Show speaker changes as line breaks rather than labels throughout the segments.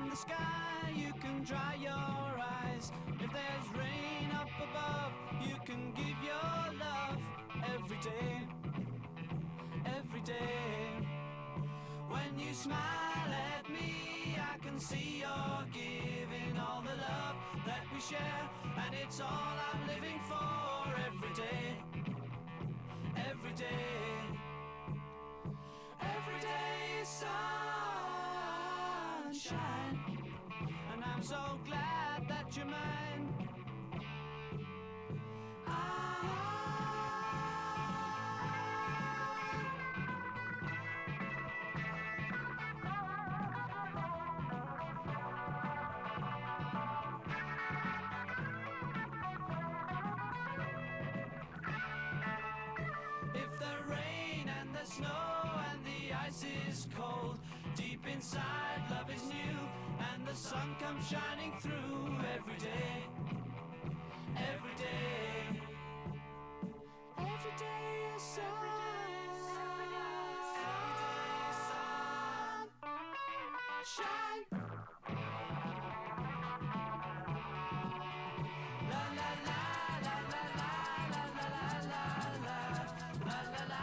the sky, you can dry your eyes. If there's rain up above, you can give your love every day, every day. When you smile at me, I can see you're giving all the love that we share, and it's all I'm living for every day, every day. Every day is sunshine, and I'm so glad that you're mine. If the rain and the snow and the ice is cold, deep inside love is new, and the sun comes shining through every day, every day. Every day is sunshine. La la la la la la la la la la la la la la.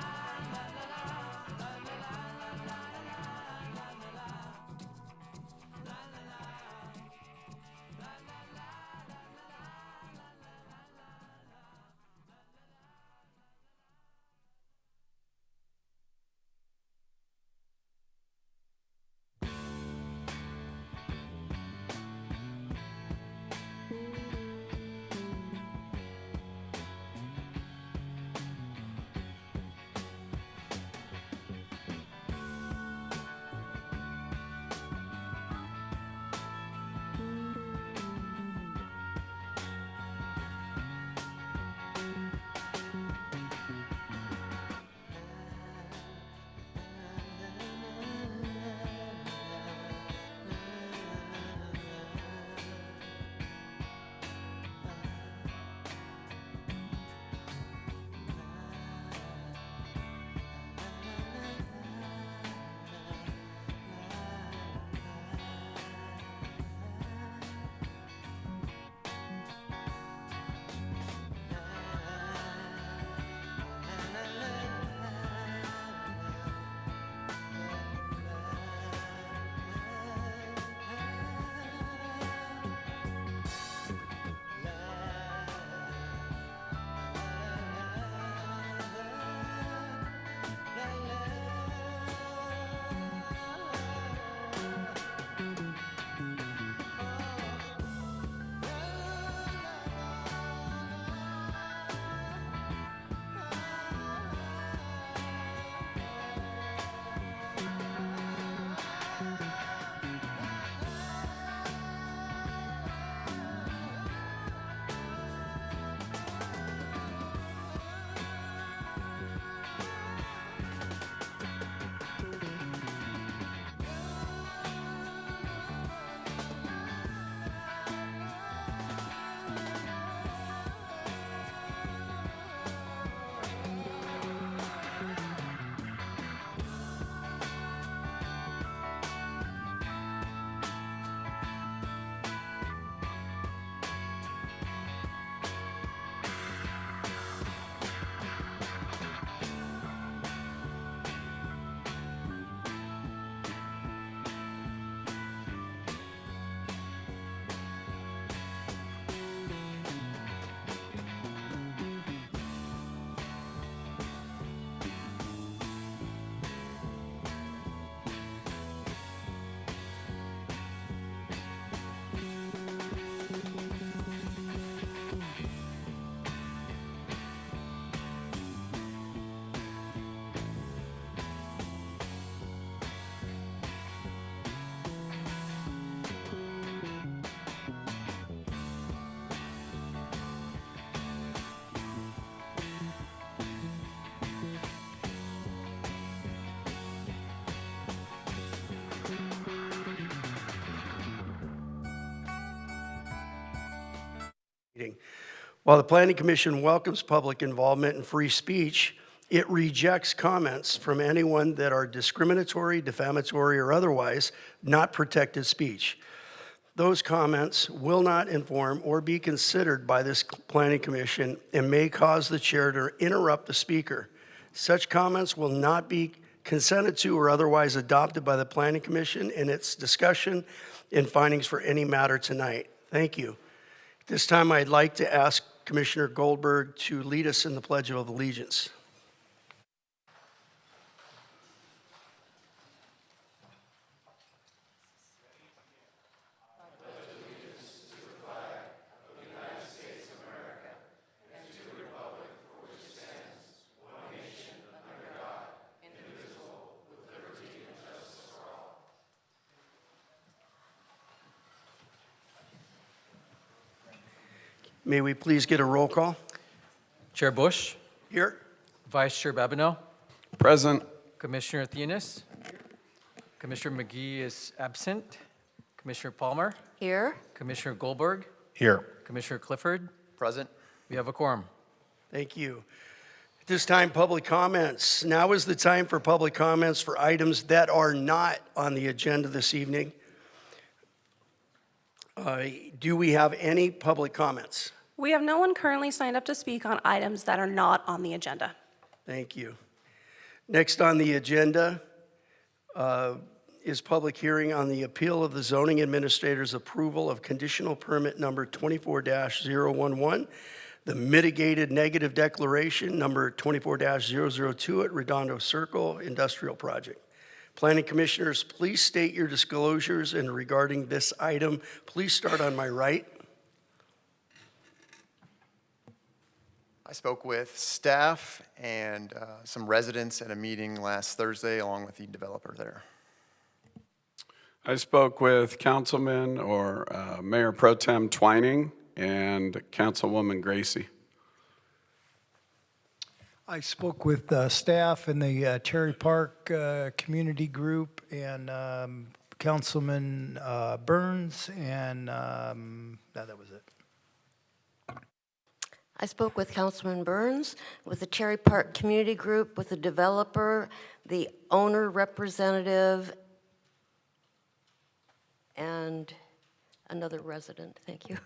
While the Planning Commission welcomes public involvement and free speech, It rejects comments from anyone that are discriminatory, defamatory, or otherwise not protected speech. Those comments will not inform or be considered by this Planning Commission and may cause the chair to interrupt the speaker. Such comments will not be consented to or otherwise adopted by the Planning Commission in its discussion and findings for any matter tonight. Thank you. At this time, I'd like to ask Commissioner Goldberg to lead us in the Pledge of Allegiance. May we please get a roll call?
Chair Bush,
Here.
Vice Chair Babineau,
Present.
Commissioner Thenis, Commissioner McGee is absent, Commissioner Palmer,
Here.
Commissioner Goldberg,
Here.
Commissioner Clifford.
Present.
We have a quorum.
Thank you. At this time, public comments. Now is the time for public comments for items that are not on the agenda this evening. Do we have any public comments?
We have no one currently signed up to speak on items that are not on the agenda.
Thank you. Next on the agenda is public hearing on the appeal of the zoning administrator's approval of conditional permit number 24-011, the mitigated negative declaration number 24-002 at Redondo Circle Industrial Project. Planning Commissioners, please state your disclosures, and regarding this item, please start on my right.
I spoke with staff and some residents at a meeting last Thursday along with the developer there.
I spoke with Councilman or Mayor Pro Tem Twining and Councilwoman Gracie.
I spoke with staff in the Cherry Park Community Group and Councilman Burns, and that was it.
I spoke with Councilman Burns, with the Cherry Park Community Group, with the developer, the owner representative, and another resident. Thank you.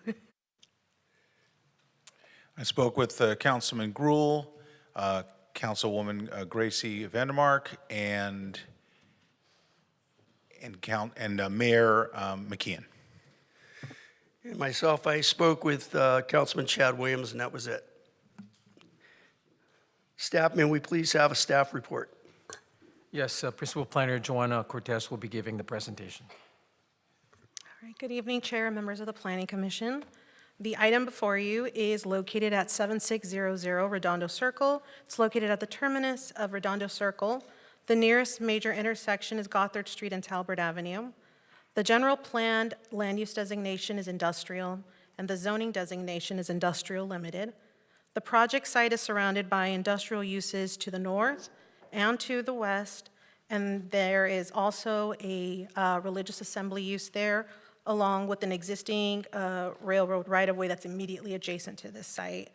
I spoke with Councilman Gruhl, Councilwoman Gracie Vandermark, and Mayor McKeon.
And myself, I spoke with Councilman Chad Williams, and that was it. Staff, may we please have a staff report?
Yes, Principal Planner Joanna Cortez will be giving the presentation.
All right, good evening, Chair and members of the Planning Commission. The item before you is located at 7600 Redondo Circle. It's located at the terminus of Redondo Circle. The nearest major intersection is Gothard Street and Talbert Avenue. The general planned land use designation is industrial, and the zoning designation is industrial limited. The project site is surrounded by industrial uses to the north and to the west, and there is also a religious assembly use there, along with an existing railroad right-of-way that's immediately adjacent to this site.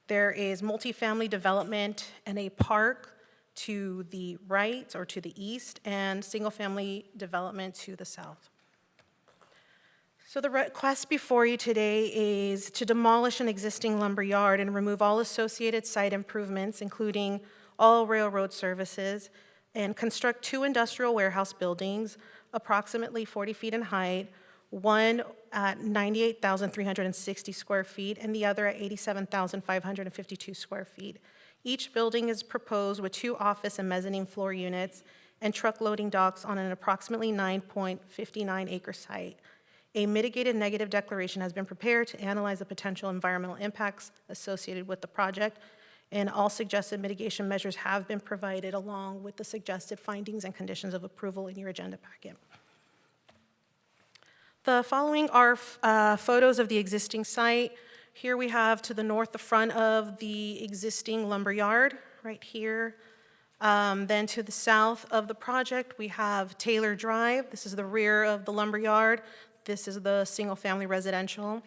There is multifamily development and a park to the right or to the east, and single-family development to the south. So the request before you today is to demolish an existing lumber yard and remove all associated site improvements, including all railroad services, and construct 2 industrial warehouse buildings, approximately 40 feet in height, one at 98,360 square feet and the other at 87,552 square feet. Each building is proposed with 2 office and mezzanine floor units and truck loading docks on an approximately 9.59 acre site. A mitigated negative declaration has been prepared to analyze the potential environmental impacts associated with the project, and all suggested mitigation measures have been provided along with the suggested findings and conditions of approval in your agenda packet. The following are photos of the existing site. Here we have to the north the front of the existing lumber yard, right here. Then to the south of the project, we have Taylor Drive. This is the rear of the lumber yard. This is the single-family residential.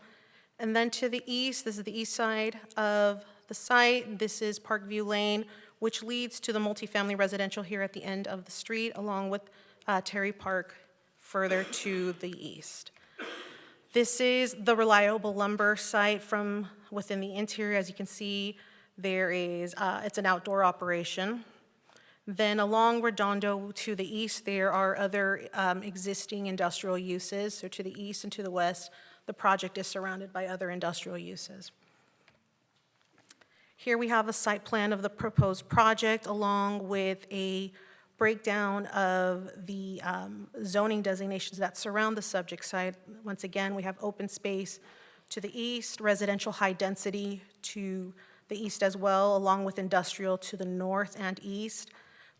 And then to the east, this is the east side of the site. This is Parkview Lane, which leads to the multifamily residential here at the end of the street, along with Terry Park further to the east. This is the reliable lumber site from within the interior. As you can see, there is, it's an outdoor operation. Then along Redondo to the east, there are other existing industrial uses. So to the east and to the west, the project is surrounded by other industrial uses. Here we have a site plan of the proposed project along with a breakdown of the zoning designations that surround the subject site. Once again, we have open space to the east, residential high density to the east as well, along with industrial to the north and east.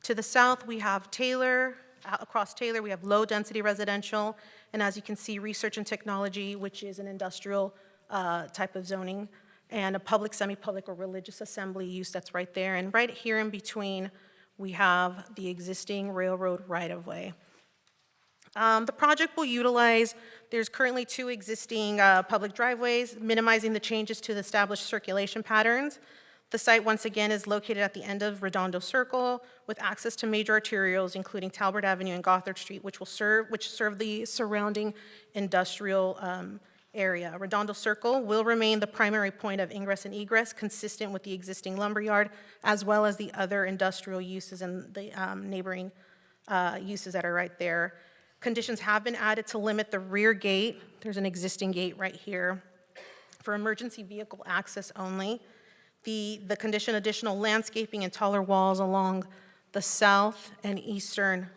To the south, we have Taylor. Across Taylor, we have low-density residential, and as you can see, research and technology, which is an industrial type of zoning, and a public, semi-public, or religious assembly use that's right there. And right here in between, we have the existing railroad right-of-way. The project will utilize, there's currently 2 existing public driveways, minimizing the changes to the established circulation patterns. The site, once again, is located at the end of Redondo Circle with access to major arterials, including Talbot Avenue and Gothard Street, which serve the surrounding industrial area. Redondo Circle will remain the primary point of ingress and egress, consistent with the existing lumberyard, as well as the other industrial uses and the neighboring uses that are right there. Conditions have been added to limit the rear gate. There's an existing gate right here for emergency vehicle access only. The condition additional landscaping and taller walls along the south and eastern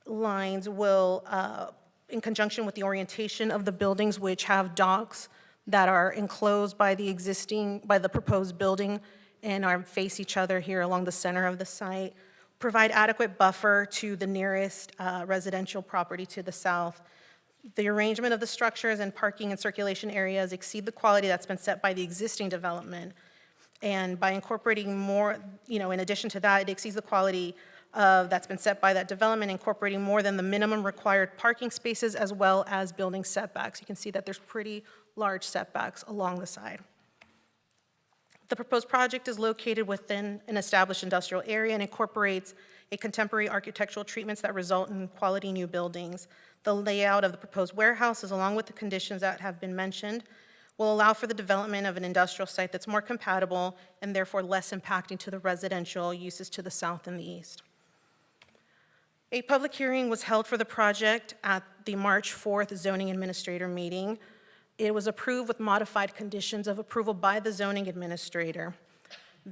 lines will, in conjunction with the orientation of the buildings which have docks that are enclosed by the proposed building and face each other here along the center of the site, provide adequate buffer to the nearest residential property to the south. The arrangement of the structures and parking and circulation areas exceed the quality that's been set by the existing development. And by incorporating more, in addition to that, it exceeds the quality that's been set by that development, incorporating more than the minimum required parking spaces as well as building setbacks. You can see that there's pretty large setbacks along the side. The proposed project is located within an established industrial area and incorporates a contemporary architectural treatments that result in quality new buildings. The layout of the proposed warehouses, along with the conditions that have been mentioned, will allow for the development of an industrial site that's more compatible and therefore less impacting to the residential uses to the south and the east. A public hearing was held for the project at the March 4th zoning administrator meeting. It was approved with modified conditions of approval by the zoning administrator.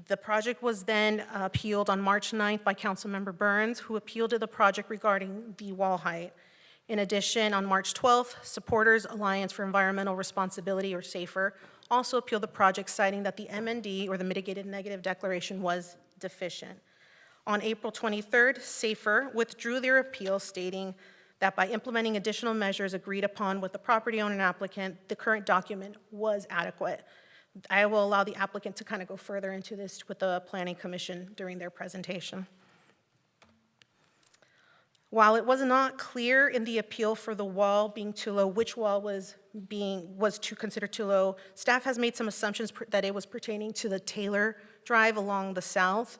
The project was then appealed on March 9th by Councilmember Burns, who appealed to the project regarding the wall height. In addition, on March 12th, Supporters Alliance for Environmental Responsibility, or SAFER, also appealed the project, citing that the MND, or the mitigated negative declaration, was deficient. On April 23rd, SAFER withdrew their appeal, stating that by implementing additional measures agreed upon with the property owner and applicant, the current document was adequate. I will allow the applicant to kind of go further into this with the Planning Commission during their presentation. While it was not clear in the appeal for the wall being too low, which wall was considered too low, staff has made some assumptions that it was pertaining to the Taylor Drive along the south.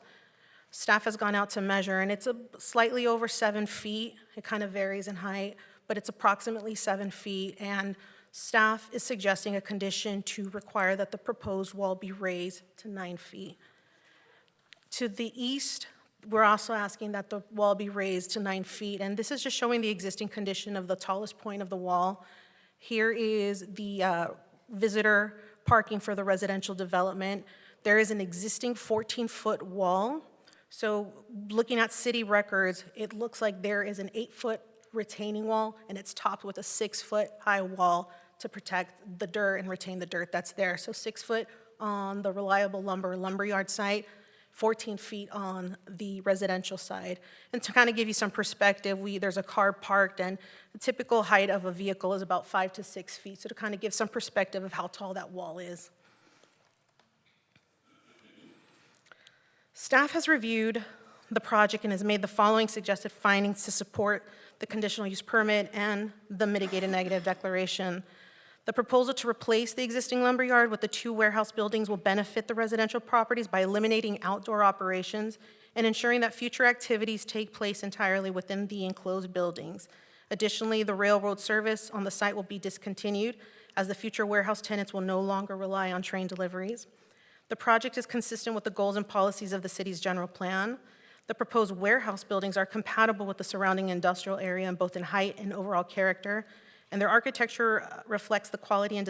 Staff has gone out to measure, and it's slightly over 7 feet. It kind of varies in height, but it's approximately 7 feet, and staff is suggesting a condition to require that the proposed wall be raised to 9 feet. To the east, we're also asking that the wall be raised to 9 feet, and this is just showing the existing condition of the tallest point of the wall. Here is the visitor parking for the residential development. There is an existing 14-foot wall. So looking at city records, it looks like there is an 8-foot retaining wall, and it's topped with a 6-foot high wall to protect the dirt and retain the dirt that's there. So 6 foot on the reliable lumberyard site, 14 feet on the residential side. And to kind of give you some perspective, there's a car parked, and the typical height of a vehicle is about 5 to 6 feet. So to kind of give some perspective of how tall that wall is. Staff has reviewed the project and has made the following suggested findings to support the conditional use permit and the mitigated negative declaration. The proposal to replace the existing lumberyard with the 2 warehouse buildings will benefit the residential properties by eliminating outdoor operations and ensuring that future activities take place entirely within the enclosed buildings. Additionally, the railroad service on the site will be discontinued, as the future warehouse tenants will no longer rely on train deliveries. The project is consistent with the goals and policies of the city's general plan. The proposed warehouse buildings are compatible with the surrounding industrial area, both in height and overall character, and their architecture reflects the quality and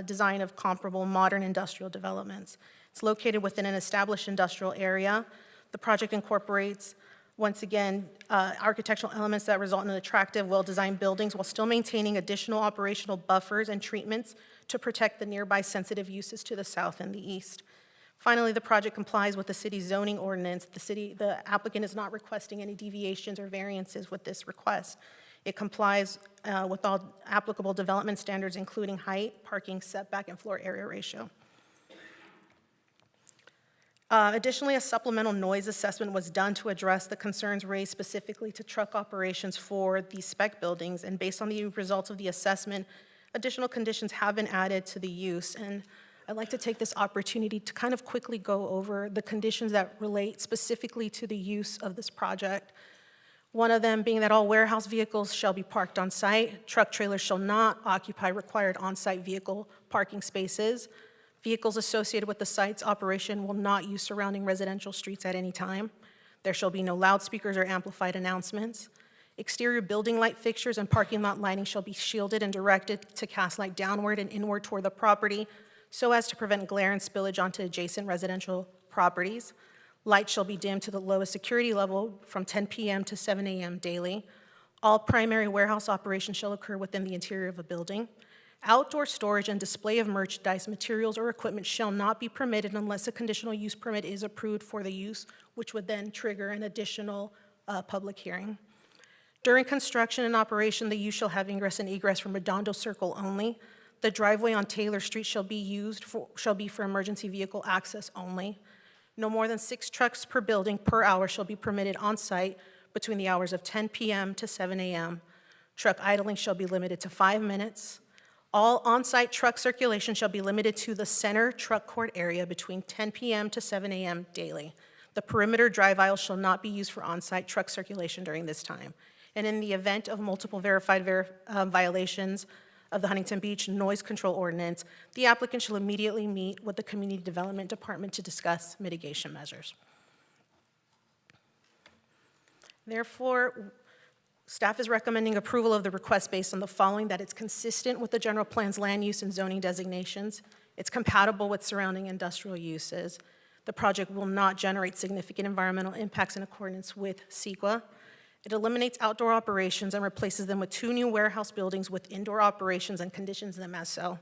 design of comparable modern industrial developments. It's located within an established industrial area. The project incorporates, once again, architectural elements that result in attractive, well-designed buildings while still maintaining additional operational buffers and treatments to protect the nearby sensitive uses to the south and the east. Finally, the project complies with the city's zoning ordinance. The applicant is not requesting any deviations or variances with this request. It complies with all applicable development standards, including height, parking, setback, and floor area ratio. Additionally, a supplemental noise assessment was done to address the concerns raised specifically to truck operations for these spec buildings, and based on the results of the assessment, additional conditions have been added to the use, and I'd like to take this opportunity to kind of quickly go over the conditions that relate specifically to the use of this project. One of them being that all warehouse vehicles shall be parked on site. Truck trailers shall not occupy required on-site vehicle parking spaces. Vehicles associated with the site's operation will not use surrounding residential streets at any time. There shall be no loudspeakers or amplified announcements. Exterior building light fixtures and parking lot lighting shall be shielded and directed to cast light downward and inward toward the property so as to prevent glare and spillage onto adjacent residential properties. Lights shall be dimmed to the lowest security level from 10 p.m. to 7 a.m. daily. All primary warehouse operations shall occur within the interior of a building. Outdoor storage and display of merchandise, materials, or equipment shall not be permitted unless a conditional use permit is approved for the use, which would then trigger an additional public hearing. During construction and operation, the use shall have ingress and egress from Redondo Circle only. The driveway on Taylor Street shall be for emergency vehicle access only. No more than 6 trucks per building per hour shall be permitted on site between the hours of 10 p.m. to 7 a.m. Truck idling shall be limited to 5 minutes. All on-site truck circulation shall be limited to the center truck court area between 10 p.m. to 7 a.m. daily. The perimeter drive aisle shall not be used for on-site truck circulation during this time. And in the event of multiple verified violations of the Huntington Beach Noise Control Ordinance, the applicant shall immediately meet with the Community Development Department to discuss mitigation measures. Therefore, staff is recommending approval of the request based on the following: that it's consistent with the general plan's land use and zoning designations, it's compatible with surrounding industrial uses, the project will not generate significant environmental impacts in accordance with CEQA, it eliminates outdoor operations and replaces them with 2 new warehouse buildings with indoor operations and conditions them as so.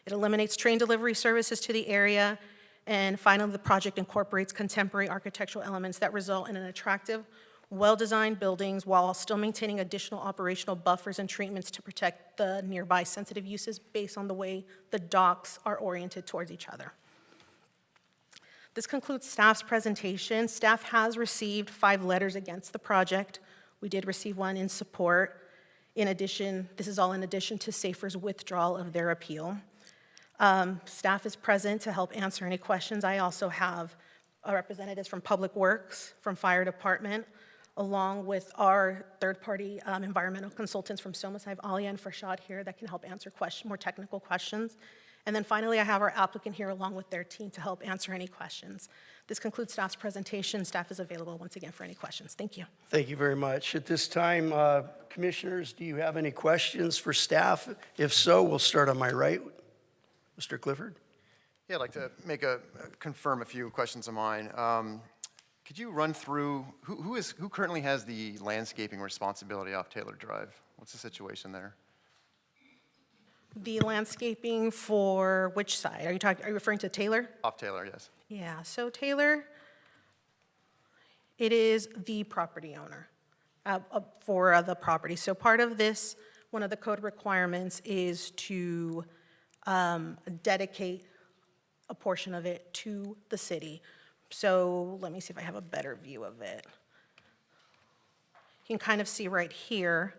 It eliminates train delivery services to the area, and finally, the project incorporates contemporary architectural elements that result in an attractive, well-designed buildings while still maintaining additional operational buffers and treatments to protect the nearby sensitive uses based on the way the docks are oriented towards each other. This concludes staff's presentation. Staff has received 5 letters against the project. We did receive one in support. In addition, this is all in addition to SAFER's withdrawal of their appeal. Staff is present to help answer any questions. I also have representatives from Public Works, from Fire Department, along with our third-party environmental consultants from SOMAS. I have Alia and Farshad here that can help answer more technical questions. And then finally, I have our applicant here along with their team to help answer any questions. This concludes staff's presentation. Staff is available once again for any questions. Thank you.
Thank you very much. At this time, commissioners, do you have any questions for staff? If so, we'll start on my right. Mr. Clifford?
Yeah, I'd like to confirm a few questions of mine. Could you run through who currently has the landscaping responsibility off Taylor Drive? What's the situation there?
The landscaping for which side? Are you referring to Taylor?
Off Taylor, yes.
Yeah, so Taylor, it is the property owner for the property. So part of this, one of the code requirements is to dedicate a portion of it to the city. So let me see if I have a better view of it. You can kind of see right here,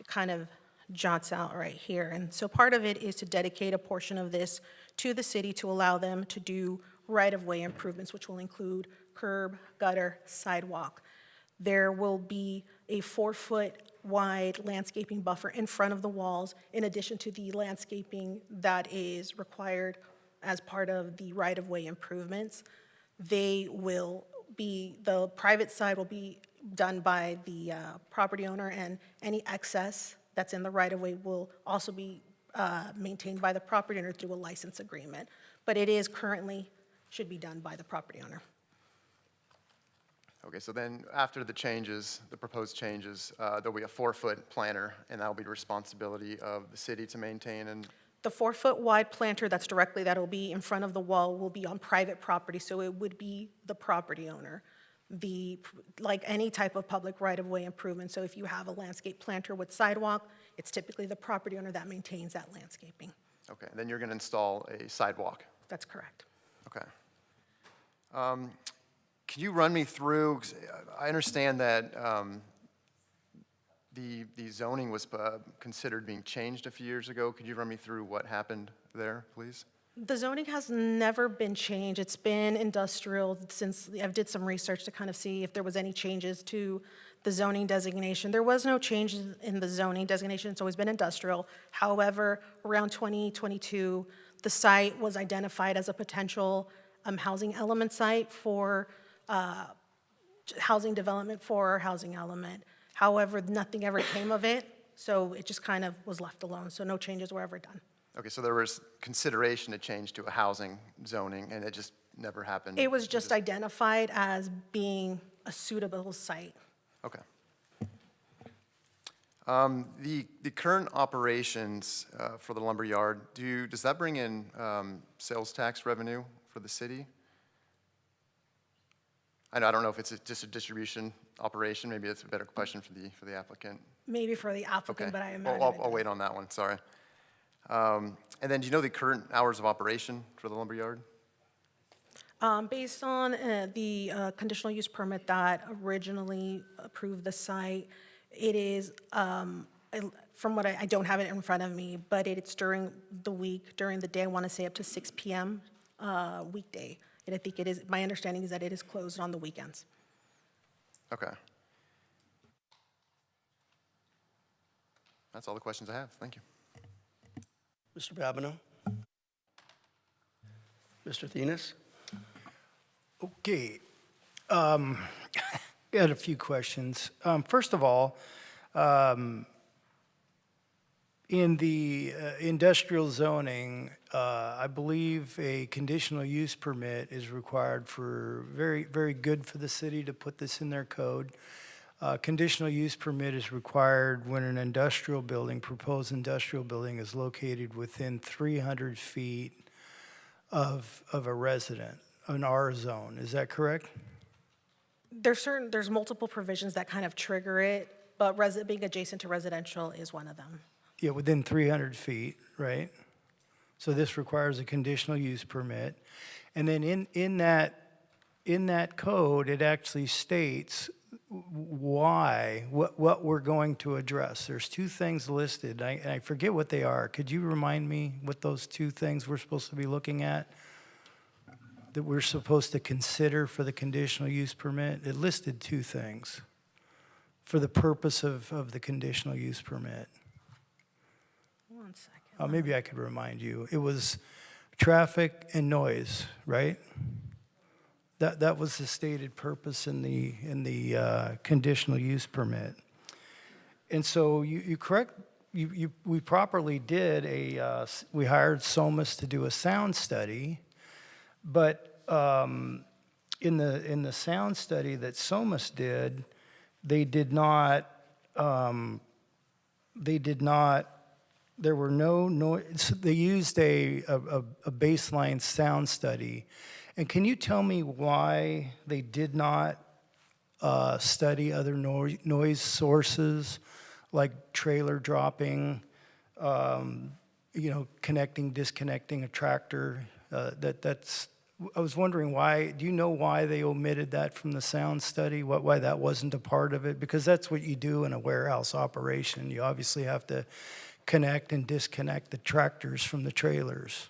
it kind of jots out right here. And so part of it is to dedicate a portion of this to the city to allow them to do right-of-way improvements, which will include curb, gutter, sidewalk. There will be a 4-foot wide landscaping buffer in front of the walls, in addition to the landscaping that is required as part of the right-of-way improvements. The private side will be done by the property owner, and any excess that's in the right-of-way will also be maintained by the property owner through a license agreement. But it is currently, should be done by the property owner.
Okay, so then after the changes, the proposed changes, there'll be a 4-foot planter, and that'll be the responsibility of the city to maintain and.
The 4-foot wide planter that'll be in front of the wall will be on private property, so it would be the property owner. Like any type of public right-of-way improvement, so if you have a landscape planter with sidewalk, it's typically the property owner that maintains that landscaping.
Okay, then you're going to install a sidewalk.
That's correct.
Okay. Can you run me through, 'cause I understand that the zoning was considered being changed a few years ago. Could you run me through what happened there, please?
The zoning has never been changed. It's been industrial since, I did some research to kind of see if there was any changes to the zoning designation. There was no changes in the zoning designation. It's always been industrial. However, around 2022, the site was identified as a potential housing element site for housing development for our housing element. However, nothing ever came of it, so it just kind of was left alone. So no changes were ever done.
Okay, so there was consideration to change to a housing zoning, and it just never happened?
It was just identified as being a suitable site.
Okay. The current operations for the lumber yard, does that bring in sales tax revenue for the city? I don't know if it's just a distribution operation. Maybe it's a better question for the applicant.
Maybe for the applicant,
Okay.
but I imagine.
Well, I'll wait on that one, sorry. And then do you know the current hours of operation for the lumber yard?
Based on the conditional use permit that originally approved the site, it is, from what I don't have it in front of me, but it's during the week, during the day, I want to say up to 6 p.m. Weekday. And I think it is, my understanding is that it is closed on the weekends.
Okay. That's all the questions I have. Thank you.
Mr. Babineau? Mr. Thenis?
Okay. Got a few questions. First of all, in the industrial zoning, I believe a conditional use permit is required for, very good for the city to put this in their code. Conditional use permit is required when an industrial building, proposed industrial building, is located within 300 feet of a resident, an R zone. Is that correct?
There's multiple provisions that kind of trigger it, but being adjacent to residential is one of them.
Yeah, within 300 feet, right? So this requires a conditional use permit. And then in that code, it actually states what we're going to address. There's two things listed, and I forget what they are. Could you remind me what those two things we're supposed to be looking at, that we're supposed to consider for the conditional use permit? It listed two things for the purpose of the conditional use permit.
One second.
Maybe I could remind you. It was traffic and noise, right? That was the stated purpose in the conditional use permit. And so we properly did we hired SOMAS to do a sound study, but in the sound study that SOMAS did, they did not, there were no noise. They used a baseline sound study. And can you tell me why they did not study other noise sources, like trailer dropping, connecting, disconnecting a tractor? That's I was wondering why, do you know why they omitted that from the sound study? Why that wasn't a part of it? Because that's what you do in a warehouse operation. You obviously have to connect and disconnect the tractors from the trailers.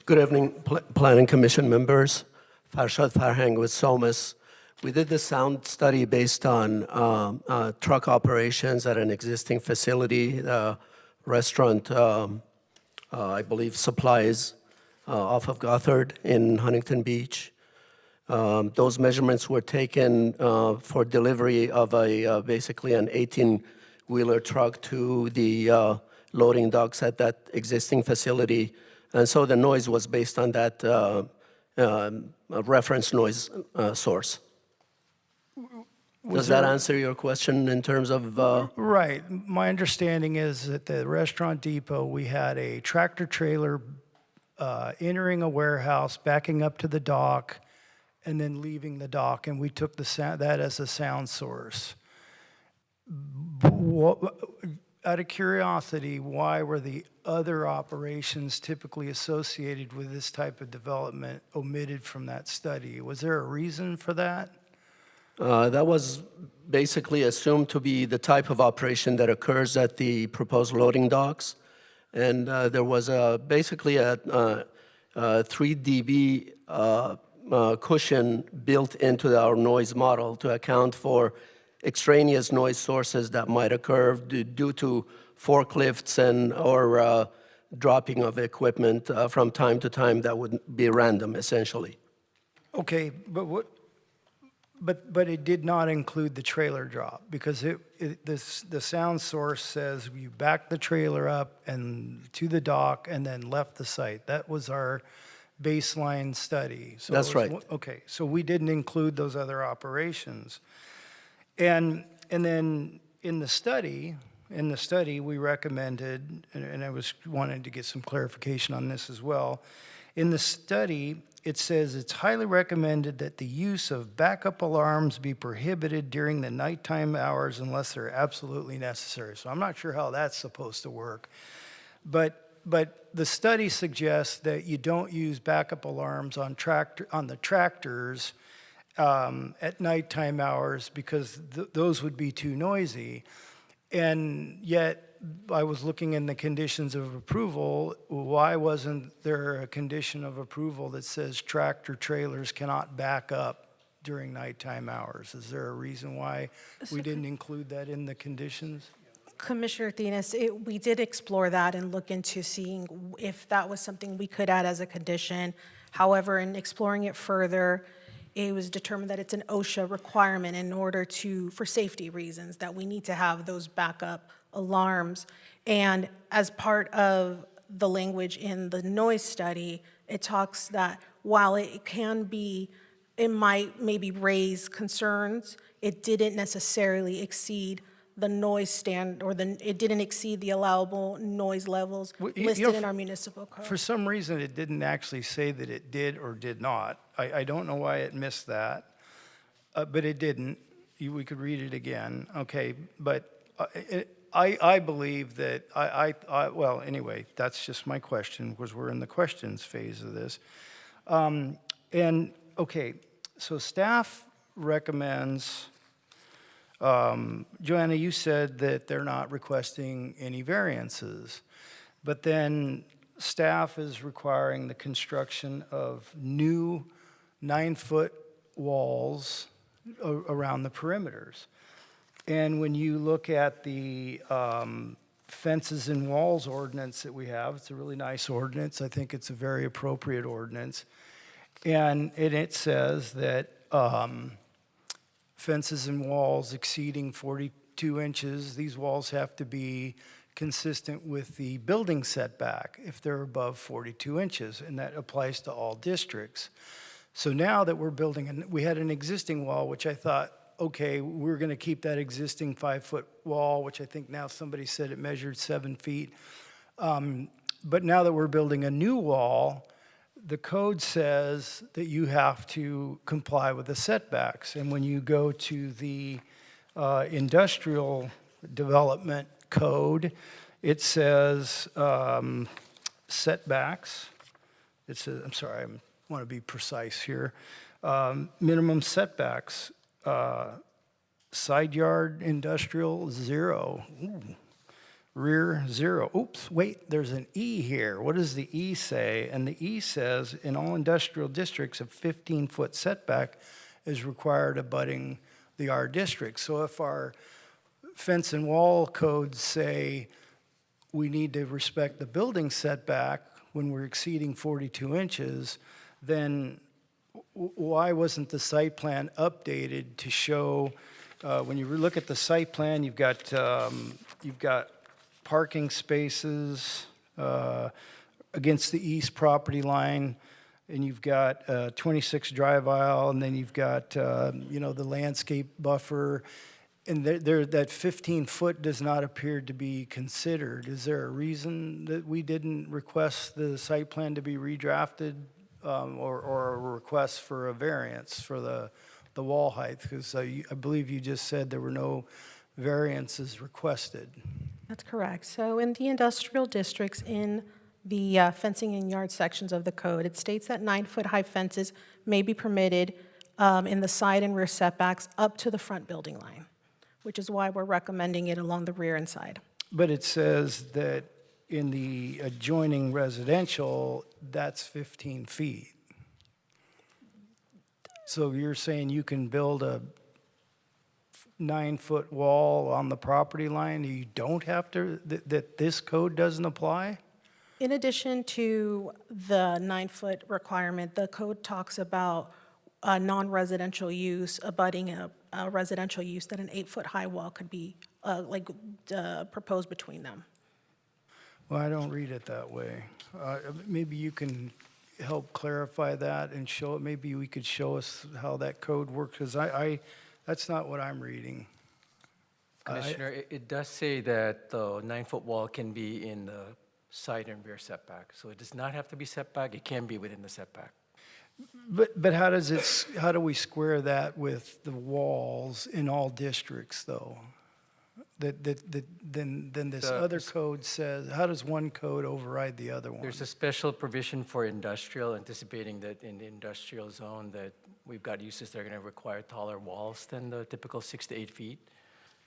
Good evening, Planning Commission members. Farshad Farhang with SOMAS. We did the sound study based on truck operations at an existing facility, restaurant, I believe, supplies off of Gothard in Huntington Beach. Those measurements were taken for delivery of basically an 18-wheeler truck to the loading docks at that existing facility. And so the noise was based on that reference noise source. Does that answer your question in terms of?
Right. My understanding is that the restaurant depot, we had a tractor trailer entering a warehouse, backing up to the dock, and then leaving the dock, and we took that as a sound source. Out of curiosity, why were the other operations typically associated with this type of development omitted from that study? Was there a reason for that?
That was basically assumed to be the type of operation that occurs at the proposed loading docks. And there was basically a 3 dB cushion built into our noise model to account for extraneous noise sources that might occur due to forklifts or dropping of equipment from time to time that would be random, essentially.
Okay, but it did not include the trailer drop, because the sound source says you backed the trailer up and to the dock and then left the site. That was our baseline study. So
that's right.
Okay, so we didn't include those other operations. And then in the study we recommended, and I was wanting to get some clarification on this as well. In the study, it says it's highly recommended that the use of backup alarms be prohibited during the nighttime hours unless they're absolutely necessary. So I'm not sure how that's supposed to work. But the study suggests that you don't use backup alarms on the tractors at nighttime hours because those would be too noisy. And yet, I was looking in the conditions of approval. Why wasn't there a condition of approval that says tractor trailers cannot back up during nighttime hours? Is there a reason why we didn't include that in the conditions?
Commissioner Thenis, we did explore that and look into seeing if that was something we could add as a condition. However, in exploring it further, it was determined that it's an OSHA requirement in order for safety reasons, that we need to have those backup alarms. And as part of the language in the noise study, it talks that while it might maybe raise concerns, it didn't necessarily exceed the noise standard, or it didn't exceed the allowable noise levels listed in our municipal code.
For some reason, it didn't actually say that it did or did not. I don't know why it missed that, but it didn't. We could read it again. Okay, but I believe that well, anyway, that's just my question, because we're in the questions phase of this. And okay, so staff recommends, Joanna, you said that they're not requesting any variances, but then staff is requiring the construction of new 9-foot walls around the perimeters. And when you look at the fences and walls ordinance that we have, it's a really nice ordinance. I think it's a very appropriate ordinance. And it says that fences and walls exceeding 42 inches, these walls have to be consistent with the building setback if they're above 42 inches, and that applies to all districts. So now that we're building, we had an existing wall, which I thought, okay, we're going to keep that existing 5-foot wall, which I think now somebody said it measured 7 feet. But now that we're building a new wall, the code says that you have to comply with the setbacks. And when you go to the industrial development code. It says setbacks. It says, I'm sorry, I want to be precise here. Minimum setbacks, side yard industrial 0. Ooh. Rear 0. Oops, wait, there's an E here. What does the E say? And the E says, in all industrial districts, a 15-foot setback is required abutting the R district. So if our fence and wall codes say we need to respect the building setback when we're exceeding 42 inches, then why wasn't the site plan updated to show, when you look at the site plan, you've got parking spaces against the east property line, and you've got 26 drive aisle, and then you've got, the landscape buffer, and that 15-foot does not appear to be considered. Is there a reason that we didn't request the site plan to be redrafted, or a request for a variance for the wall height? Because I believe you just said there were no variances requested.
That's correct. So in the industrial districts, in the fencing and yard sections of the code, it states that 9-foot high fences may be permitted in the side and rear setbacks up to the front building line, which is why we're recommending it along the rear and side.
But it says that in the adjoining residential, that's 15 feet. So you're saying you can build a 9-foot wall on the property line, you don't have to, that this code doesn't apply?
In addition to the 9-foot requirement, the code talks about a non-residential use abutting a residential use, that an 8-foot high wall could be proposed between them.
Well, I don't read it that way. Maybe you can help clarify that and show it. Maybe we could show us how that code works, because that's not what I'm reading.
Commissioner, it does say that the 9-foot wall can be in the side and rear setback. So it does not have to be setback, it can be within the setback.
But how do we square that with the walls in all districts, though? Then this other code says, how does one code override the other one?
There's a special provision for industrial, anticipating that in the industrial zone that we've got uses that are going to require taller walls than the typical 6 to 8 feet.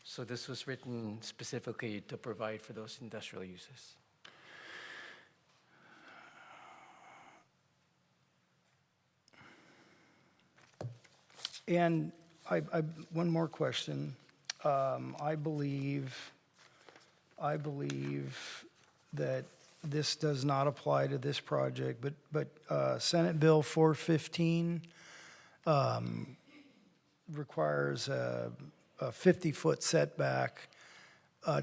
So this was written specifically to provide for those industrial uses.
And one more question. I believe that this does not apply to this project, but Senate Bill 415 requires a 50-foot setback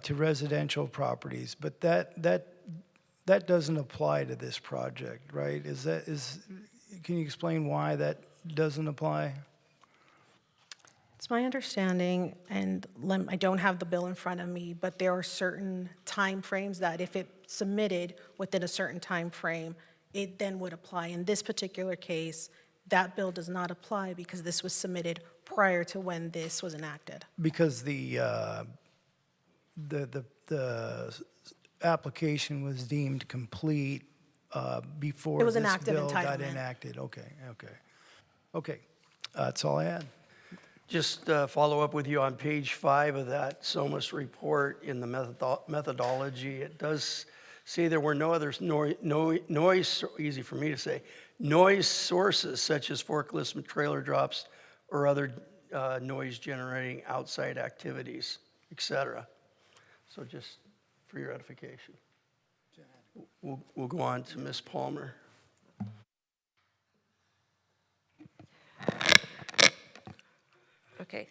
to residential properties, but that doesn't apply to this project, right? Can you explain why that doesn't apply?
It's my understanding, and I don't have the bill in front of me, but there are certain time frames that if it's submitted within a certain time frame, it then would apply. In this particular case, that bill does not apply because this was submitted prior to when this was enacted.
Because the application was deemed complete before
It was
this
an active
bill got
entitlement.
enacted. Okay. That's all I had.
Just follow up with you on page 5 of that SOMAS report in the methodology. It does say there were no other noise, easy for me to say, noise sources such as forklifts, trailer drops, or other noise generating outside activities, etc. So just for your edification. We'll go on to Ms. Palmer.
Okay,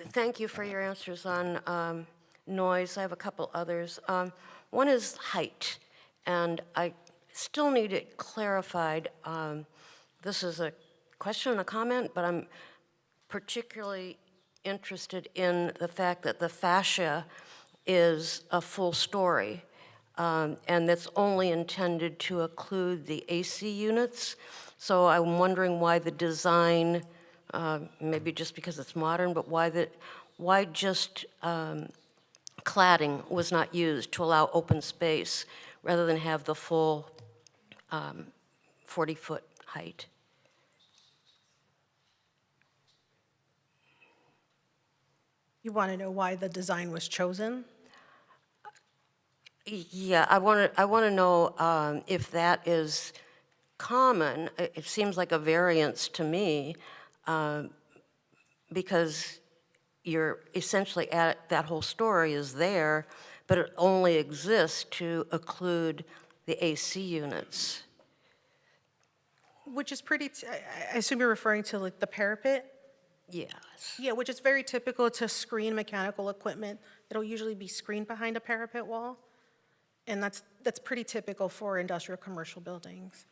thank you for your answers on noise. I have a couple others. One is height, and I still need it clarified. This is a question and a comment, but I'm particularly interested in the fact that the fascia is a full story, and that's only intended to include the AC units. So I'm wondering why the design, maybe just because it's modern, but why just cladding was not used to allow open space rather than have the full 40-foot height.
You want to know why the design was chosen?
Yeah, I want to know if that is common. It seems like a variance to me because you're essentially at, that whole story is there, but it only exists to occlude the AC units.
Which is pretty, I assume you're referring to like the parapet?
Yes.
Yeah, which is very typical to screen mechanical equipment. It'll usually be screened behind a parapet wall. And that's pretty typical for industrial commercial buildings.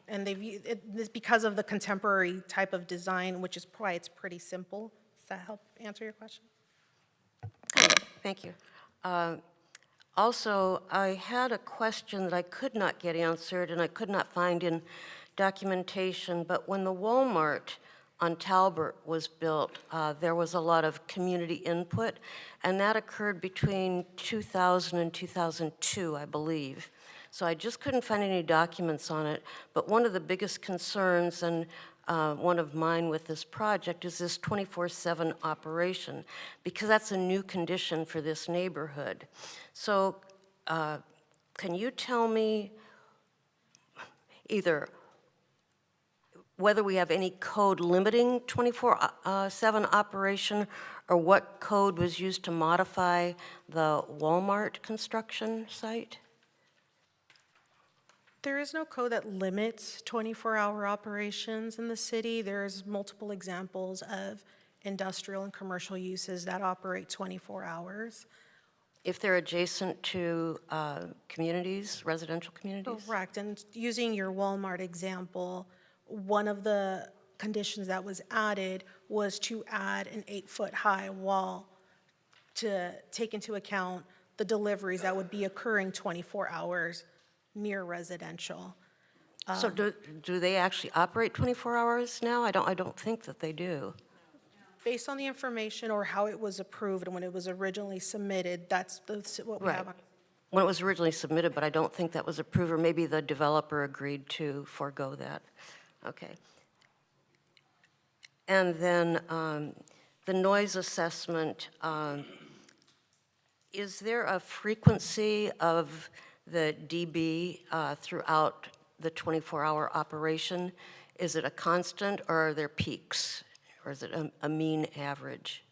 And it's because of the contemporary type of design, which is why it's pretty simple. Does that help answer your question?
Thank you. Also, I had a question that I could not get answered and I could not find in documentation, but when the Walmart on Talbert was built, there was a lot of community input, and that occurred between 2000 and 2002, I believe. So I just couldn't find any documents on it, but one of the biggest concerns, and one of mine with this project, is this 24/7 operation, because that's a new condition for this neighborhood. So can you tell me either whether we have any code limiting 24/7 operation, or what code was used to modify the Walmart construction site?
There is no code that limits 24-hour operations in the city. There's multiple examples of industrial and commercial uses that operate 24 hours.
If they're adjacent to communities, residential communities?
Correct, and using your Walmart example, one of the conditions that was added was to add an 8-foot-high wall to take into account the deliveries that would be occurring 24 hours near residential.
So do they actually operate 24 hours now? I don't think that they do.
Based on the information or how it was approved and when it was originally submitted, that's what we have on.
When it was originally submitted, but I don't think that was approved, or maybe the developer agreed to forego that. Okay. And then the noise assessment, is there a frequency of the dB throughout the 24-hour operation? Is it a constant, or are there peaks, or is it a mean average?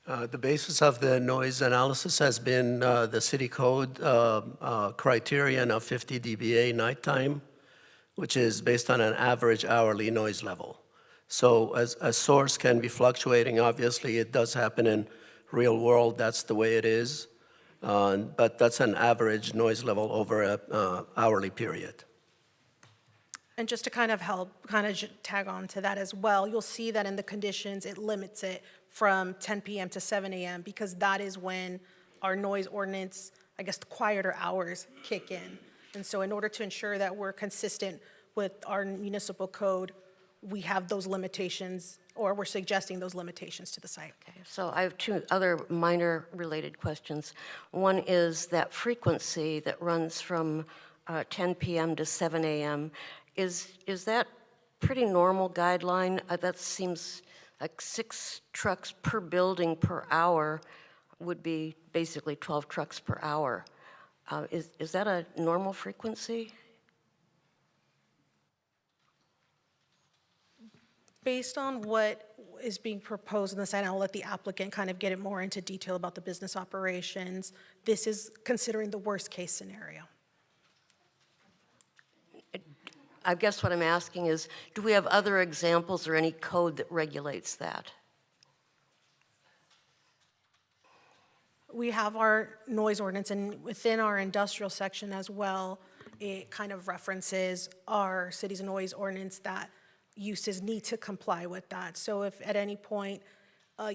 The basis of the noise analysis has been the city code criterion of 50 dBA nighttime, which is based on an average hourly noise level. So as a source can be fluctuating, obviously it does happen in real world, that's the way it is. But that's an average noise level over an hourly period.
And just to kind of help, tag on to that as well, you'll see that in the conditions, it limits it from 10 p.m. to 7 a.m. because that is when our noise ordinance, I guess the quieter hours kick in. And so in order to ensure that we're consistent with our municipal code, we have those limitations, or we're suggesting those limitations to the site.
Okay, so I have two other minor related questions. One is that frequency that runs from 10 p.m. to 7 a.m. Is that pretty normal guideline? That seems like 6 trucks per building per hour would be basically 12 trucks per hour. Is that a normal frequency?
Based on what is being proposed in the site, and I'll let the applicant kind of get it more into detail about the business operations, this is considering the worst case scenario.
I guess what I'm asking is, do we have other examples or any code that regulates that?
We have our noise ordinance, and within our industrial section as well, it kind of references our city's noise ordinance that uses need to comply with that. So if at any point,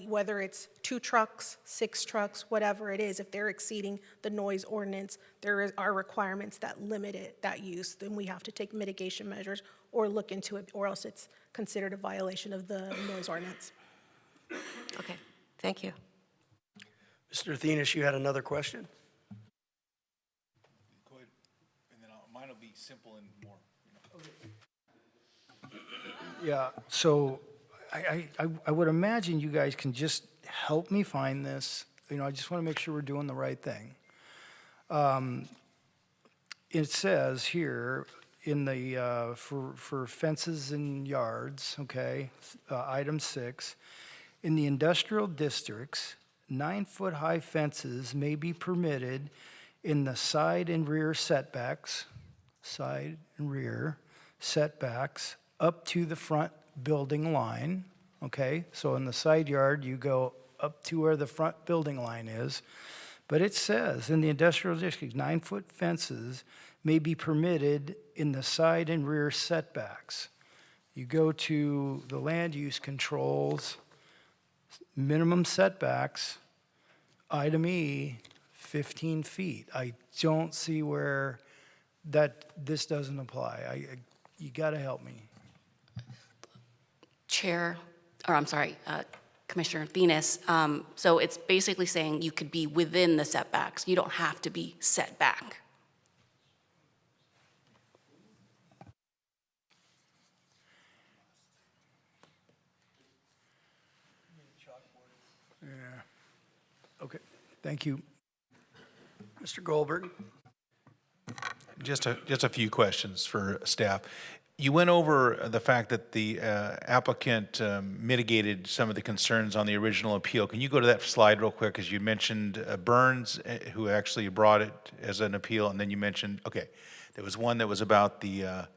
whether it's 2 trucks, 6 trucks, whatever it is, if they're exceeding the noise ordinance, there are requirements that limit it, that use, then we have to take mitigation measures or look into it, or else it's considered a violation of the noise ordinance.
Okay, thank you.
Mr. Athenas, you had another question?
Go ahead, and then mine will be simple and more.
Yeah, so I would imagine you guys can just help me find this. You know, I just want to make sure we're doing the right thing. It says here in the, for fences and yards, okay, item 6, in the industrial districts, 9-foot-high fences may be permitted in the side and rear setbacks, up to the front building line, okay? So in the side yard, you go up to where the front building line is. But it says in the industrial district, 9-foot fences may be permitted in the side and rear setbacks. You go to the land use controls, minimum setbacks, item E, 15 feet. I don't see where this doesn't apply. You gotta help me.
Commissioner Thenis, so it's basically saying you could be within the setbacks. You don't have to be set back.
Yeah. Okay, thank you.
Mr. Goldberg?
Just a few questions for staff. You went over the fact that the applicant mitigated some of the concerns on the original appeal. Can you go to that slide real quick? Because you mentioned Burns, who actually brought it as an appeal, and then you mentioned, okay, there was one that was about the,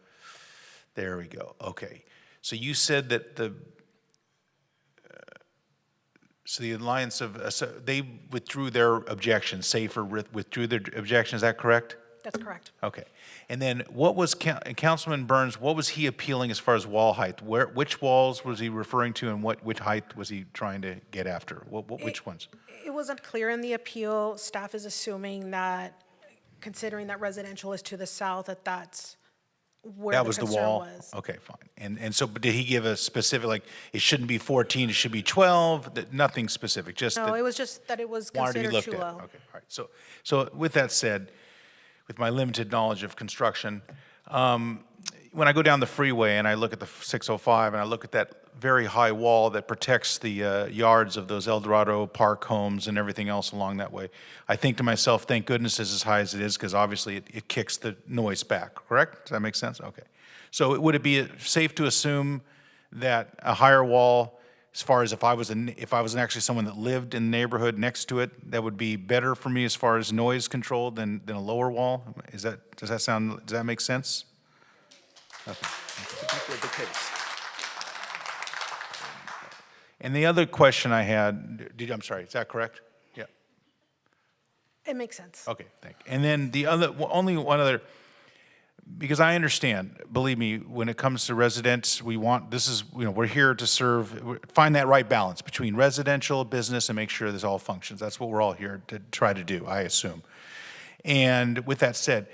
there we go, okay. So you said that so the Alliance of, so they withdrew their objection, SAFER withdrew their objection, is that correct?
That's correct.
Okay. And then what was, Councilman Burns, what was he appealing as far as wall height? Which walls was he referring to, and which height was he trying to get after? Which ones?
It wasn't clear in the appeal. Staff is assuming that, considering that residential is to the south, that's where
That
the
was the
concern
wall?
was.
Okay, fine. And so, but did he give a specific, like, it shouldn't be 14, it should be 12? Nothing specific, just
No,
that
it was just that it was
wanted to be
considered
looked
too
at?
low.
Okay, all right. So with that said, with my limited knowledge of construction, when I go down the freeway and I look at the 605 and I look at that very high wall that protects the yards of those El Dorado Park homes and everything else along that way, I think to myself, thank goodness it's as high as it is, because obviously it kicks the noise back, correct? Does that make sense? Okay. So would it be safe to assume that a higher wall, as far as if I was actually someone that lived in the neighborhood next to it, that would be better for me as far as noise control than a lower wall? Does that make sense? Okay. And the other question I had, I'm sorry, is that correct? Yeah.
It makes sense.
Okay, thank you. And then only one other, because I understand, believe me, when it comes to residents, we're here to find that right balance between residential, business, and make sure this all functions. That's what we're all here to try to do, I assume. And with that said,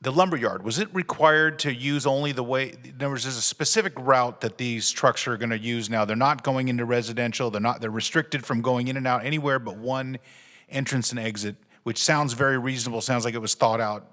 the lumberyard, was it required to use only the way, in other words, there's a specific route that these trucks are gonna use now. They're not going into residential, they're restricted from going in and out anywhere but one entrance and exit, which sounds very reasonable, sounds like it was thought out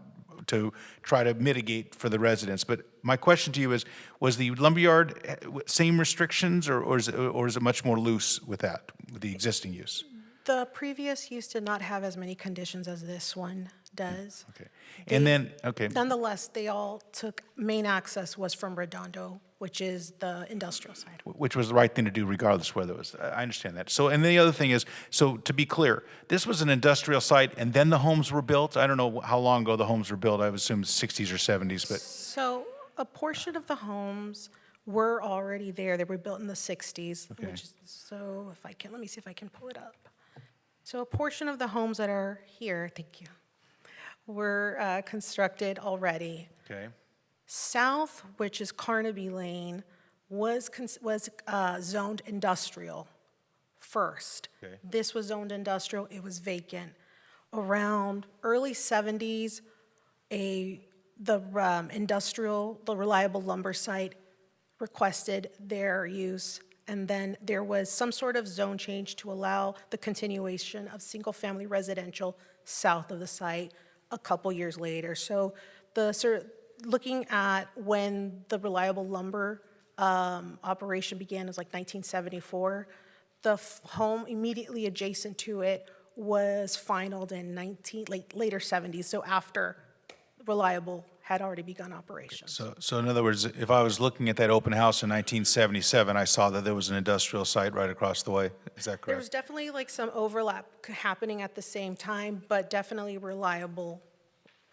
to try to mitigate for the residents. But my question to you is, was the lumberyard same restrictions, or is it much more loose with that, with the existing use?
The previous use did not have as many conditions as this one does.
Okay. And then, okay.
Nonetheless, they all took, main access was from Redondo, which is the industrial side.
Which was the right thing to do regardless whether it was, I understand that. So, and the other thing is, so to be clear, this was an industrial site and then the homes were built? I don't know how long ago the homes were built. I would assume 60s or 70s, but.
So a portion of the homes were already there. They were built in the 60s,
Okay.
which is, so if I can, let me see if I can pull it up. So a portion of the homes that are here, thank you, were constructed already.
Okay.
South, which is Carnaby Lane, was zoned industrial first.
Okay.
This was zoned industrial, it was vacant. Around early 70s, the Reliable Lumber site requested their use, And then there was some sort of zone change to allow the continuation of single-family residential south of the site a couple years later. So looking at when the reliable lumber operation began, it was like 1974. The home immediately adjacent to it was finalized in later 70s, so after reliable had already begun operations.
So in other words, if I was looking at that open house in 1977, I saw that there was an industrial site right across the way. Is that
There was
correct?
definitely like some overlap happening at the same time, but definitely reliable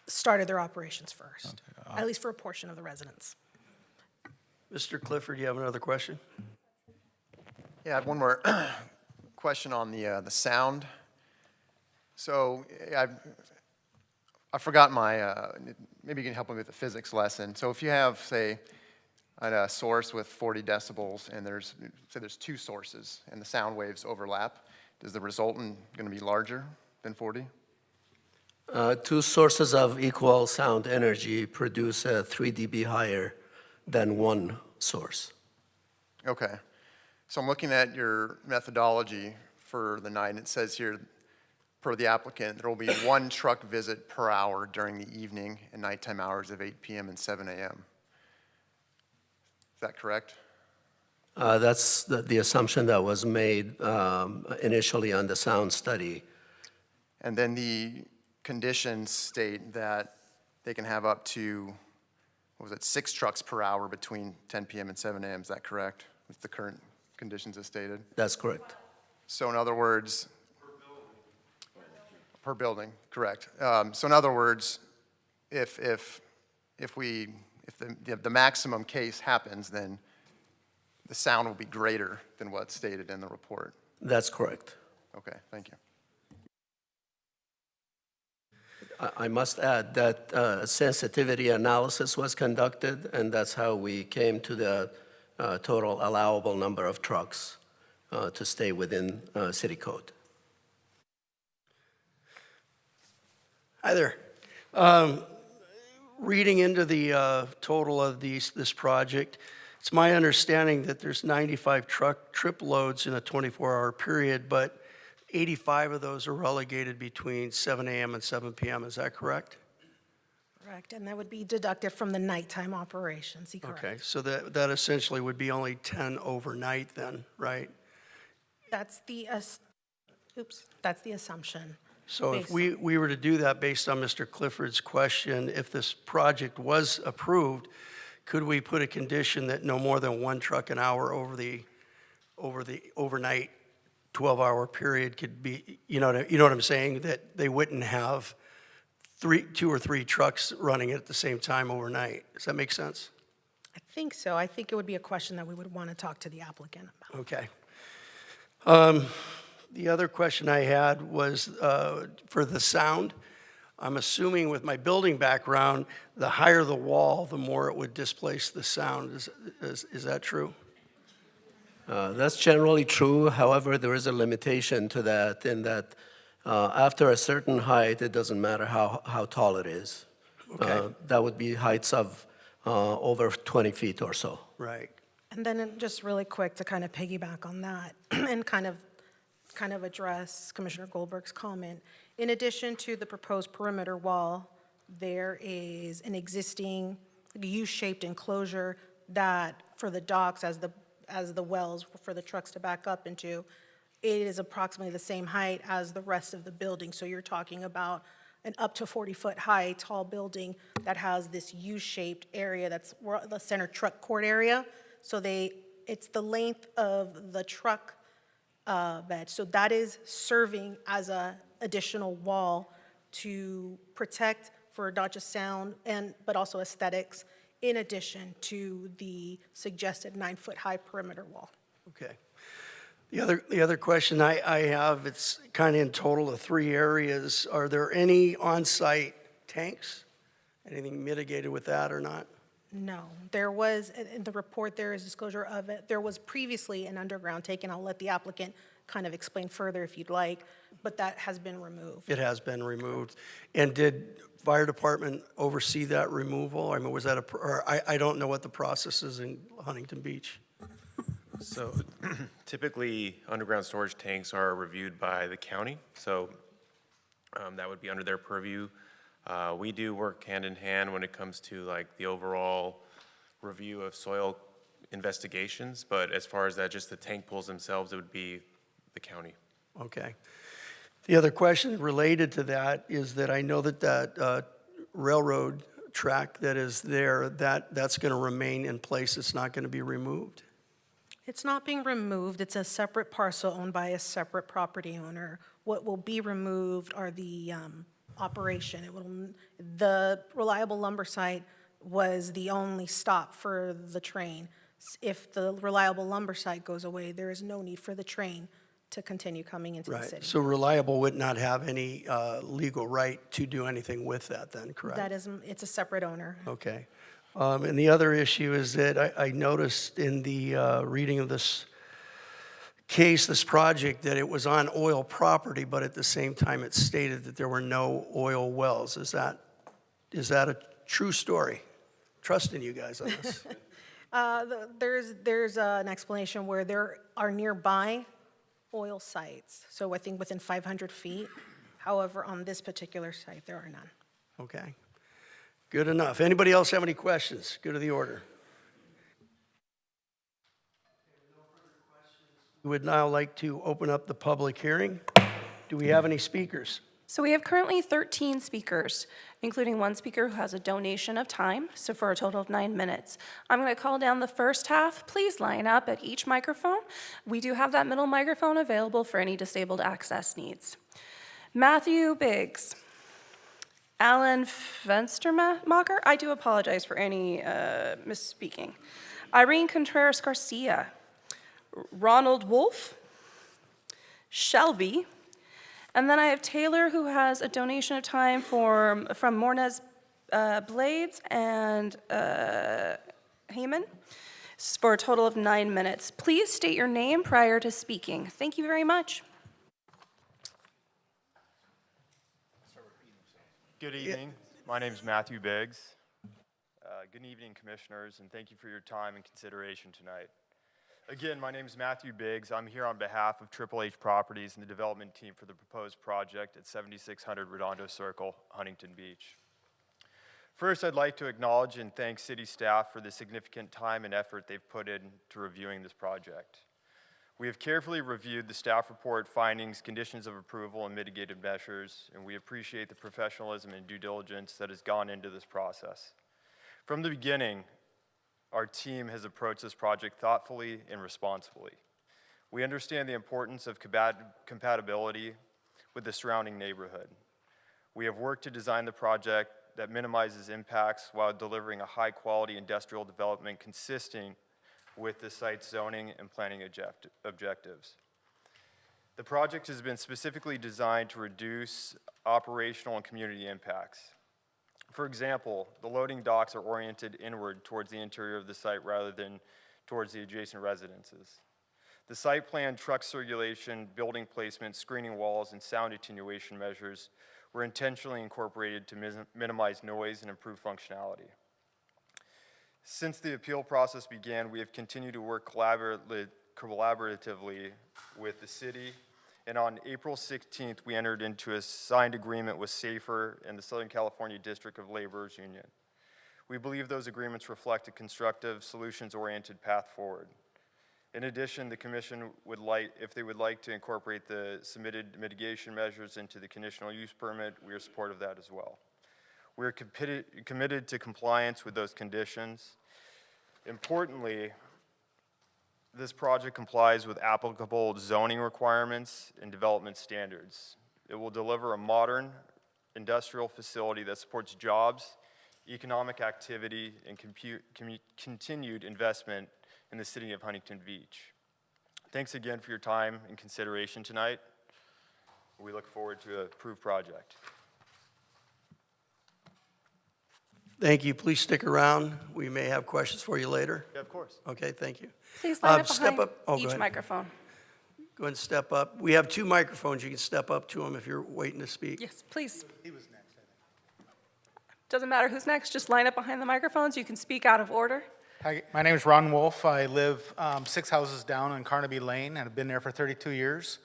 started their operations first, at least for a portion of the residents.
Mr. Clifford, you have another question?
Yeah, I have one more question on the sound. So I forgot my, maybe you can help me with the physics lesson. So if you have, say, a source with 40 decibels and there's two sources and the sound waves overlap, does the resultant going to be larger than 40?
Two sources of equal sound energy produce 3 dB higher than one source.
Okay. So I'm looking at your methodology for the night, and it says here, per the applicant, there will be 1 truck visit per hour during the evening and nighttime hours of 8 p.m. and 7 a.m. Is that correct?
That's the assumption that was made initially on the sound study.
And then the conditions state that they can have up to, what was it, 6 trucks per hour between 10 p.m. and 7 a.m. Is that correct? With the current conditions as stated?
That's correct.
So in other words, per building, correct. So in other words, if the maximum case happens, then the sound will be greater than what's stated in the report.
That's correct.
Okay, thank you.
I must add that sensitivity analysis was conducted, and that's how we came to the total allowable number of trucks to stay within city code.
Hi there. Reading into the total of this project, it's my understanding that there's 95 truck trip loads in a 24-hour period, but 85 of those are relegated between 7 a.m. and 7 p.m. Is that correct?
Correct, and that would be deducted from the nighttime operations, correct?
Okay, so that essentially would be only 10 overnight then, right?
That's the, that's the assumption.
So if
based
we were to do that based on Mr. Clifford's question, if this project was approved, could we put a condition that no more than 1 truck an hour over the overnight 12-hour period could be, you know what I'm saying? That they wouldn't have 2 or 3 trucks running at the same time overnight. Does that make sense?
I think so. I think it would be a question that we would want to talk to the applicant about.
Okay. The other question I had was for the sound. I'm assuming with my building background, the higher the wall, the more it would displace the sound. Is that true?
That's generally true. However, there is a limitation to that in that after a certain height, it doesn't matter how tall it is.
Okay.
That would be heights of over 20 feet or so.
Right.
And then just really quick to kind of piggyback on that and kind of address Commissioner Goldberg's comment. In addition to the proposed perimeter wall, there is an existing U-shaped enclosure that for the docks as the wells for the trucks to back up into, it is approximately the same height as the rest of the building. So you're talking about an up to 40-foot high tall building that has this U-shaped area that's the center truck court area. So it's the length of the truck bed. So that is serving as an additional wall to protect for not just sound but also aesthetics, in addition to the suggested 9-foot high perimeter wall.
Okay. The other question I have, it's kind of in total of 3 areas. Are there any on-site tanks? Anything mitigated with that or not?
No, there was, in the report, there is disclosure of it. There was previously an underground tank, and I'll let the applicant kind of explain further if you'd like, but that has been removed.
It has been removed. And did fire department oversee that removal? I mean, was that or I don't know what the process is in Huntington Beach.
So typically, underground storage tanks are reviewed by the county, so that would be under their purview. We do work hand in hand when it comes to like the overall review of soil investigations, but as far as that, just the tank pools themselves, it would be the county.
Okay. The other question related to that is that I know that railroad track that is there, that's going to remain in place. It's not going to be removed.
It's not being removed. It's a separate parcel owned by a separate property owner. What will be removed are the operation. The reliable lumber site was the only stop for the train. If the reliable lumber site goes away, there is no need for the train to continue coming into the city.
So Reliable would not have any legal right to do anything with that then, correct?
That is, it's a separate owner.
Okay. And the other issue is that I noticed in the reading of this case, this project, that it was on oil property, but at the same time it stated that there were no oil wells. Is that a true story? Trusting you guys on this.
There's an explanation where there are nearby oil sites, so I think within 500 feet. However, on this particular site, there are none.
Okay. Good enough. Anybody else have any questions? Go to the order. We would now like to open up the public hearing. Do we have any speakers?
So we have currently 13 speakers, including one speaker who has a donation of time, so for a total of 9 minutes. I'm going to call down the first half. Please line up at each microphone. We do have that middle microphone available for any disabled access needs. Matthew Biggs. Alan Fenstermacher. I do apologize for any misspeaking. Irene Contreras Garcia. Ronald Wolf. Shelby. And then I have Taylor, who has a donation of time from Mornez Blades and Heyman for a total of 9 minutes. Please state your name prior to speaking. Thank you very much.
Good evening. My name is Matthew Biggs. Good evening, commissioners, and thank you for your time and consideration tonight. Again, my name is Matthew Biggs. I'm here on behalf of Triple H Properties and the development team for the proposed project at 7600 Redondo Circle, Huntington Beach. First, I'd like to acknowledge and thank city staff for the significant time and effort they've put into reviewing this project. We have carefully reviewed the staff report findings, conditions of approval, and mitigated measures, and we appreciate the professionalism and due diligence that has gone into this process. From the beginning, our team has approached this project thoughtfully and responsibly. We understand the importance of compatibility with the surrounding neighborhood. We have worked to design the project that minimizes impacts while delivering a high-quality industrial development consistent with the site's zoning and planning objectives. The project has been specifically designed to reduce operational and community impacts. For example, the loading docks are oriented inward towards the interior of the site rather than towards the adjacent residences. The site plan, truck circulation, building placement, screening walls, and sound attenuation measures were intentionally incorporated to minimize noise and improve functionality. Since the appeal process began, we have continued to work collaboratively with the city, and on April 16th, we entered into a signed agreement with SAFER and the Southern California District of Laborers Union. We believe those agreements reflect a constructive, solutions-oriented path forward. In addition, the commission if they would like to incorporate the submitted mitigation measures into the conditional use permit, we are supportive of that as well. We are committed to compliance with those conditions. Importantly, this project complies with applicable zoning requirements and development standards. It will deliver a modern industrial facility that supports jobs, economic activity, and continued investment in the city of Huntington Beach. Thanks again for your time and consideration tonight. We look forward to an approved project.
Thank you. Please stick around. We may have questions for you later.
Yeah, of course.
Okay, thank you.
Please line up
step
behind
up. Oh, go
each
ahead.
microphone.
Go ahead and step up. We have 2 microphones. You can step up to them if you're waiting to speak.
Yes, please. He was next, I think. Doesn't matter who's next. Just line up behind the microphones. You can speak out of order.
Hi, my name is Ron Wolf. I live 6 houses down on Carnaby Lane and have been there for 32 years.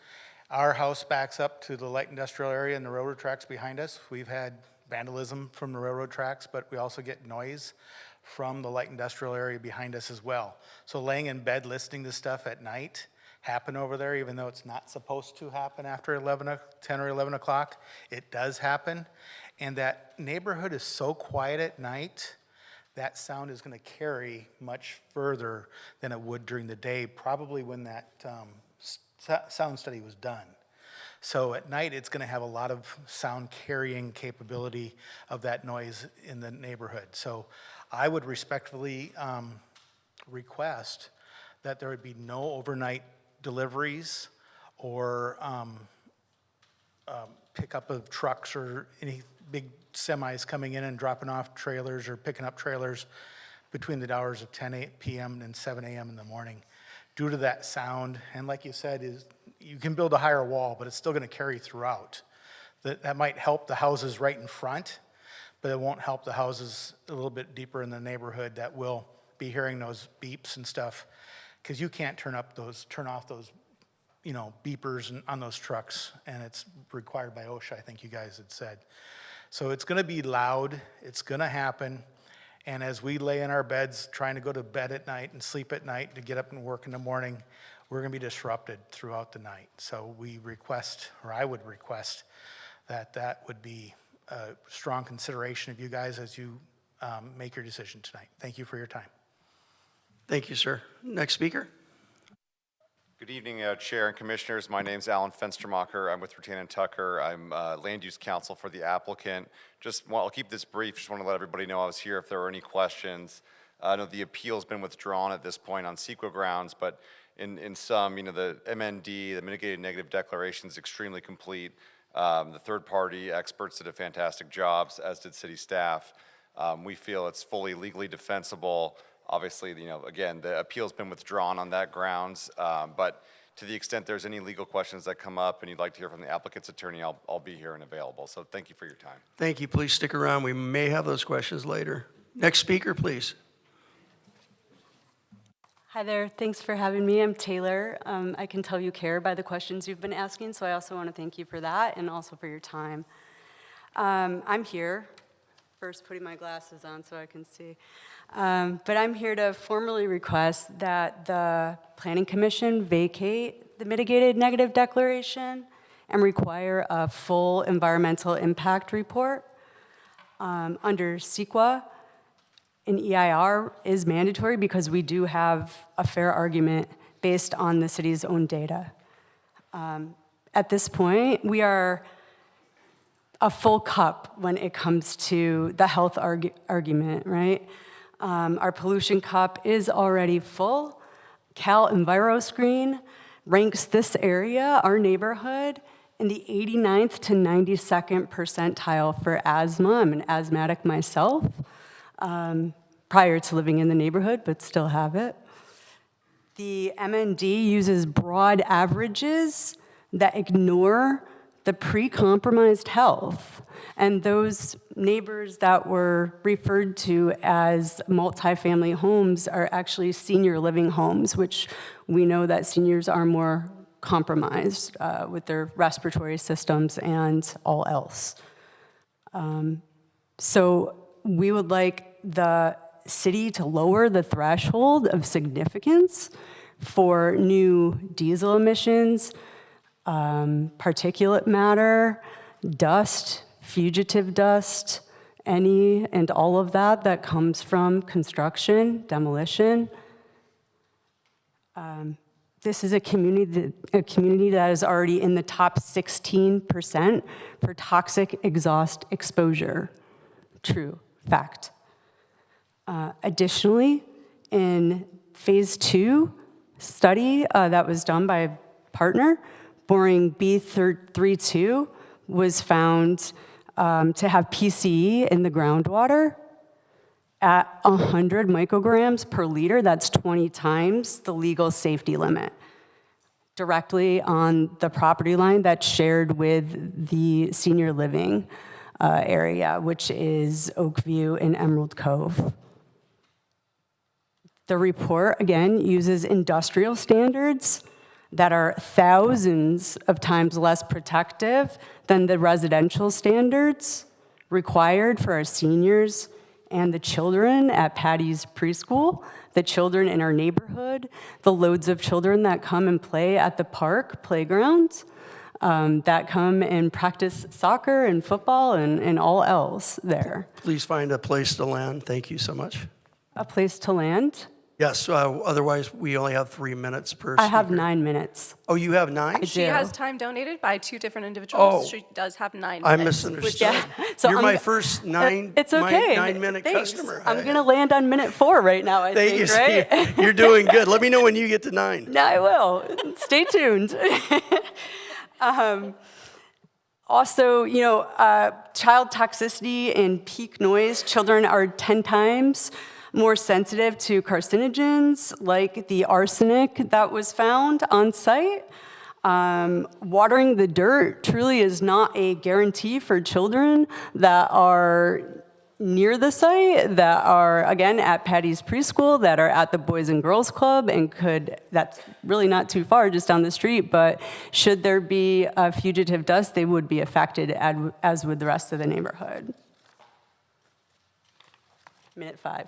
Our house backs up to the light industrial area and the railroad tracks behind us. We've had vandalism from the railroad tracks, but we also get noise from the light industrial area behind us as well. So laying in bed listening to stuff at night happen over there, even though it's not supposed to happen after 10 or 11 o'clock, it does happen. And that neighborhood is so quiet at night, that sound is going to carry much further than it would during the day, probably when that sound study was done. So at night, it's going to have a lot of sound carrying capability of that noise in the neighborhood. So I would respectfully request that there would be no overnight deliveries or pickup of trucks or any big semis coming in and dropping off trailers or picking up trailers between the hours of 10 p.m. and 7 a.m. in the morning due to that sound. And like you said, you can build a higher wall, but it's still going to carry throughout. That might help the houses right in front, but it won't help the houses a little bit deeper in the neighborhood that will be hearing those beeps and stuff, because you can't turn off those beepers on those trucks, and it's required by OSHA, I think you guys had said. So it's going to be loud, it's going to happen, and as we lay in our beds trying to go to bed at night and sleep at night to get up and work in the morning, we're going to be disrupted throughout the night. So we request, or I would request, that would be a strong consideration of you guys as you make your decision tonight. Thank you for your time.
Thank you, sir. Next speaker.
Good evening, Chair and Commissioners. My name is Alan Fenstermacher. I'm with Rutan & Tucker. I'm Land Use Counsel for the applicant. I'll keep this brief. Just want to let everybody know I was here if there were any questions. I know the appeal's been withdrawn at this point on CEQA grounds, but in some, the MND, the mitigated negative declaration, is extremely complete. The third-party experts did a fantastic job, as did city staff. We feel it's fully legally defensible. Obviously, again, the appeal's been withdrawn on that grounds, but to the extent there's any legal questions that come up and you'd like to hear from the applicant's attorney, I'll be here and available. So thank you for your time.
Thank you. Please stick around. We may have those questions later. Next speaker, please.
Hi there. Thanks for having me. I'm Taylor. I can tell you care by the questions you've been asking, so I also want to thank you for that and also for your time. I'm here, first putting my glasses on so I can see. But I'm here to formally request that the Planning Commission vacate the mitigated negative declaration and require a full environmental impact report. Under CEQA, an EIR is mandatory because we do have a fair argument based on the city's own data. At this point, we are a full cup when it comes to the health argument, right? Our pollution cup is already full. Cal EnviroScreen ranks this area, our neighborhood, in the 89th to 92nd percentile for asthma. I'm an asthmatic myself, prior to living in the neighborhood, but still have it. The MND uses broad averages that ignore the pre-compromised health. And those neighbors that were referred to as multifamily homes are actually senior living homes, which we know that seniors are more compromised with their respiratory systems and all else. So we would like the city to lower the threshold of significance for new diesel emissions, particulate matter, dust, fugitive dust, any and all of that comes from construction, demolition. This is a community that is already in the top 16% for toxic exhaust exposure. True, fact. Additionally, in phase 2 study that was done by a partner, boring B32 was found to have PCE in the groundwater at 100 micrograms per liter. That's 20 times the legal safety limit, directly on the property line that's shared with the senior living area, which is Oakview and Emerald Cove. The report, again, uses industrial standards that are thousands of times less protective than the residential standards required for our seniors and the children at Patty's preschool, the children in our neighborhood, the loads of children that come and play at the park playground, that come and practice soccer and football and all else there.
Please find a place to land. Thank you so much.
A place to land?
Yes, otherwise we only have 3 minutes per
I have
speaker.
9 minutes.
Oh, you have 9?
She has time donated by 2 different individuals.
Oh.
She does have 9 minutes.
I misunderstood.
Yeah. So
You're
I'm
my
go-
first 9
It's okay.
9-minute
Thanks.
customer.
I'm going to land on minute 4 right now, I
Thank
think,
you.
right?
You're doing good. Let me know when you get to 9.
No, I will. Stay tuned. Also, child toxicity and peak noise. Children are 10 times more sensitive to carcinogens like the arsenic that was found on site. Watering the dirt truly is not a guarantee for children that are near the site, that are, again, at Patty's preschool, that are at the Boys and Girls Club, and that's really not too far, just down the street, but should there be a fugitive dust, they would be affected as would the rest of the neighborhood. Minute 5.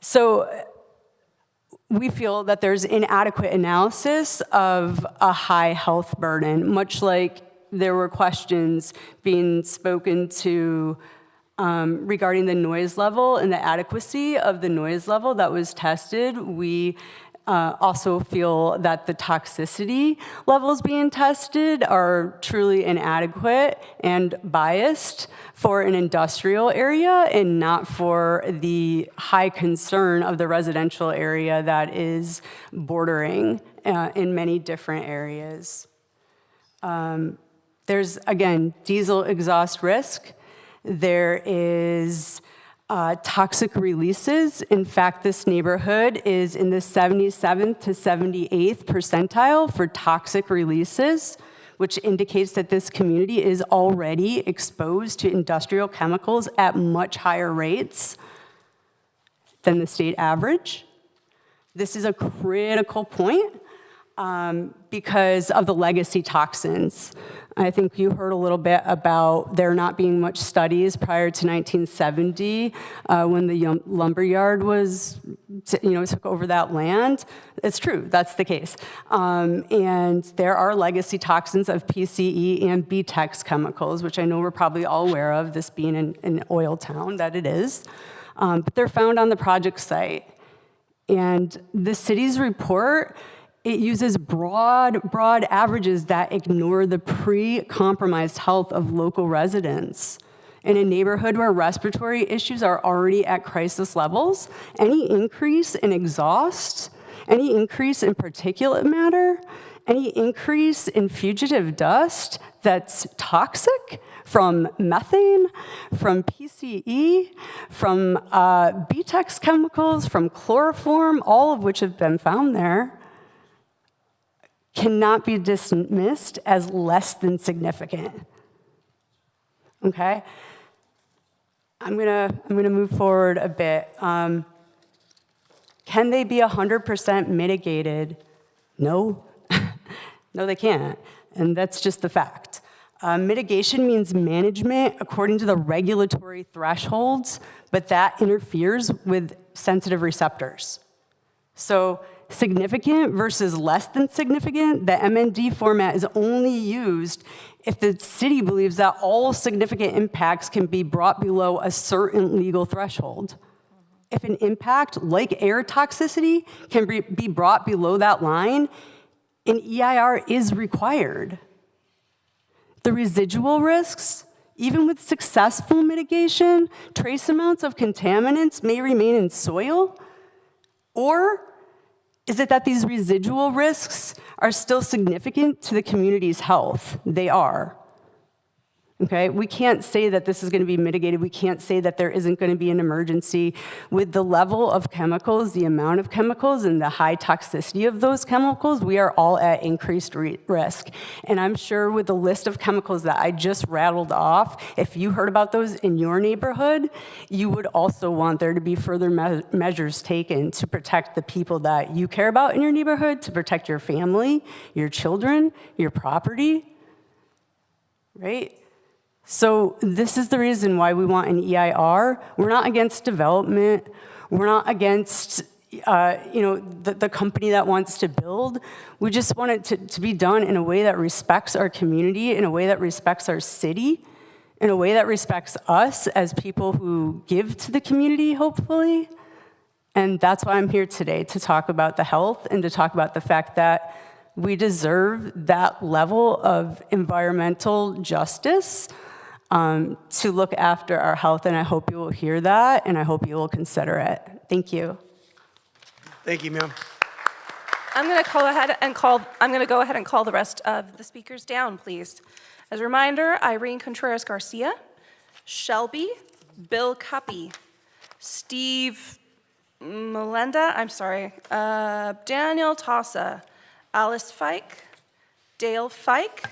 So we feel that there's inadequate analysis of a high health burden, much like there were questions being spoken to regarding the noise level and the adequacy of the noise level that was tested. We also feel that the toxicity levels being tested are truly inadequate and biased for an industrial area and not for the high concern of the residential area that is bordering in many different areas. There's, again, diesel exhaust risk. There is toxic releases. In fact, this neighborhood is in the 77th to 78th percentile for toxic releases, which indicates that this community is already exposed to industrial chemicals at much higher rates than the state average. This is a critical point because of the legacy toxins. I think you heard a little bit about there not being much studies prior to 1970 when the lumberyard was, took over that land. It's true, that's the case. And there are legacy toxins of PCE and BTEX chemicals, which I know we're probably all aware of, this being an oil town, that it is. But they're found on the project site. And the city's report, it uses broad averages that ignore the pre-compromised health of local residents. In a neighborhood where respiratory issues are already at crisis levels, any increase in exhaust, any increase in particulate matter, any increase in fugitive dust that's toxic from methane, from PCE, from BTEX chemicals, from chloroform, all of which have been found there, cannot be dismissed as less than significant. Okay? I'm gonna move forward a bit. Can they be 100% mitigated? No. No, they can't. And that's just the fact. Mitigation means management according to the regulatory thresholds, but that interferes with sensitive receptors. So significant versus less than significant, the MND format is only used if the city believes that all significant impacts can be brought below a certain legal threshold. If an impact like air toxicity can be brought below that line, an EIR is required. The residual risks, even with successful mitigation, trace amounts of contaminants may remain in soil, or is it that these residual risks are still significant to the community's health? They are. okay? We can't say that this is going to be mitigated. We can't say that there isn't going to be an emergency. With the level of chemicals, the amount of chemicals, and the high toxicity of those chemicals, we are all at increased risk. And I'm sure with the list of chemicals that I just rattled off, if you heard about those in your neighborhood, you would also want there to be further measures taken to protect the people that you care about in your neighborhood, to protect your family, your children, your property, right? So this is the reason why we want an EIR. We're not against development. We're not against the company that wants to build. We just want it to be done in a way that respects our community, in a way that respects our city, in a way that respects us as people who give to the community, hopefully. And that's why I'm here today, to talk about the health and to talk about the fact that we deserve that level of environmental justice to look after our health. And I hope you will hear that, and I hope you will consider it. Thank you.
Thank you, ma'am.
I'm going to go ahead and call the rest of the speakers down, please. As a reminder, Irene Contreras-Garcia, Shelby, Bill Cuppy, Steve Melenda, Daniel Tossa, Alice Fike, Dale Fike,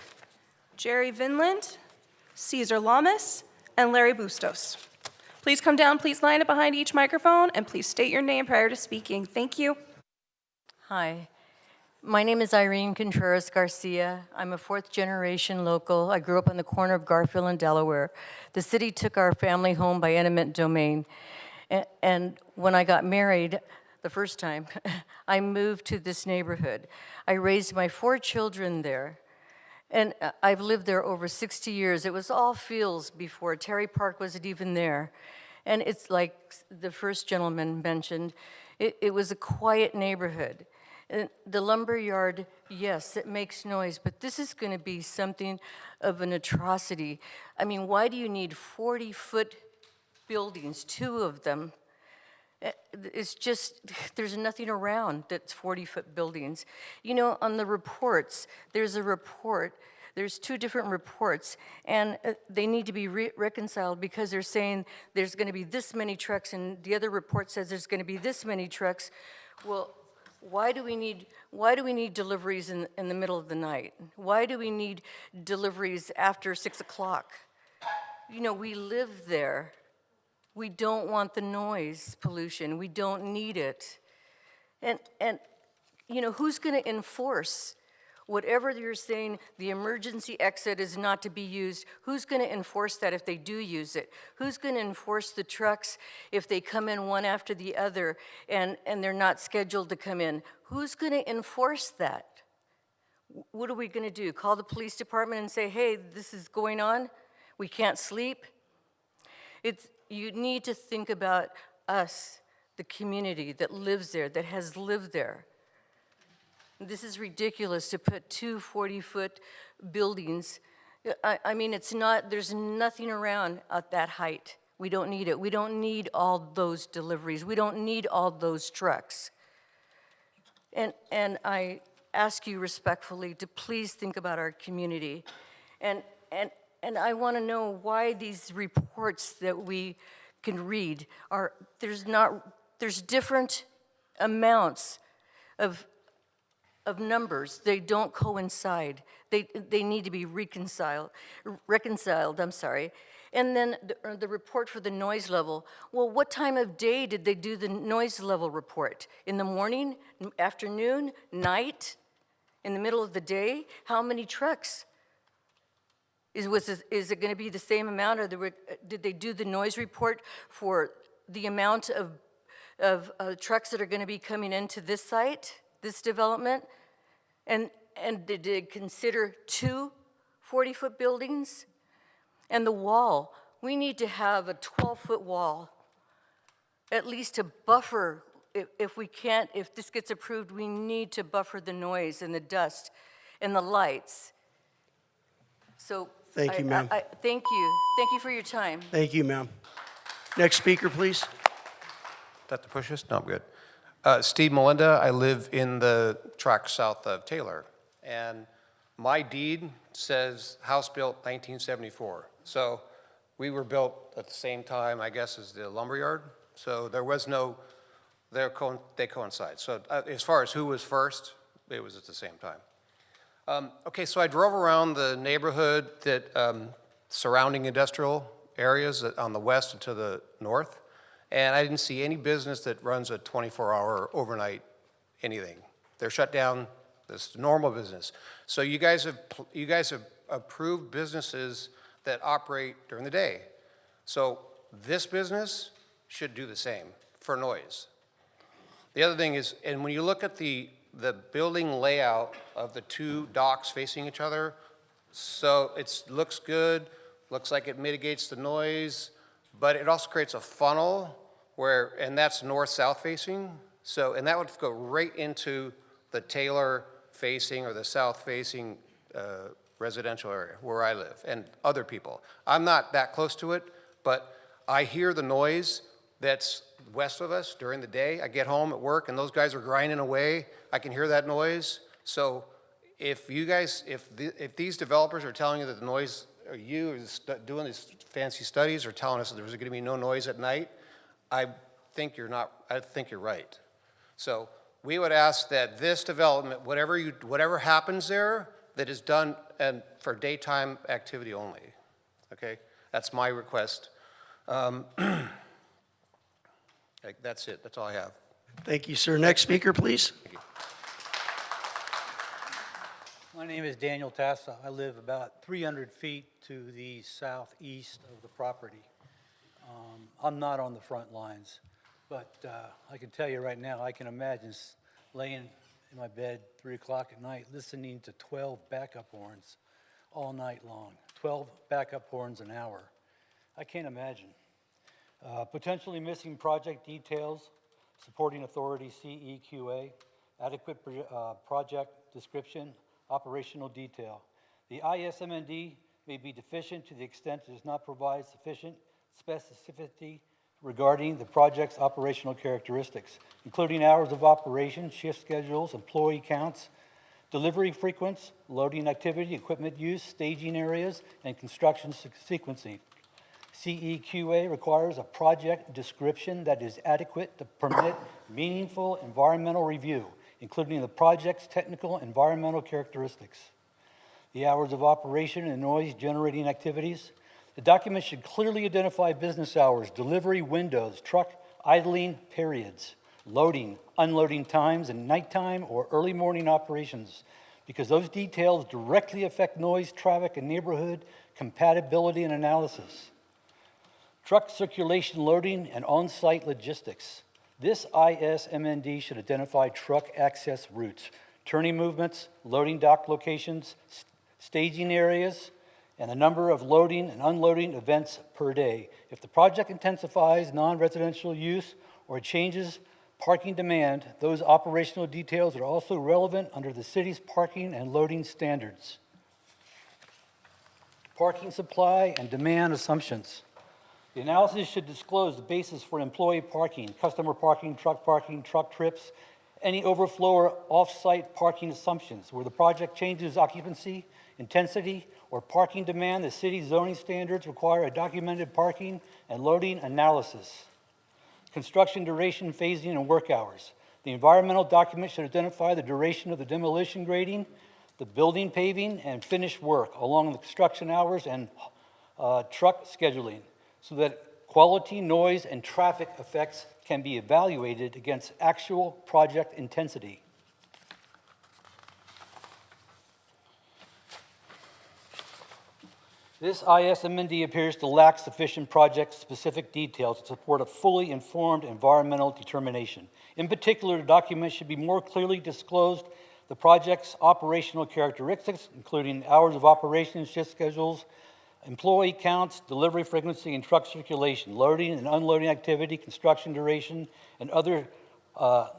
Jerry Vinland, Cesar Lamas, and Larry Bustos. Please come down, please line up behind each microphone, and please state your name prior to speaking. Thank you.
Hi, my name is Irene Contreras Garcia. I'm a fourth-generation local. I grew up on the corner of Garfield and Delaware. The city took our family home by eminent domain. And when I got married the first time, I moved to this neighborhood. I raised my 4 children there. And I've lived there over 60 years. It was all fields before. Terry Park wasn't even there. And it's like the first gentleman mentioned, it was a quiet neighborhood. And the lumber yard, yes, it makes noise, but this is going to be something of an atrocity. I mean, why do you need 40-foot buildings, 2 of them? It's just, there's nothing around that's 40-foot buildings. You know, on the reports, there's a report, there's 2 different reports, and they need to be reconciled because they're saying there's going to be this many trucks, and the other report says there's going to be this many trucks. Well, why do we need deliveries in the middle of the night? Why do we need deliveries after 6 o'clock? You know, we live there. We don't want the noise pollution. We don't need it. And you know, who's going to enforce whatever you're saying the emergency exit is not to be used? Who's going to enforce that if they do use it? Who's going to enforce the trucks if they come in one after the other and they're not scheduled to come in? Who's going to enforce that? What are we going to do? Call the police department and say, hey, this is going on? We can't sleep? You need to think about us, the community that lives there, that has lived there. This is ridiculous to put 2 40-foot buildings. I mean, there's nothing around at that height. We don't need it. We don't need all those deliveries. We don't need all those trucks. And I ask you respectfully to please think about our community. And I want to know why these reports that we can read there's different amounts of numbers. They don't coincide. They need to be reconciled, I'm sorry. And then the report for the noise level. Well, what time of day did they do the noise level report? In the morning, afternoon, night, in the middle of the day? How many trucks? Is it going to be the same amount, or did they do the noise report for the amount of trucks that are going to be coming into this site, this development? And did they consider 2 40-foot buildings? And the wall, we need to have a 12-foot wall, at least to buffer. If this gets approved, we need to buffer the noise and the dust and the lights. So
Thank you, ma'am.
Thank you. Thank you for your time.
Thank you, ma'am. Next speaker, please.
That the push is? No, I'm good. Steve Melinda, I live in the tract south of Taylor, and my deed says house built 1974. So we were built at the same time, I guess, as the lumberyard. So there was no, they coincide. So as far as who was first, it was at the same time. Okay, so I drove around the neighborhood that surrounding industrial areas on the west and to the north, and I didn't see any business that runs a 24-hour overnight anything. They're shut down. This normal business. So you guys have approved businesses that operate during the day. So this business should do the same for noise. The other thing is, and when you look at the building layout of the two docks facing each other, so it looks good, looks like it mitigates the noise, but it also creates a funnel and that's north-south facing. So, and that would go right into the Taylor facing or the south facing residential area where I live and other people. I'm not that close to it, but I hear the noise that's west of us during the day. I get home at work and those guys are grinding away. I can hear that noise. So if you guys, if these developers are telling you that the noise, or you doing these fancy studies are telling us that there's going to be no noise at night, I think you're right. So we would ask that this development, whatever happens there, that is done and for daytime activity only. Okay, that's my request. That's it. That's all I have.
Thank you, sir. Next speaker, please.
Thank you.
My name is Daniel Tassa. I live about 300 feet to the southeast of the property. I'm not on the front lines. But I can tell you right now, I can imagine laying in my bed 3 o'clock at night listening to 12 backup horns all night long, 12 backup horns an hour. I can't imagine. Potentially missing project details, supporting authority CEQA, adequate project description, operational detail. The ISMND may be deficient to the extent it does not provide sufficient specificity regarding the project's operational characteristics, including hours of operation, shift schedules, employee counts, delivery frequency, loading activity, equipment use, staging areas, and construction sequencing. CEQA requires a project description that is adequate to permit meaningful environmental review, including the project's technical environmental characteristics, the hours of operation and noise-generating activities. The document should clearly identify business hours, delivery windows, truck idling periods, loading, unloading times, and nighttime or early morning operations, because those details directly affect noise, traffic, and neighborhood compatibility and analysis. Truck circulation loading and on-site logistics. This ISMND should identify truck access routes, turning movements, loading dock locations, staging areas, and the number of loading and unloading events per day. If the project intensifies non-residential use or changes parking demand, those operational details are also relevant under the city's parking and loading standards. Parking supply and demand assumptions. The analysis should disclose the basis for employee parking, customer parking, truck trips, any overflow or off-site parking assumptions. Where the project changes occupancy, intensity, or parking demand, the city's zoning standards require a documented parking and loading analysis. Construction duration, phasing, and work hours. The environmental document should identify the duration of the demolition grading, the building paving, and finished work along the construction hours and truck scheduling, so that quality, noise, and traffic effects can be evaluated against actual project intensity. This ISMND appears to lack sufficient project-specific details to support a fully informed environmental determination. In particular, the document should be more clearly disclosed the project's operational characteristics, including hours of operation, shift schedules, employee counts, delivery frequency, and truck circulation, loading and unloading activity, construction duration, and other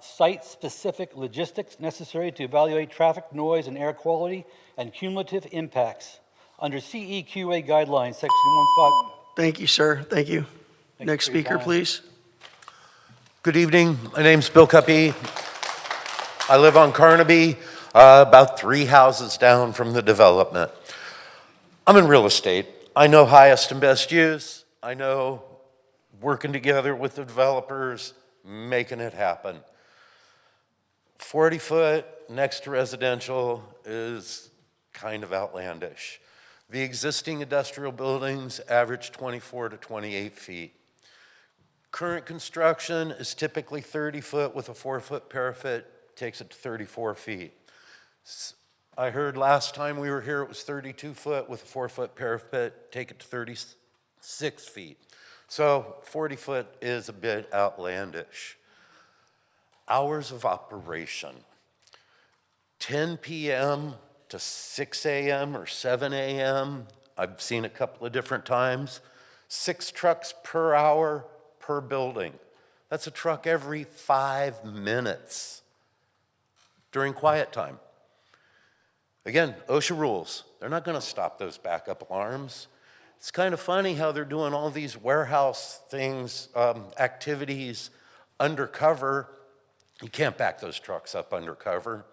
site-specific logistics necessary to evaluate traffic, noise, and air quality, and cumulative impacts under CEQA guidelines, section 1.5.
Thank you, sir. Thank you. Next speaker, please.
Good evening. My name's Bill Cuppy. I live on Carnaby, about 3 houses down from the development. I'm in real estate. I know highest and best use. I know working together with the developers, making it happen. 40 foot next to residential is kind of outlandish. The existing industrial buildings average 24 to 28 feet. Current construction is typically 30 foot with a 4-foot parapet, takes it to 34 feet. I heard last time we were here it was 32 foot with a 4-foot parapet, take it to 36 feet. So 40 foot is a bit outlandish. Hours of operation, 10 p.m. to 6 a.m. or 7 a.m. I've seen a couple of different times. 6 trucks per hour per building. That's a truck every 5 minutes during quiet time. Again, OSHA rules. They're not going to stop those backup alarms. It's kind of funny how they're doing all these warehouse things, activities undercover. You can't back those trucks up undercover.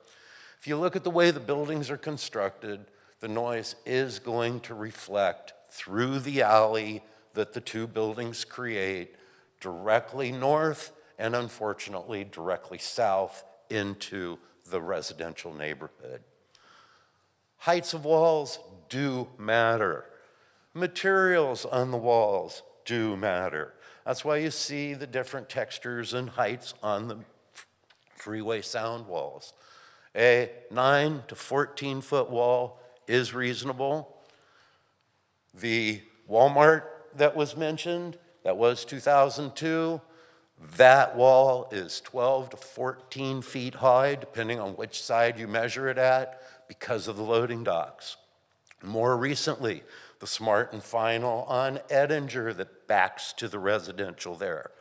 If you look at the way the buildings are constructed, the noise is going to reflect through the alley that the 2 buildings create directly north and unfortunately directly south into the residential neighborhood. Heights of walls do matter. Materials on the walls do matter. That's why you see the different textures and heights on the freeway sound walls. A 9 to 14 foot wall is reasonable. The Walmart that was mentioned, that was 2002, that wall is 12 to 14 feet high, depending on which side you measure it at, because of the loading docks. More recently, the Smart and Final on Edinger that backs to the residential there.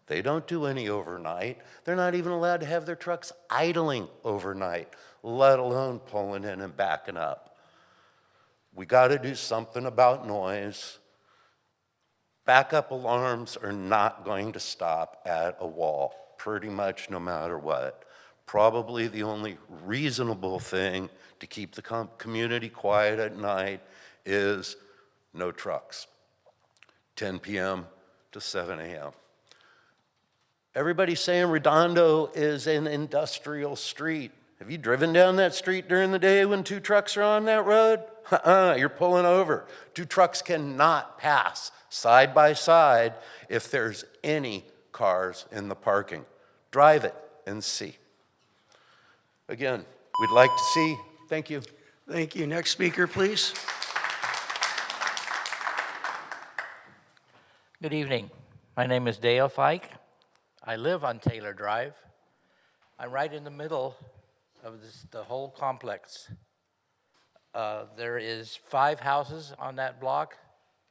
They don't do any overnight. They're not even allowed to have their trucks idling overnight, let alone pulling in and backing up. We got to do something about noise. Backup alarms are not going to stop at a wall, pretty much no matter what. Probably the only reasonable thing to keep the community quiet at night is no trucks, 10 p.m. to 7 a.m. Everybody's saying Redondo is an industrial street. Have you driven down that street during the day when 2 trucks are on that road? You're pulling over. 2 trucks cannot pass side by side if there's any cars in the parking. Drive it and see. Again, we'd like to see. Thank you.
Thank you. Next speaker, please.
Good evening. My name is Dale Fike. I live on Taylor Drive. I'm right in the middle of the whole complex. There is 5 houses on that block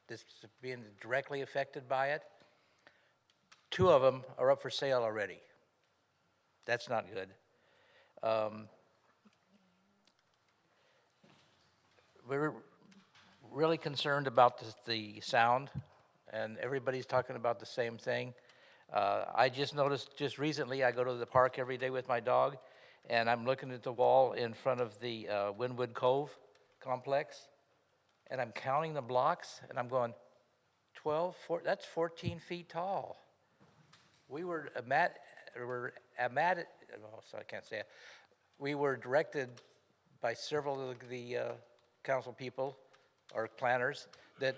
that's being directly affected by it. 2 of them are up for sale already. That's not good. We're really concerned about the sound, and everybody's talking about the same thing. I just noticed just recently, I go to the park every day with my dog, and I'm looking at the wall in front of the Wynwood Cove complex, and I'm counting the blocks, and I'm going, 12, that's 14 feet tall. We were we were directed by several of the council people or planners that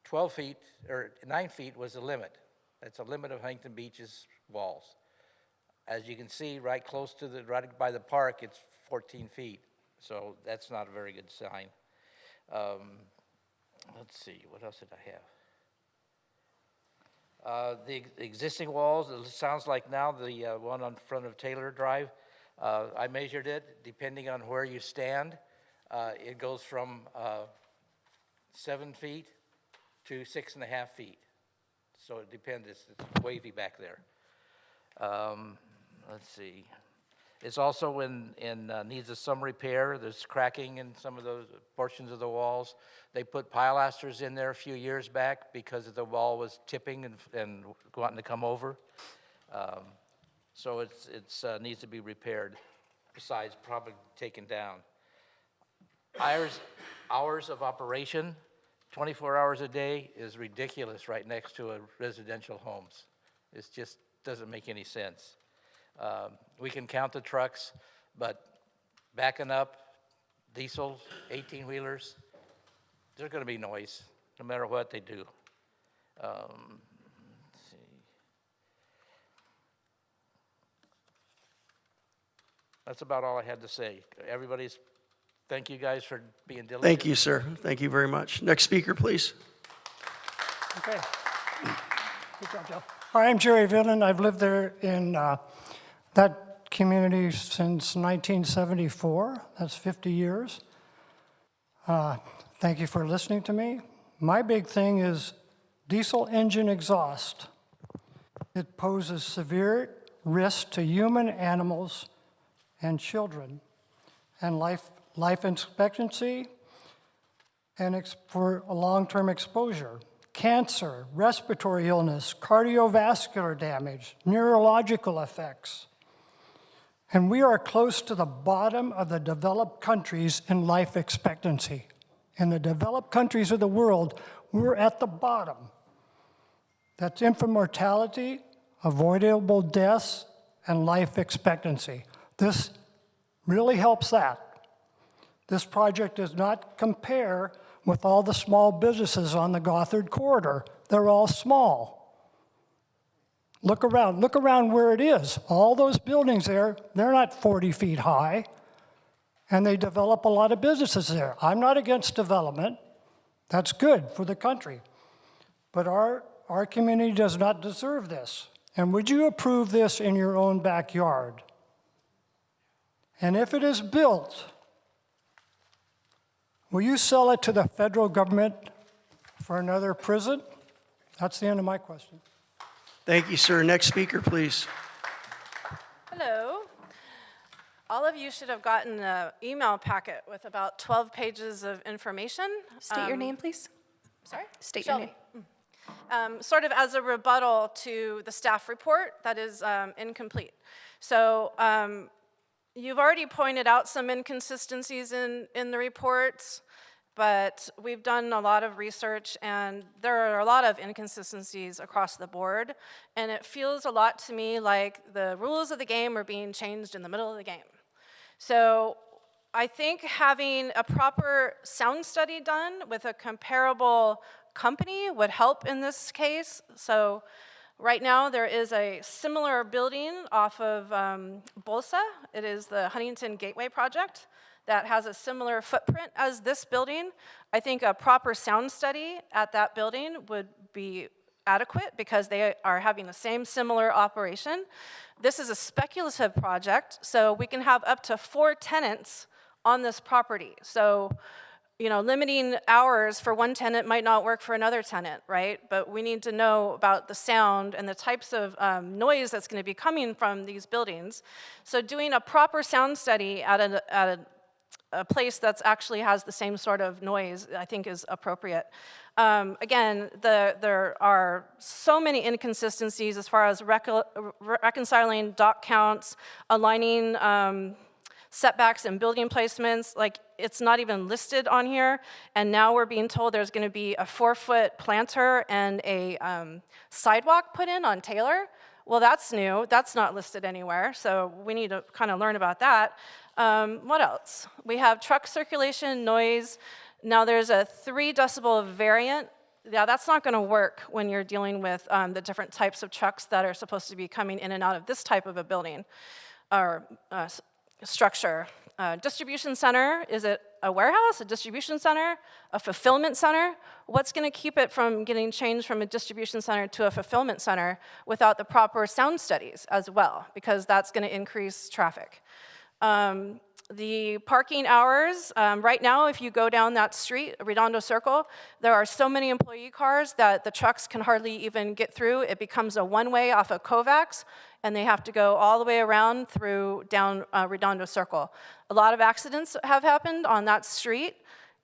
12 feet or 9 feet was the limit. That's a limit of Huntington Beach's walls. As you can see, right by the park, it's 14 feet. So that's not a very good sign. Let's see, what else did I have? The existing walls, it sounds like now the one on front of Taylor Drive, I measured it, depending on where you stand, it goes from 7 feet to 6.5 feet. So it depends, it's wavy back there. Let's see. It's also needs some repair. There's cracking in some of those portions of the walls. They put pilasters in there a few years back because the wall was tipping and wanting to come over. So it needs to be repaired, besides probably taken down. Hours of operation, 24 hours a day is ridiculous right next to a residential homes. It just doesn't make any sense. We can count the trucks, but backing up, diesel, 18-wheelers, there's going to be noise no matter what they do. Let's see. That's about all I had to say. Thank you guys for being diligent.
Thank you, sir. Thank you very much. Next speaker, please.
Okay. Good job, Joe. Hi, I'm Jerry Villan. I've lived there in that community since 1974. That's 50 years. Thank you for listening to me. My big thing is diesel engine exhaust. It poses severe risk to human, animals, and children, and life expectancy, and for a long-term exposure. Cancer, respiratory illness, cardiovascular damage, neurological effects. And we are close to the bottom of the developed countries in life expectancy. In the developed countries of the world, we're at the bottom. That's infant mortality, avoidable deaths, and life expectancy. This really helps that. This project does not compare with all the small businesses on the Gothard Corridor. They're all small. Look around where it is. All those buildings there, they're not 40 feet high, and they develop a lot of businesses there. I'm not against development. That's good for the country. But our community does not deserve this. And would you approve this in your own backyard? And if it is built, will you sell it to the federal government for another prison? That's the end of my question.
Thank you, sir. Next speaker, please.
Hello. All of you should have gotten an email packet with about 12 pages of information.
State your name, please.
Sorry?
State
Shelby.
your name.
Sort of as a rebuttal to the staff report that is incomplete. So you've already pointed out some inconsistencies in the reports, but we've done a lot of research, and there are a lot of inconsistencies across the board, and it feels a lot to me like the rules of the game are being changed in the middle of the game. So I think having a proper sound study done with a comparable company would help in this case. So right now there is a similar building off of Bolsa. It is the Huntington Gateway project that has a similar footprint as this building. I think a proper sound study at that building would be adequate because they are having the same similar operation. This is a speculative project, so we can have up to 4 tenants on this property. So, you know, limiting hours for one tenant might not work for another tenant, right? But we need to know about the sound and the types of noise that's going to be coming from these buildings. So doing a proper sound study at a place that actually has the same sort of noise, I think is appropriate. Again, there are so many inconsistencies as far as reconciling dock counts, aligning setbacks and building placements. Like, it's not even listed on here, and now we're being told there's going to be a 4-foot planter and a sidewalk put in on Taylor. Well, that's new. That's not listed anywhere, so we need to kind of learn about that. What else? We have truck circulation, noise. Now there's a 3 decibel variant. Yeah, that's not going to work when you're dealing with the different types of trucks that are supposed to be coming in and out of this type of a building or structure. Distribution center, is it a warehouse, a distribution center, a fulfillment center? What's going to keep it from getting changed from a distribution center to a fulfillment center without the proper sound studies as well? Because that's going to increase traffic. The parking hours, right now, if you go down that street, Redondo Circle, there are so many employee cars that the trucks can hardly even get through. It becomes a one-way off of Kovacs, and they have to go all the way around through down Redondo Circle. A lot of accidents have happened on that street,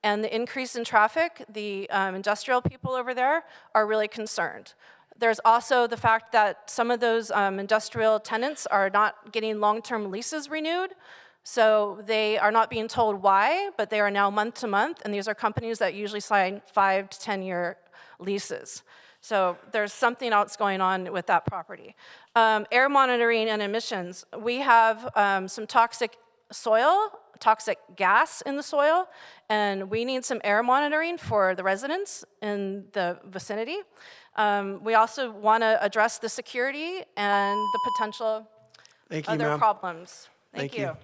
and the increase in traffic, the industrial people over there are really concerned. There's also the fact that some of those industrial tenants are not getting long-term leases renewed. So they are not being told why, but they are now month to month, and these are companies that usually sign 5 to 10-year leases. So there's something else going on with that property. Air monitoring and emissions. We have some toxic soil, toxic gas in the soil, and we need some air monitoring for the residents in the vicinity. We also want to address the security and the potential other problems. Thank you.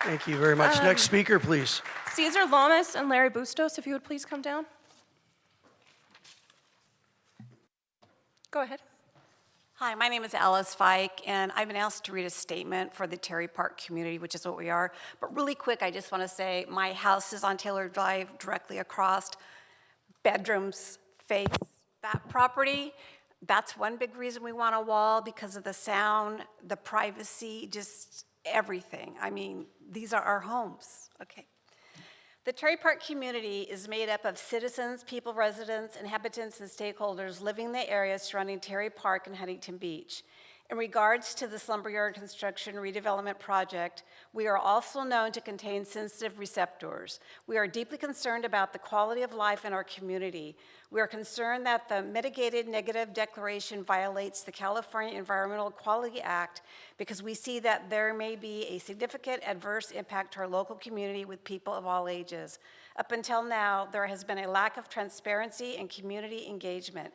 Thank you very much. Next speaker, please.
Cesar Lamas and Larry Bustos, if you would please come down. Go ahead.
Hi, my name is Alice Fike, and I've been asked to read a statement for the Terry Park community, which is what we are. But really quick, I just want to say my house is on Taylor Drive, directly across. Bedrooms face that property. That's one big reason we want a wall, because of the sound, the privacy, just everything. I mean, these are our homes. Okay. The Terry Park community is made up of citizens, people, residents, inhabitants, and stakeholders living in the area surrounding Terry Park and Huntington Beach. In regards to this lumberyard construction redevelopment project, we are also known to contain sensitive receptors. We are deeply concerned about the quality of life in our community. We are concerned that the mitigated negative declaration violates the California Environmental Quality Act, because we see that there may be a significant adverse impact to our local community with people of all ages. Up until now, there has been a lack of transparency and community engagement.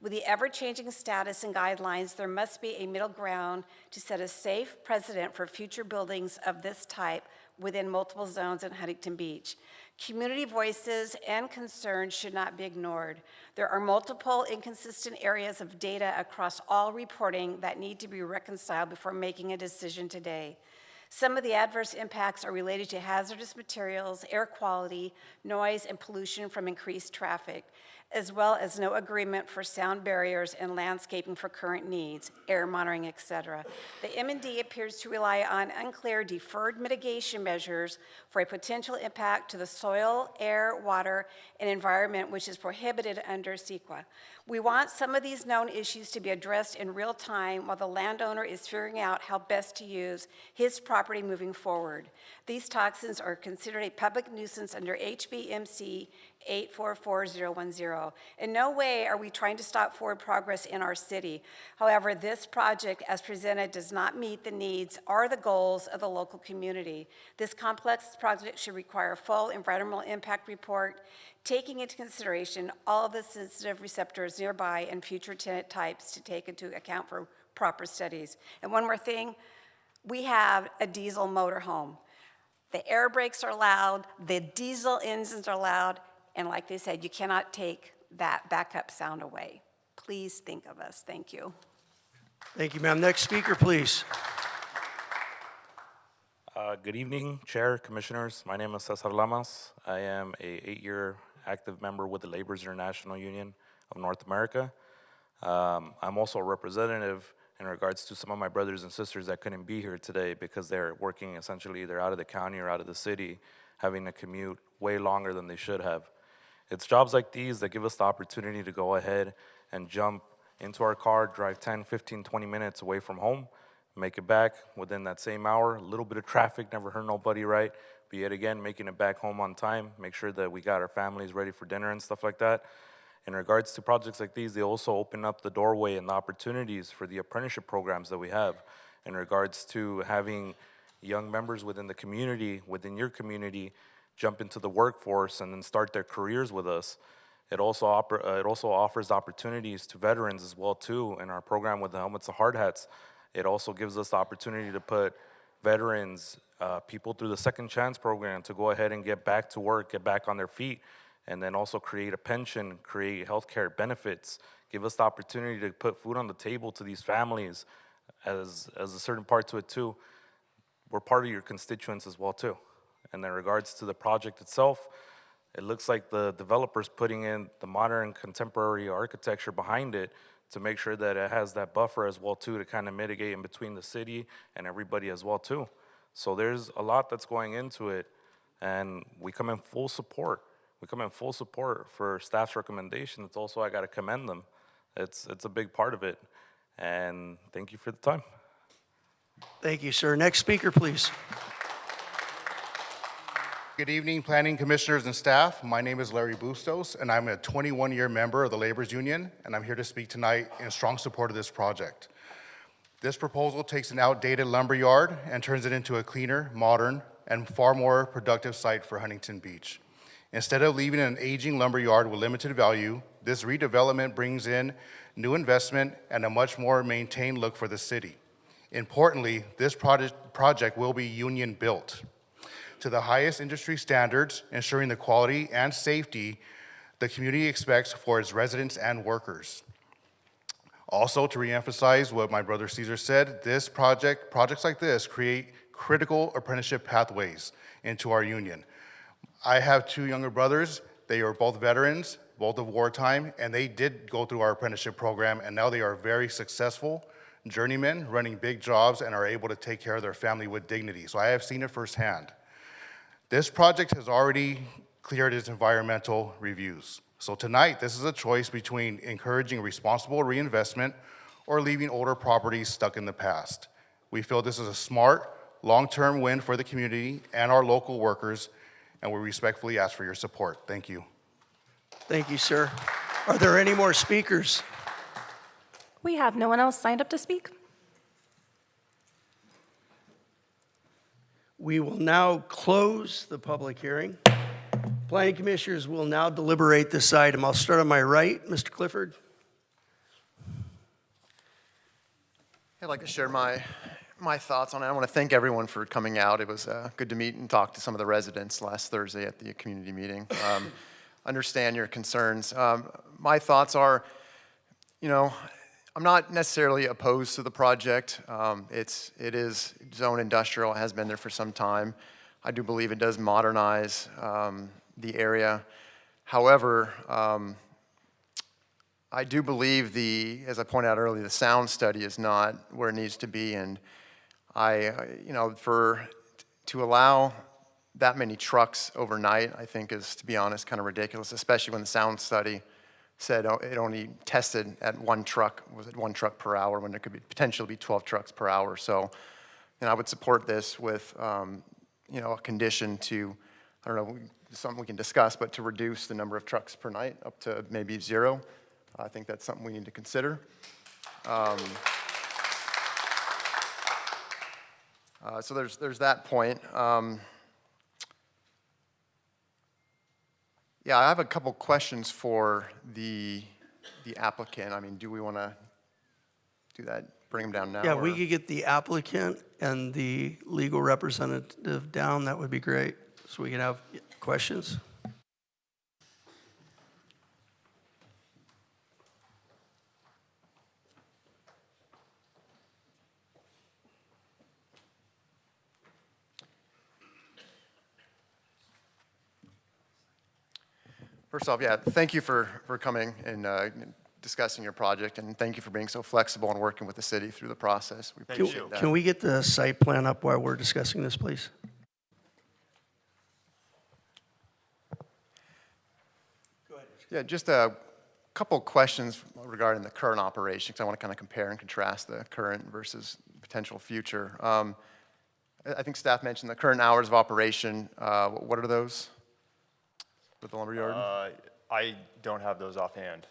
With the ever-changing status and guidelines, there must be a middle ground to set a safe precedent for future buildings of this type within multiple zones in Huntington Beach. Community voices and concerns should not be ignored. There are multiple inconsistent areas of data across all reporting that need to be reconciled before making a decision today. Some of the adverse impacts are related to hazardous materials, air quality, noise, and pollution from increased traffic, as well as no agreement for sound barriers and landscaping for current needs, air monitoring, etc. The M&D appears to rely on unclear deferred mitigation measures for a potential impact to the soil, air, water, and environment, which is prohibited under CEQA. We want some of these known issues to be addressed in real time while the landowner is figuring out how best to use his property moving forward. These toxins are considered a public nuisance under HBMC 844010. In no way are we trying to stop forward progress in our city. However, this project as presented does not meet the needs or the goals of the local community. This complex project should require a full environmental impact report, taking into consideration all of the sensitive receptors nearby and future tenant types to take into account for proper studies. And one more thing, we have a diesel motorhome. The air brakes are loud, the diesel engines are loud, and like they said, you cannot take that backup sound away. Please think of us. Thank you.
Thank you, ma'am. Next speaker, please.
Good evening, Chair, Commissioners. My name is Cesar Lamas. I am an 8-year active member with the Laborers International Union of North America. I'm also a representative in regards to some of my brothers and sisters that couldn't be here today because they're working essentially either out of the county or out of the city, having to commute way longer than they should have. It's jobs like these that give us the opportunity to go ahead and jump into our car, drive 10, 15, 20 minutes away from home, make it back within that same hour. A little bit of traffic, never hurt nobody, right? But yet again, making it back home on time, make sure that we got our families ready for dinner and stuff like that. In regards to projects like these, they also open up the doorway and the opportunities for the apprenticeship programs that we have in regards to having young members within the community, within your community, jump into the workforce and then start their careers with us. It also offers opportunities to veterans as well too. In our program with the helmets and hard hats, it also gives us the opportunity to put veterans, people through the Second Chance program to go ahead and get back to work, get back on their feet, and then also create a pension, create healthcare benefits, give us the opportunity to put food on the table to these families as a certain part to it too. We're part of your constituents as well too. And in regards to the project itself, it looks like the developer's putting in the modern contemporary architecture behind it to make sure that it has that buffer as well too to kind of mitigate in between the city and everybody as well too. So there's a lot that's going into it, and we come in full support. We come in full support for staff's recommendation. It's also, I gotta commend them. It's a big part of it. And thank you for the time.
Thank you, sir. Next speaker, please.
Good evening, planning commissioners and staff. My name is Larry Bustos, and I'm a 21-year member of the Laborers Union, and I'm here to speak tonight in strong support of this project. This proposal takes an outdated lumber yard and turns it into a cleaner, modern, and far more productive site for Huntington Beach. Instead of leaving an aging lumber yard with limited value, this redevelopment brings in new investment and a much more maintained look for the city. Importantly, this project will be union built to the highest industry standards, ensuring the quality and safety the community expects for its residents and workers. Also, to reemphasize what my brother Cesar said, projects like this create critical apprenticeship pathways into our union. I have two younger brothers. They are both veterans, both of wartime, and they did go through our apprenticeship program, and now they are very successful journeymen running big jobs and are able to take care of their family with dignity. So I have seen it firsthand. This project has already cleared its environmental reviews. So tonight, this is a choice between encouraging responsible reinvestment or leaving older properties stuck in the past. We feel this is a smart, long-term win for the community and our local workers, and we respectfully ask for your support. Thank you.
Thank you, sir. Are there any more speakers?
We have no one else signed up to speak.
We will now close the public hearing. Planning commissioners will now deliberate this item. I'll start on my right, Mr. Clifford.
I'd like to share my thoughts on it. I want to thank everyone for coming out. It was good to meet and talk to some of the residents last Thursday at the community meeting. Understand your concerns. My thoughts are, I'm not necessarily opposed to the project. It is zone industrial. It has been there for some time. I do believe it does modernize the area. However, I do believe as I pointed out earlier, the sound study is not where it needs to be, and to allow that many trucks overnight, I think is, to be honest, kind of ridiculous, especially when the sound study said it only tested at one truck per hour when there could potentially be 12 trucks per hour. So, I would support this with, a condition to, I don't know, something we can discuss, but to reduce the number of trucks per night up to maybe 0. I think that's something we need to consider. So there's that point. Yeah, I have a couple questions for the applicant. I mean, do we want to do that, bring them down now?
Yeah, we could get the applicant and the legal representative down. That would be great, so we can have questions.
First off, yeah, thank you for coming and discussing your project, and thank you for being so flexible and working with the city through the process. We appreciate that.
Can we get the site plan up while we're discussing this, please? Go ahead.
Yeah, just a couple questions regarding the current operation, because I want to kind of compare and contrast the current versus potential future. I think staff mentioned the current hours of operation. What are those? With the lumberyard?
I don't have those offhand.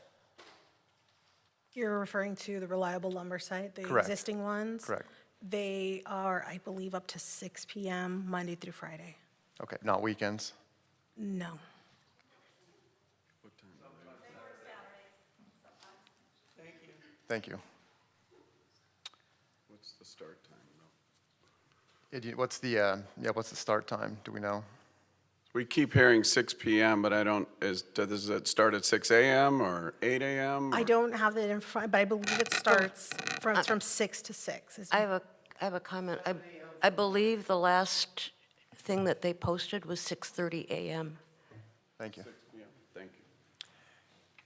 You're referring to the reliable lumber site, the
Correct.
existing ones?
Correct.
They are, I believe, up to 6 p.m. Monday through Friday.
Okay, not weekends?
No.
Thank you.
What's the start time?
What's the start time? Do we know?
We keep hearing 6 p.m., but does it start at 6 a.m. or 8 a.m.?
I don't have that in front, but I believe it starts from 6 to 6.
I have a comment. I believe the last thing that they posted was 6:30 a.m.
Thank you.
6 p.m. Thank you.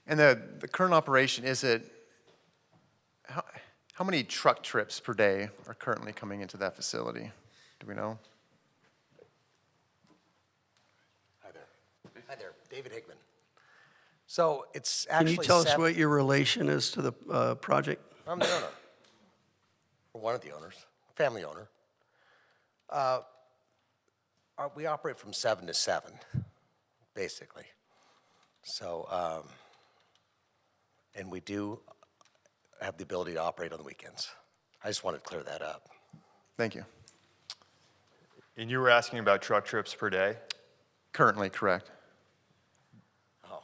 And the current operation, is it, how many truck trips per day are currently coming into that facility? Do we know?
Hi there, David Hickman. So it's
Can
actually
you tell us what your relation is to the project?
I'm the owner, or one of the owners, family owner. We operate from 7 to 7, basically. So, and we do have the ability to operate on the weekends. I just wanted to clear that up.
Thank you.
And you were asking about truck trips per day?
Currently, correct.
Oh.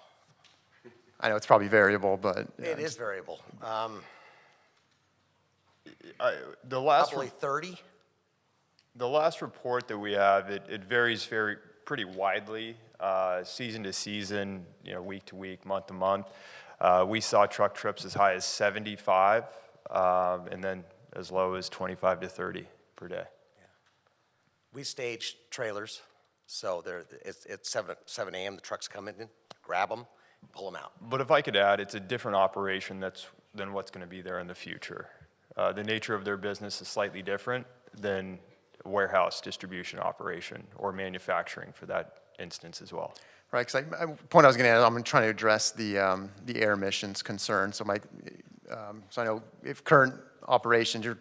I know it's probably variable, but.
It is variable.
The last
Probably 30.
The last report that we have, it varies pretty widely, season to season, week to week, month to month. We saw truck trips as high as 75, and then as low as 25 to 30 per day.
Yeah. We stage trailers, so it's 7 a.m. The trucks come in, grab them, pull them out.
But if I could add, it's a different operation than what's going to be there in the future. The nature of their business is slightly different than warehouse distribution operation or manufacturing for that instance as well.
Right, because the point I was going to add, I'm trying to address the air emissions concern. So so I know if current operations, you're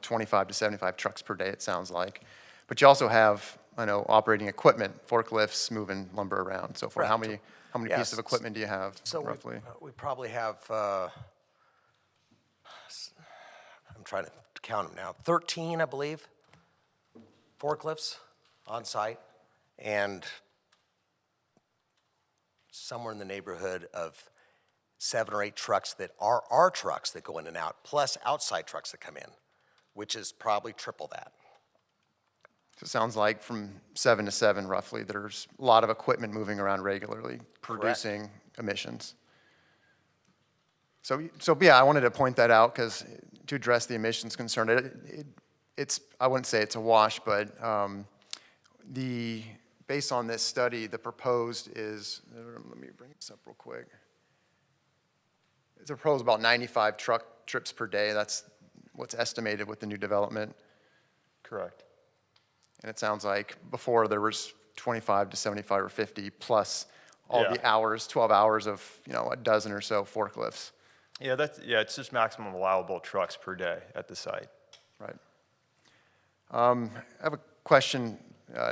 25 to 75 trucks per day, it sounds like, but you also have operating equipment, forklifts, moving lumber around, and so forth.
Correct.
How many pieces of equipment do you have roughly?
We probably have. I'm trying to count them now. 13, I believe. Forklifts on site, and somewhere in the neighborhood of 7 or 8 trucks that are our trucks that go in and out, plus outside trucks that come in, which is probably triple that.
So it sounds like from 7 to 7 roughly, there's a lot of equipment moving around regularly, producing emissions. So yeah, I wanted to point that out because to address the emissions concern, I wouldn't say it's a wash, but based on this study, the proposed is, let me bring this up real quick. It's proposed about 95 truck trips per day. That's what's estimated with the new development.
Correct.
And it sounds like before there was 25 to 75 or 50 plus all the hours, 12 hours of, a dozen or so forklifts.
Yeah, it's just maximum allowable trucks per day at the site.
Right. I have a question.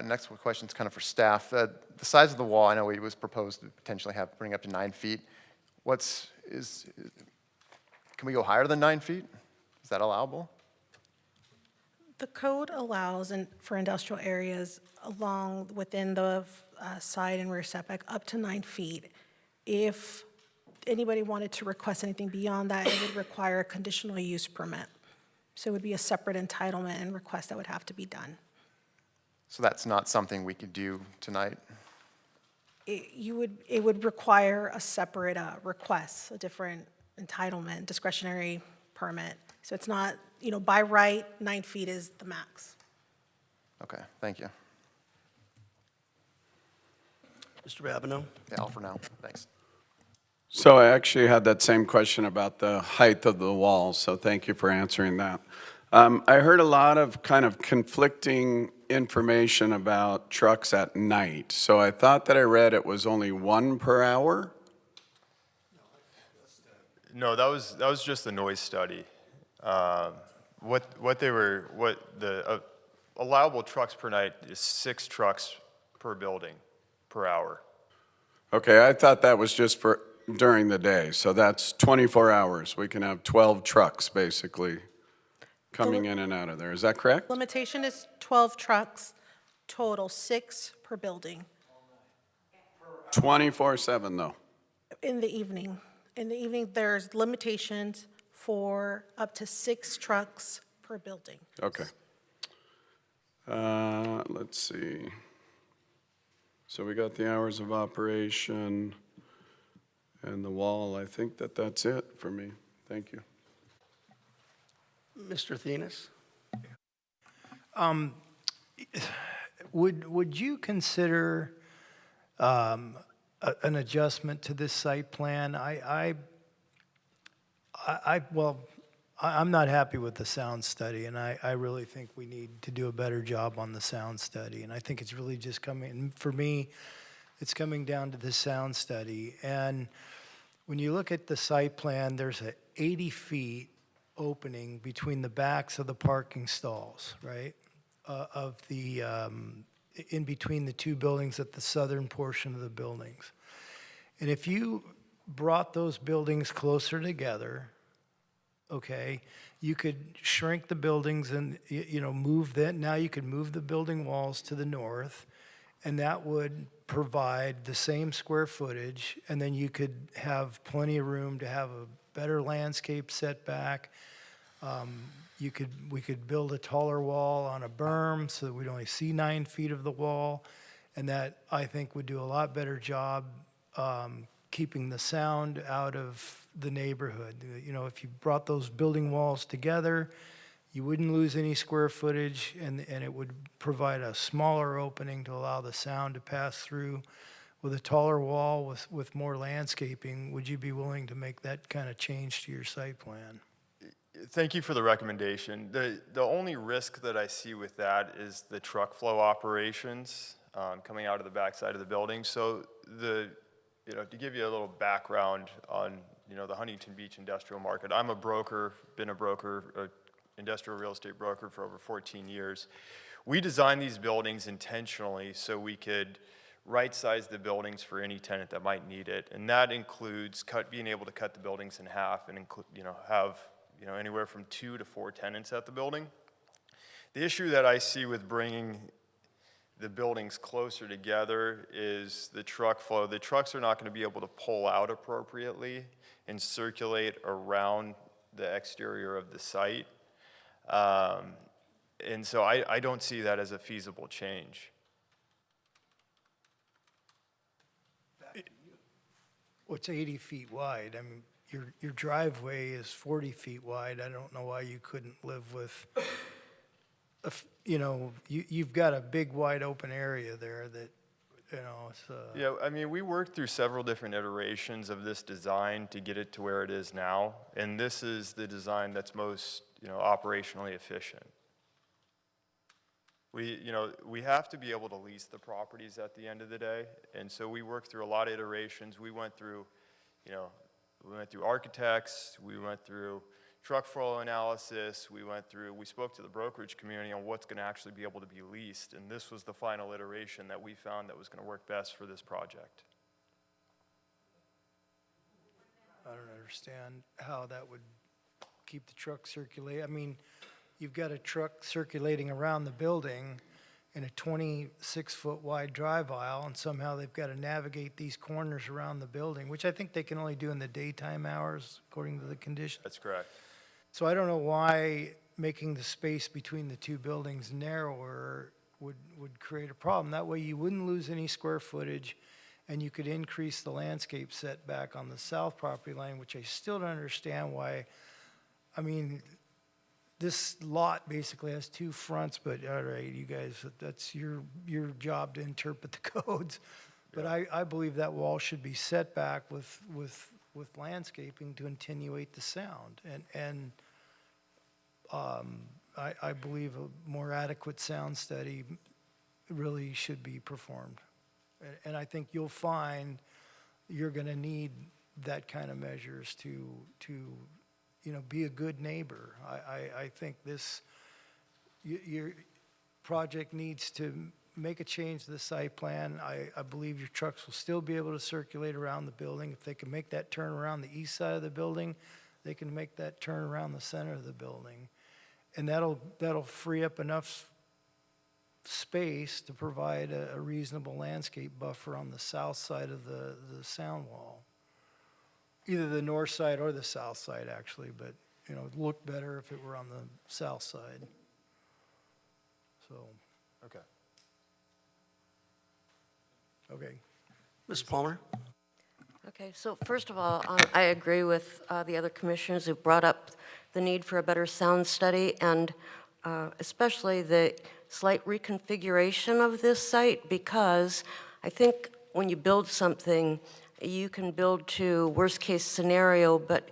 Next question is kind of for staff. The size of the wall, I know it was proposed to potentially bring up to 9 feet. Can we go higher than 9 feet? Is that allowable?
The code allows for industrial areas within the side and rear setback up to 9 feet. If anybody wanted to request anything beyond that, it would require a conditional use permit. So it would be a separate entitlement and request that would have to be done.
So that's not something we could do tonight?
It would require a separate request, a different entitlement, discretionary permit. So it's not, by right, 9 feet is the max.
Okay, thank you.
Mr. Babineau?
Yeah, all for now, thanks.
So I actually had that same question about the height of the wall, so thank you for answering that. I heard a lot of kind of conflicting information about trucks at night. So I thought that I read it was only 1 per hour?
No, that was just the noise study. What the allowable trucks per night is 6 trucks per building per hour.
Okay, I thought that was just for during the day, so that's 24 hours. We can have 12 trucks, basically, coming in and out of there. Is that correct?
Limitation is 12 trucks, total 6 per building.
24/7, though.
In the evening. In the evening, there's limitations for up to 6 trucks per building.
Okay. Let's see. So we got the hours of operation and the wall. I think that's it for me. Thank you.
Mr. Thenis?
Would you consider an adjustment to this site plan? I'm not happy with the sound study, and I really think we need to do a better job on the sound study. And I think it's really just for me, it's coming down to the sound study. And when you look at the site plan, there's a 80 feet opening between the backs of the parking stalls, right? in between the two buildings at the southern portion of the buildings. And if you brought those buildings closer together, okay, you could shrink the buildings and, move that. Now you could move the building walls to the north, and that would provide the same square footage, and then you could have plenty of room to have a better landscape setback. We could build a taller wall on a berm so that we'd only see 9 feet of the wall, and that, I think, would do a lot better job keeping the sound out of the neighborhood. If you brought those building walls together, you wouldn't lose any square footage, and it would provide a smaller opening to allow the sound to pass through. With a taller wall with more landscaping, would you be willing to make that kind of change to your site plan?
Thank you for the recommendation. The only risk that I see with that is the truck flow operations coming out of the backside of the building. So to give you a little background on the Huntington Beach industrial market, I'm a broker, been a broker, industrial real estate broker for over 14 years. We designed these buildings intentionally so we could right-size the buildings for any tenant that might need it, and that includes being able to cut the buildings in half and have anywhere from 2 to 4 tenants at the building. The issue that I see with bringing the buildings closer together is the truck flow. The trucks are not going to be able to pull out appropriately and circulate around the exterior of the site. And so I don't see that as a feasible change.
What's 80 feet wide? I mean, your driveway is 40 feet wide. I don't know why you couldn't live with, you've got a big wide open area there that,
Yeah, I mean, we worked through several different iterations of this design to get it to where it is now, and this is the design that's most, operationally efficient. We have to be able to lease the properties at the end of the day, and so we worked through a lot of iterations. We went through, architects, we went through truck flow analysis, we spoke to the brokerage community on what's going to actually be able to be leased, and this was the final iteration that we found that was going to work best for this project.
I don't understand how that would keep the truck circulating. I mean, you've got a truck circulating around the building in a 26-foot wide drive aisle, and somehow they've got to navigate these corners around the building, which I think they can only do in the daytime hours, according to the conditions.
That's correct.
So I don't know why making the space between the two buildings narrower would create a problem. That way you wouldn't lose any square footage, and you could increase the landscape setback on the south property line, which I still don't understand why. I mean, this lot basically has 2 fronts, but all right, you guys, that's your job to interpret the codes. But I believe that wall should be set back with landscaping to attenuate the sound. And I believe a more adequate sound study really should be performed. And I think you'll find you're going to need that kind of measures to be a good neighbor. I think your project needs to make a change to the site plan. I believe your trucks will still be able to circulate around the building. If they can make that turn around the east side of the building, they can make that turn around the center of the building. And that'll free up enough space to provide a reasonable landscape buffer on the south side of the sound wall. Either the north side or the south side, actually, but, it'd look better if it were on the south side. So.
Okay.
Okay. Ms. Palmer?
Okay, so first of all, I agree with the other commissioners who brought up the need for a better sound study, and especially the slight reconfiguration of this site, because I think when you build something, you can build to worst case scenario, but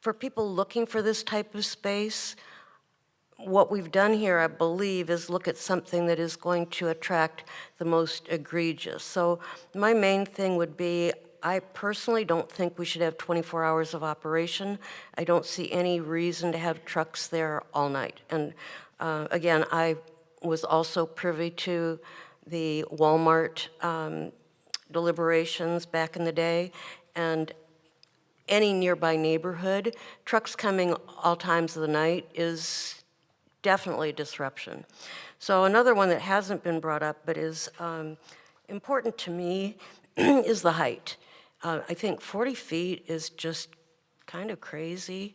for people looking for this type of space, what we've done here, I believe, is look at something that is going to attract the most egregious. So my main thing would be, I personally don't think we should have 24 hours of operation. I don't see any reason to have trucks there all night. And again, I was also privy to the Walmart deliberations back in the day, and any nearby neighborhood, trucks coming all times of the night is definitely a disruption. So another one that hasn't been brought up but is important to me is the height. I think 40 feet is just kind of crazy,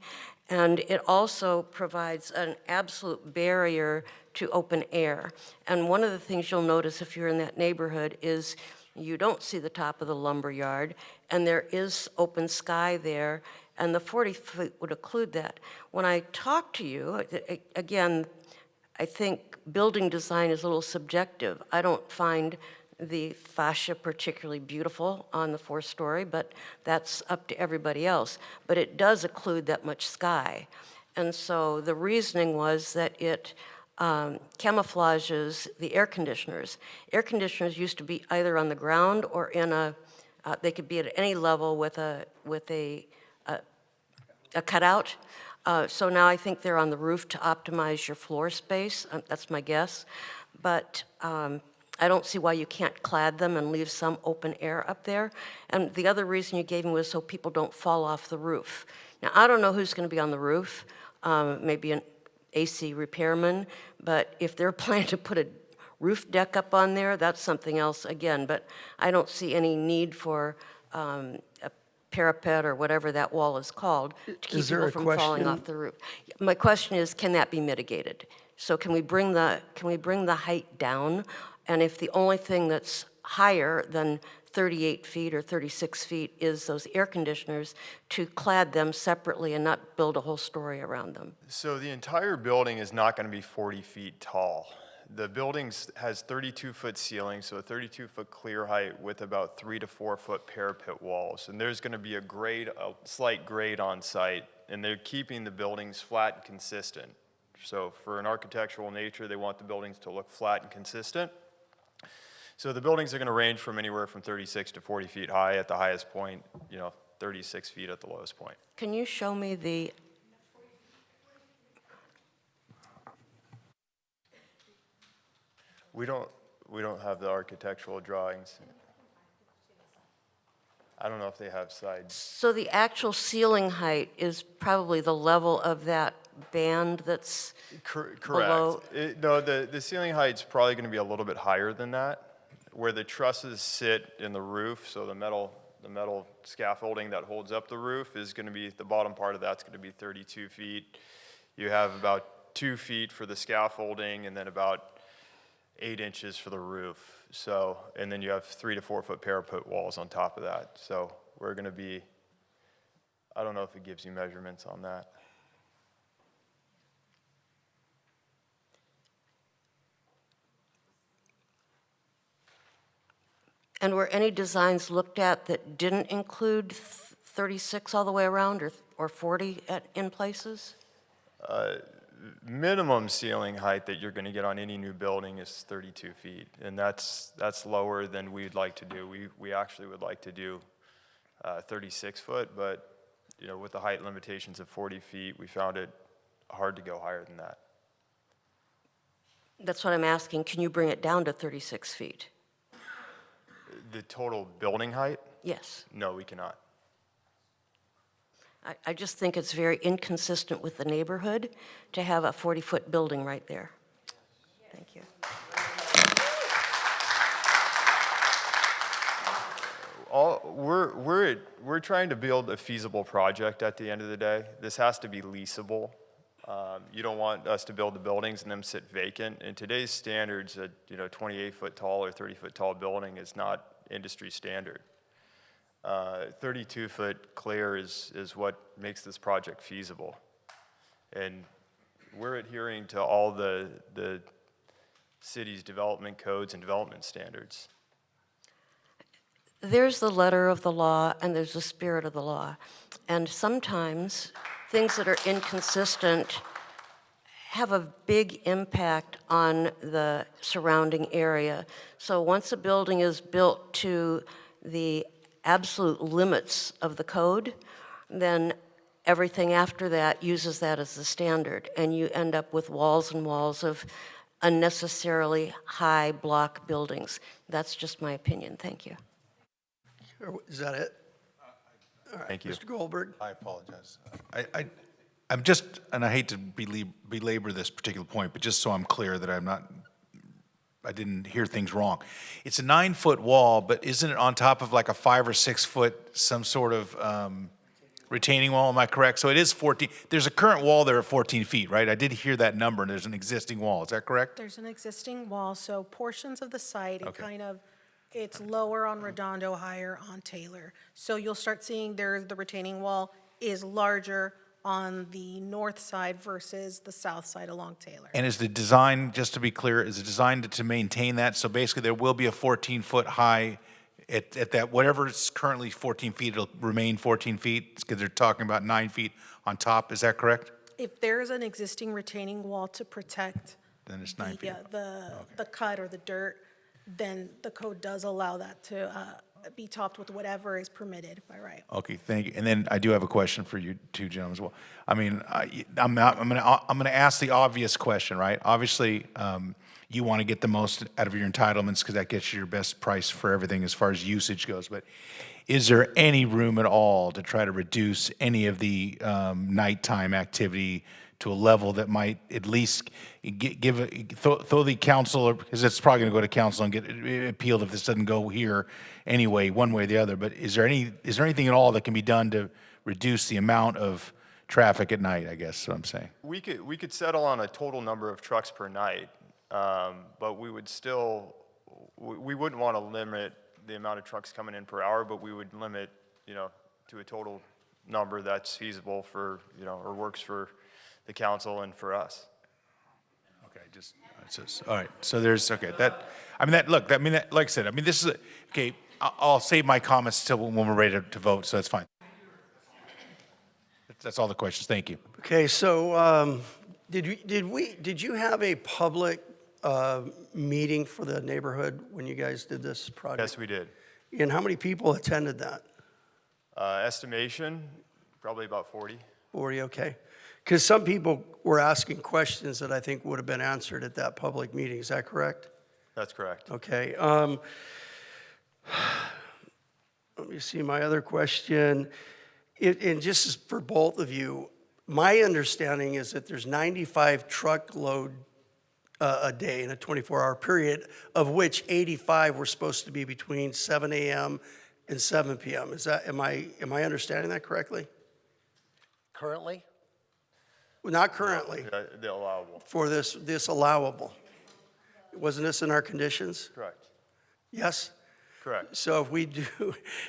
and it also provides an absolute barrier to open air. And one of the things you'll notice if you're in that neighborhood is you don't see the top of the lumber yard, and there is open sky there, and the 40 feet would include that. When I talk to you, again, I think building design is a little subjective. I don't find the fascia particularly beautiful on the 4-story, but that's up to everybody else. But it does occlude that much sky. And so the reasoning was that it camouflages the air conditioners. Air conditioners used to be either on the ground or in a, they could be at any level with a cutout. So now I think they're on the roof to optimize your floor space. That's my guess. But I don't see why you can't clad them and leave some open air up there. And the other reason you gave me was so people don't fall off the roof. Now, I don't know who's going to be on the roof, maybe an AC repairman, but if they're planning to put a roof deck up on there, that's something else again. But I don't see any need for a parapet or whatever that wall is called to keep people from falling off the roof. My question is, can that be mitigated? So can we bring the height down? And if the only thing that's higher than 38 feet or 36 feet is those air conditioners, to clad them separately and not build a whole story around them?
So the entire building is not going to be 40 feet tall. The building has 32-foot ceiling, so a 32-foot clear height with about 3 to 4 foot parapet walls. And there's going to be a slight grade on site, and they're keeping the buildings flat and consistent. So for an architectural nature, they want the buildings to look flat and consistent. So the buildings are going to range from anywhere from 36 to 40 feet high at the highest point, 36 feet at the lowest point.
Can you show me the...
We don't have the architectural drawings. I don't know if they have sides.
So the actual ceiling height is probably the level of that band that's
Correct.
below?
No, the ceiling height's probably going to be a little bit higher than that. Where the trusses sit in the roof, so the metal scaffolding that holds up the roof is going to be, the bottom part of that's going to be 32 feet. You have about 2 feet for the scaffolding and then about 8 inches for the roof. So, and then you have 3 to 4 foot parapet walls on top of that. So we're going to be, I don't know if it gives you measurements on that.
And were any designs looked at that didn't include 36 all the way around or 40 in places?
Minimum ceiling height that you're going to get on any new building is 32 feet, and that's lower than we'd like to do. We actually would like to do 36 foot, but with the height limitations of 40 feet, we found it hard to go higher than that.
That's what I'm asking. Can you bring it down to 36 feet?
The total building height?
Yes.
No, we cannot.
I just think it's very inconsistent with the neighborhood to have a 40-foot building right there. Thank you.
We're trying to build a feasible project at the end of the day. This has to be leasable. You don't want us to build the buildings and them sit vacant. In today's standards, a 28-foot tall or 30-foot tall building is not industry standard. 32-foot clear is what makes this project feasible. And we're adhering to all the city's development codes and development standards.
There's the letter of the law and there's the spirit of the law. And sometimes things that are inconsistent have a big impact on the surrounding area. So once a building is built to the absolute limits of the code, then everything after that uses that as the standard, and you end up with walls and walls of unnecessarily high block buildings. That's just my opinion. Thank you.
Is that it? All right,
Thank you.
Mr. Goldberg?
I apologize. I'm just, and I hate to belabor this particular point, but just so I'm clear that I didn't hear things wrong. It's a 9-foot wall, but isn't it on top of like a 5 or 6 foot, some sort of retaining wall? Am I correct? So it is 14. There's a current wall there at 14 feet, right? I did hear that number, and there's an existing wall. Is that correct?
There's an existing wall, so portions of the site,
Okay.
it's lower on Redondo, higher on Taylor. So you'll start seeing the retaining wall is larger on the north side versus the south side along Taylor.
And is the design, just to be clear, is it designed to maintain that? So basically, there will be a 14-foot high at that, whatever is currently 14 feet, it'll remain 14 feet? Because they're talking about 9 feet on top. Is that correct?
If there's an existing retaining wall to protect
Then it's 9 feet.
the cut or the dirt, then the code does allow that to be topped with whatever is permitted by right.
Okay, thank you. And then I do have a question for you two gentlemen as well. I mean, I'm gonna ask the obvious question, right? Obviously, you want to get the most out of your entitlements because that gets you your best price for everything as far as usage goes. But is there any room at all to try to reduce any of the nighttime activity to a level that might at least throw the council, because it's probably going to go to council and get appealed if this doesn't go here anyway, one way or the other. But is there anything at all that can be done to reduce the amount of traffic at night? I guess is what I'm saying.
We could settle on a total number of trucks per night, but we would still, we wouldn't want to limit the amount of trucks coming in per hour, but we would limit, to a total number that's feasible for, or works for the council and for us.
Okay, all right. So there's, okay, like I said, this is, okay, I'll save my comments till when we're ready to vote, so that's fine. That's all the questions. Thank you.
Okay, so did you have a public meeting for the neighborhood when you guys did this project?
Yes, we did.
And how many people attended that?
Estimation, probably about 40.
40, okay. Because some people were asking questions that I think would have been answered at that public meeting. Is that correct?
That's correct.
Okay. Let me see my other question. And just for both of you, my understanding is that there's 95 truckload a day in a 24-hour period, of which 85 were supposed to be between 7 a.m. and 7 p.m. Am I understanding that correctly?
Currently?
Well, not currently.
The allowable.
For this allowable. Wasn't this in our conditions?
Correct.
Yes?
Correct.
So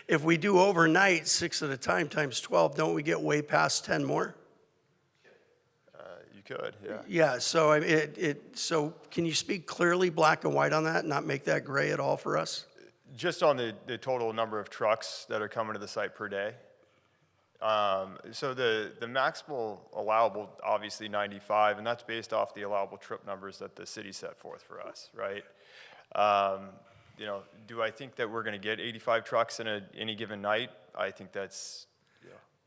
if we do overnight 6 at a time times 12, don't we get way past 10 more?
You could, yeah.
Yeah, so so can you speak clearly black and white on that and not make that gray at all for us?
Just on the total number of trucks that are coming to the site per day. So the maximal allowable, obviously 95, and that's based off the allowable trip numbers that the city set forth for us, right? Do I think that we're going to get 85 trucks in any given night? I think that's,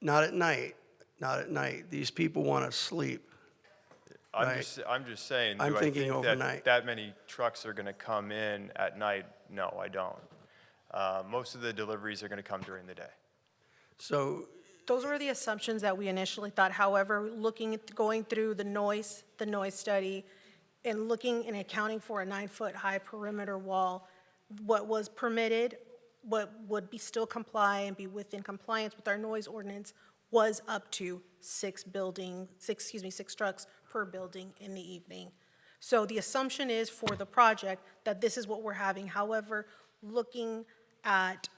Not at night. Not at night. These people want to sleep.
I'm just saying.
I'm
do
thinking
I think
overnight.
that many trucks are going to come in at night? No, I don't. Most of the deliveries are going to come during the day.
So
Those were the assumptions that we initially thought. However, going through the noise study, and looking and accounting for a 9-foot high perimeter wall, what was permitted, what would be still comply and be within compliance with our noise ordinance was up to 6 trucks per building in the evening. So the assumption is for the project that this is what we're having. However, looking at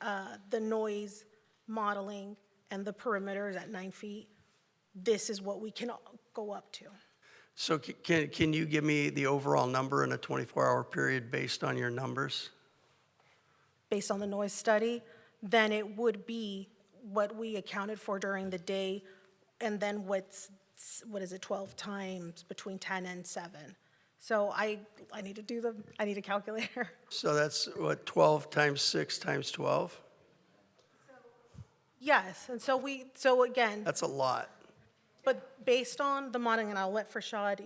the noise modeling and the perimeters at 9 feet, this is what we can go up to.
So can you give me the overall number in a 24-hour period based on your numbers?
Based on the noise study, then it would be what we accounted for during the day, and then what is it, 12 times between 10 and 7. So I need a calculator.
So that's what, 12 times 6 times 12?
Yes, and so again.
That's a lot.
But based on the modeling, and I'll let Farshad,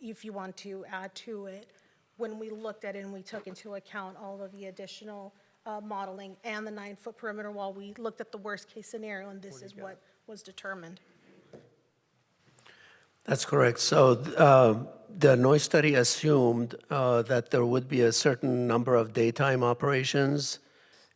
if you want to add to it, when we looked at it and we took into account all of the additional modeling and the 9-foot perimeter wall, we looked at the worst-case scenario, and this is what was determined.
That's correct. So the noise study assumed that there would be a certain number of daytime operations,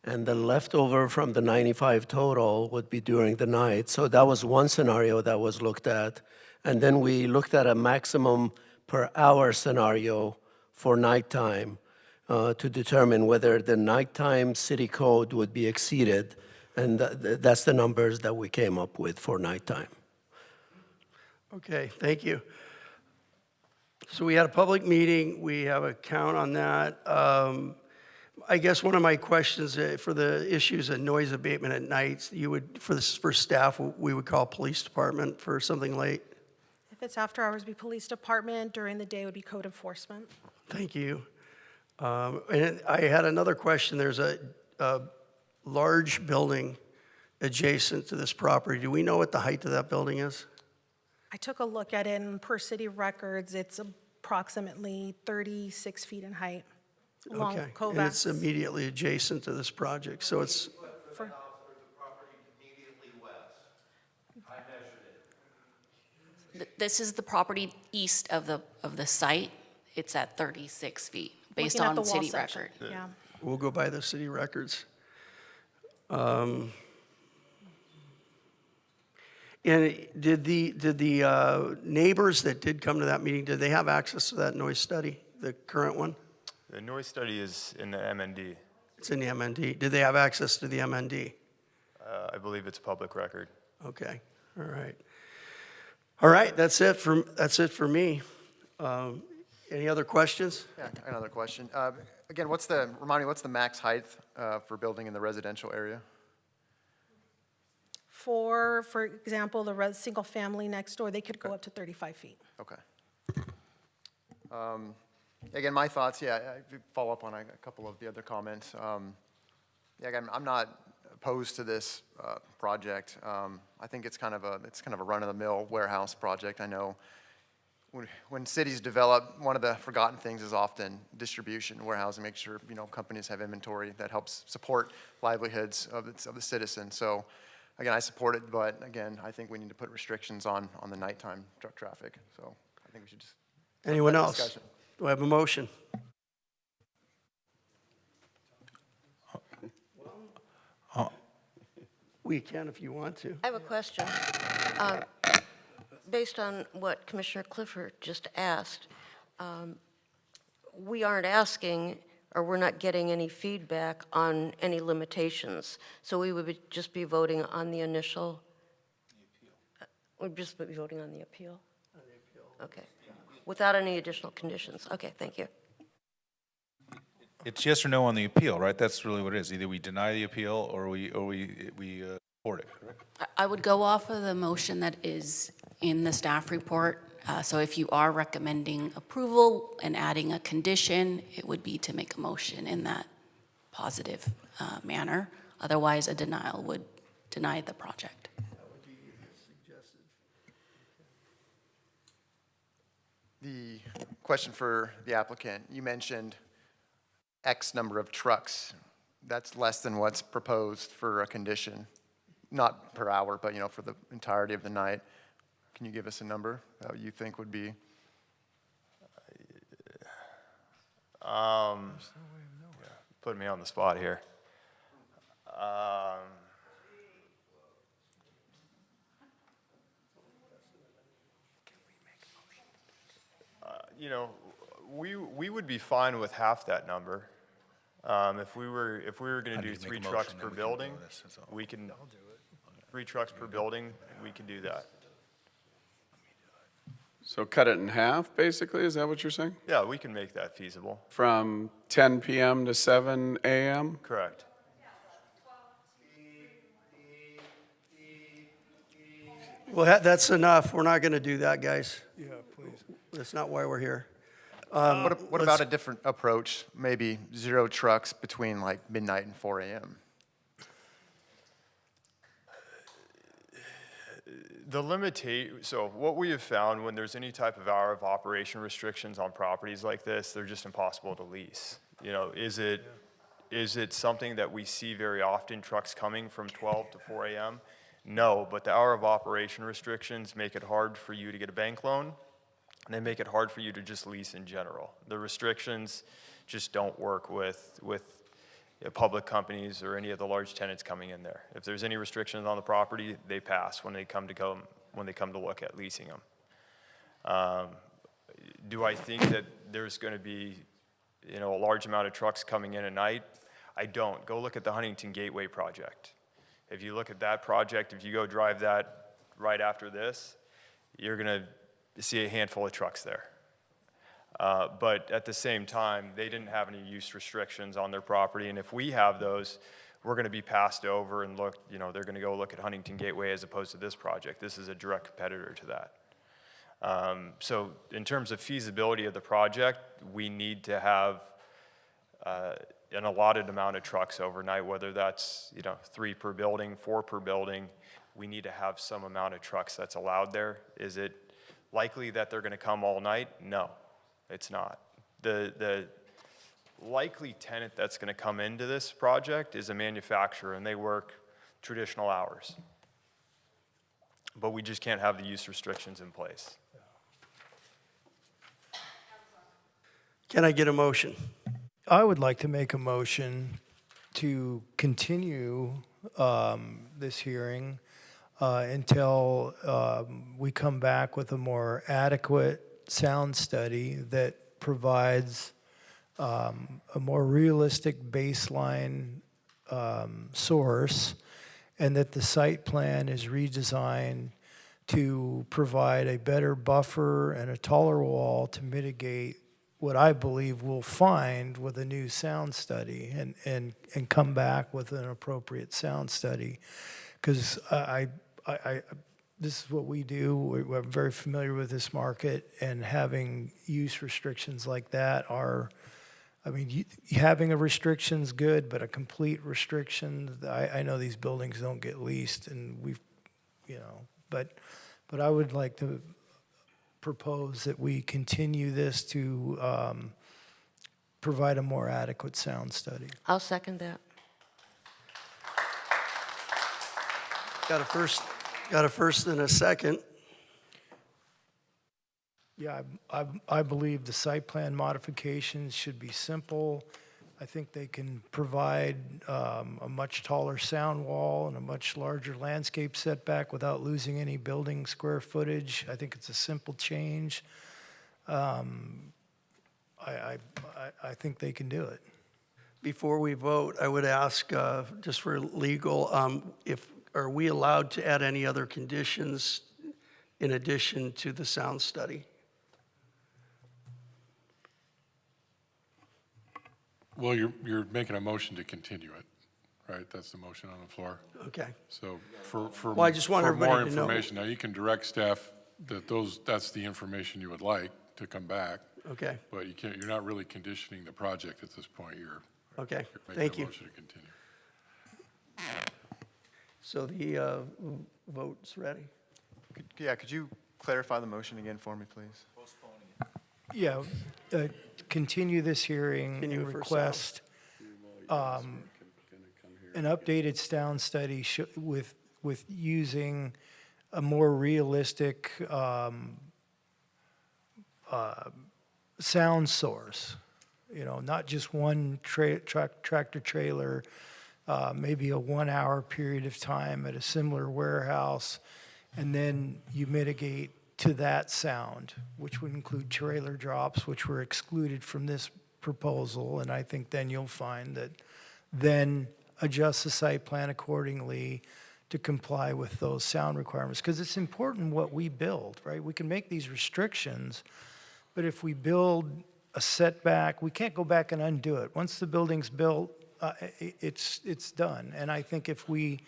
and the leftover from the 95 total would be during the night. So that was one scenario that was looked at. And then we looked at a maximum per hour scenario for nighttime to determine whether the nighttime city code would be exceeded. And that's the numbers that we came up with for nighttime.
Okay, thank you. So we had a public meeting. We have a count on that. I guess one of my questions for the issues of noise abatement at night, you would, for staff, we would call police department for something late.
If it's after hours, be police department. During the day would be code enforcement.
Thank you. And I had another question. There's a large building adjacent to this property. Do we know what the height of that building is?
I took a look at it, and per city records, it's approximately 36 feet in height. Along
Okay, and
Kovacs.
it's immediately adjacent to this project, so it's,
For-
This is the property east of the site. It's at 36 feet, based
Looking at
on
the wall
city
section,
record.
Yeah.
we'll go by the city records. And did the neighbors that did come to that meeting, did they have access to that noise study, the current one?
The noise study is in the MND.
It's in the MND. Did they have access to the MND?
I believe it's public record.
Okay, all right. All right, that's it for me. Any other questions?
Yeah, another question. Again, remind me, what's the max height for building in the residential area?
For example, the single family next door, they could go up to 35 feet.
Okay. Again, my thoughts, I follow up on a couple of the other comments. Again, I'm not opposed to this project. I think it's kind of a run-of-the-mill warehouse project. I know when cities develop, one of the forgotten things is often distribution, warehousing, make sure companies have inventory that helps support livelihoods of the citizens. So again, I support it, but again, I think we need to put restrictions on the nighttime truck traffic. So I think we should just.
Anyone else?
Discussion.
Do I have a motion? We can if you want to.
I have a question. Based on what Commissioner Clifford just asked, we aren't asking, or we're not getting any feedback on any limitations. So we would just be voting on the initial, we'd just be voting on the appeal? On the appeal. Okay. Without any additional conditions. Okay, thank you.
It's yes or no on the appeal, right? That's really what it is. Either we deny the appeal or we support it, correct?
I would go off of the motion that is in the staff report. So if you are recommending approval and adding a condition, it would be to make a motion in that positive manner. Otherwise, a denial would deny the project.
The question for the applicant, you mentioned X number of trucks. That's less than what's proposed for a condition, not per hour, but for the entirety of the night. Can you give us a number that you think would be?
Putting me on the spot here. We would be fine with half that number. If we were going to do 3 trucks per building, we can. 3 trucks per building, we can do that.
So cut it in half, basically, is that what you're saying?
Yeah, we can make that feasible.
From 10 p.m. to 7 a.m.?
Correct.
Well, that's enough. We're not going to do that, guys.
Yeah, please.
That's not why we're here.
What about a different approach? Maybe 0 trucks between like midnight and 4 a.m.
So what we have found when there's any type of hour of operation restrictions on properties like this, they're just impossible to lease. You know, is it something that we see very often, trucks coming from 12 to 4 a.m.? No, but the hour of operation restrictions make it hard for you to get a bank loan, and they make it hard for you to just lease in general. The restrictions just don't work with public companies or any of the large tenants coming in there. If there's any restrictions on the property, they pass when they come to look at leasing them. Do I think that there's going to be, you know, a large amount of trucks coming in at night? I don't. Go look at the Huntington Gateway project. If you look at that project, if you go drive that right after this, you're going to see a handful of trucks there. But at the same time, they didn't have any use restrictions on their property, and if we have those, we're going to be passed over and look, you know, they're going to go look at Huntington Gateway as opposed to this project. This is a direct competitor to that. So in terms of feasibility of the project, we need to have an allotted amount of trucks overnight, whether that's, you know, 3 per building, 4 per building. We need to have some amount of trucks that's allowed there. Is it likely that they're going to come all night? No, it's not. The likely tenant that's going to come into this project is a manufacturer, and they work traditional hours. But we just can't have the use restrictions in place.
Can I get a motion?
I would like to make a motion to continue this hearing until we come back with a more adequate sound study that provides a more realistic baseline source, and that the site plan is redesigned to provide a better buffer and a taller wall to mitigate what I believe we'll find with a new sound study, and come back with an appropriate sound study. Because this is what we do. We're very familiar with this market, and having use restrictions like that are, I mean, having a restriction's good, but a complete restriction, I know these buildings don't get leased, and we've, you know, but I would like to propose that we continue this to provide a more adequate sound study.
I'll second that.
Got a first and a second.
Yeah, I believe the site plan modifications should be simple. I think they can provide a much taller sound wall and a much larger landscape setback without losing any building square footage. I think it's a simple change. I think they can do it.
Before we vote, I would ask, just for legal, are we allowed to add any other conditions in addition to the sound study?
Well, you're making a motion to continue it, right? That's the motion on the floor.
Okay.
So for
Well, I just want
for
everybody
more
to know.
information, now you can direct staff that that's the information you would like to come back.
Okay.
But you can't, you're not really conditioning the project at this point.
Okay,
you're
thank
making
you.
a motion to continue.
So the vote's ready?
Could you clarify the motion again for me, please?
Yeah, continue this hearing and
Continue for
request an updated sound study with using a more realistic sound source. You know, not just one tractor trailer, maybe a 1 hour period of time at a similar warehouse, and then you mitigate to that sound, which would include trailer drops, which were excluded from this proposal. And I think then you'll find that then adjust the site plan accordingly to comply with those sound requirements. Because it's important what we build, right? We can make these restrictions, but if we build a setback, we can't go back and undo it. Once the building's built, it's done. And I think if we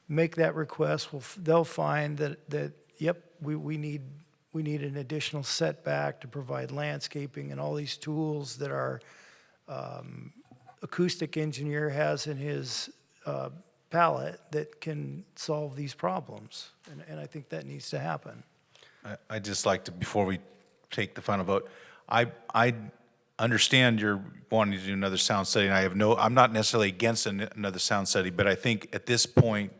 make that request, they'll find that yep, we need an additional setback to provide landscaping and all these tools that our acoustic engineer has in his palette that can solve these problems. And I think that needs to happen.
I'd just like to, before we take the final vote, I understand you're wanting to do another sound study, and I'm not necessarily against another sound study, but I think at this point,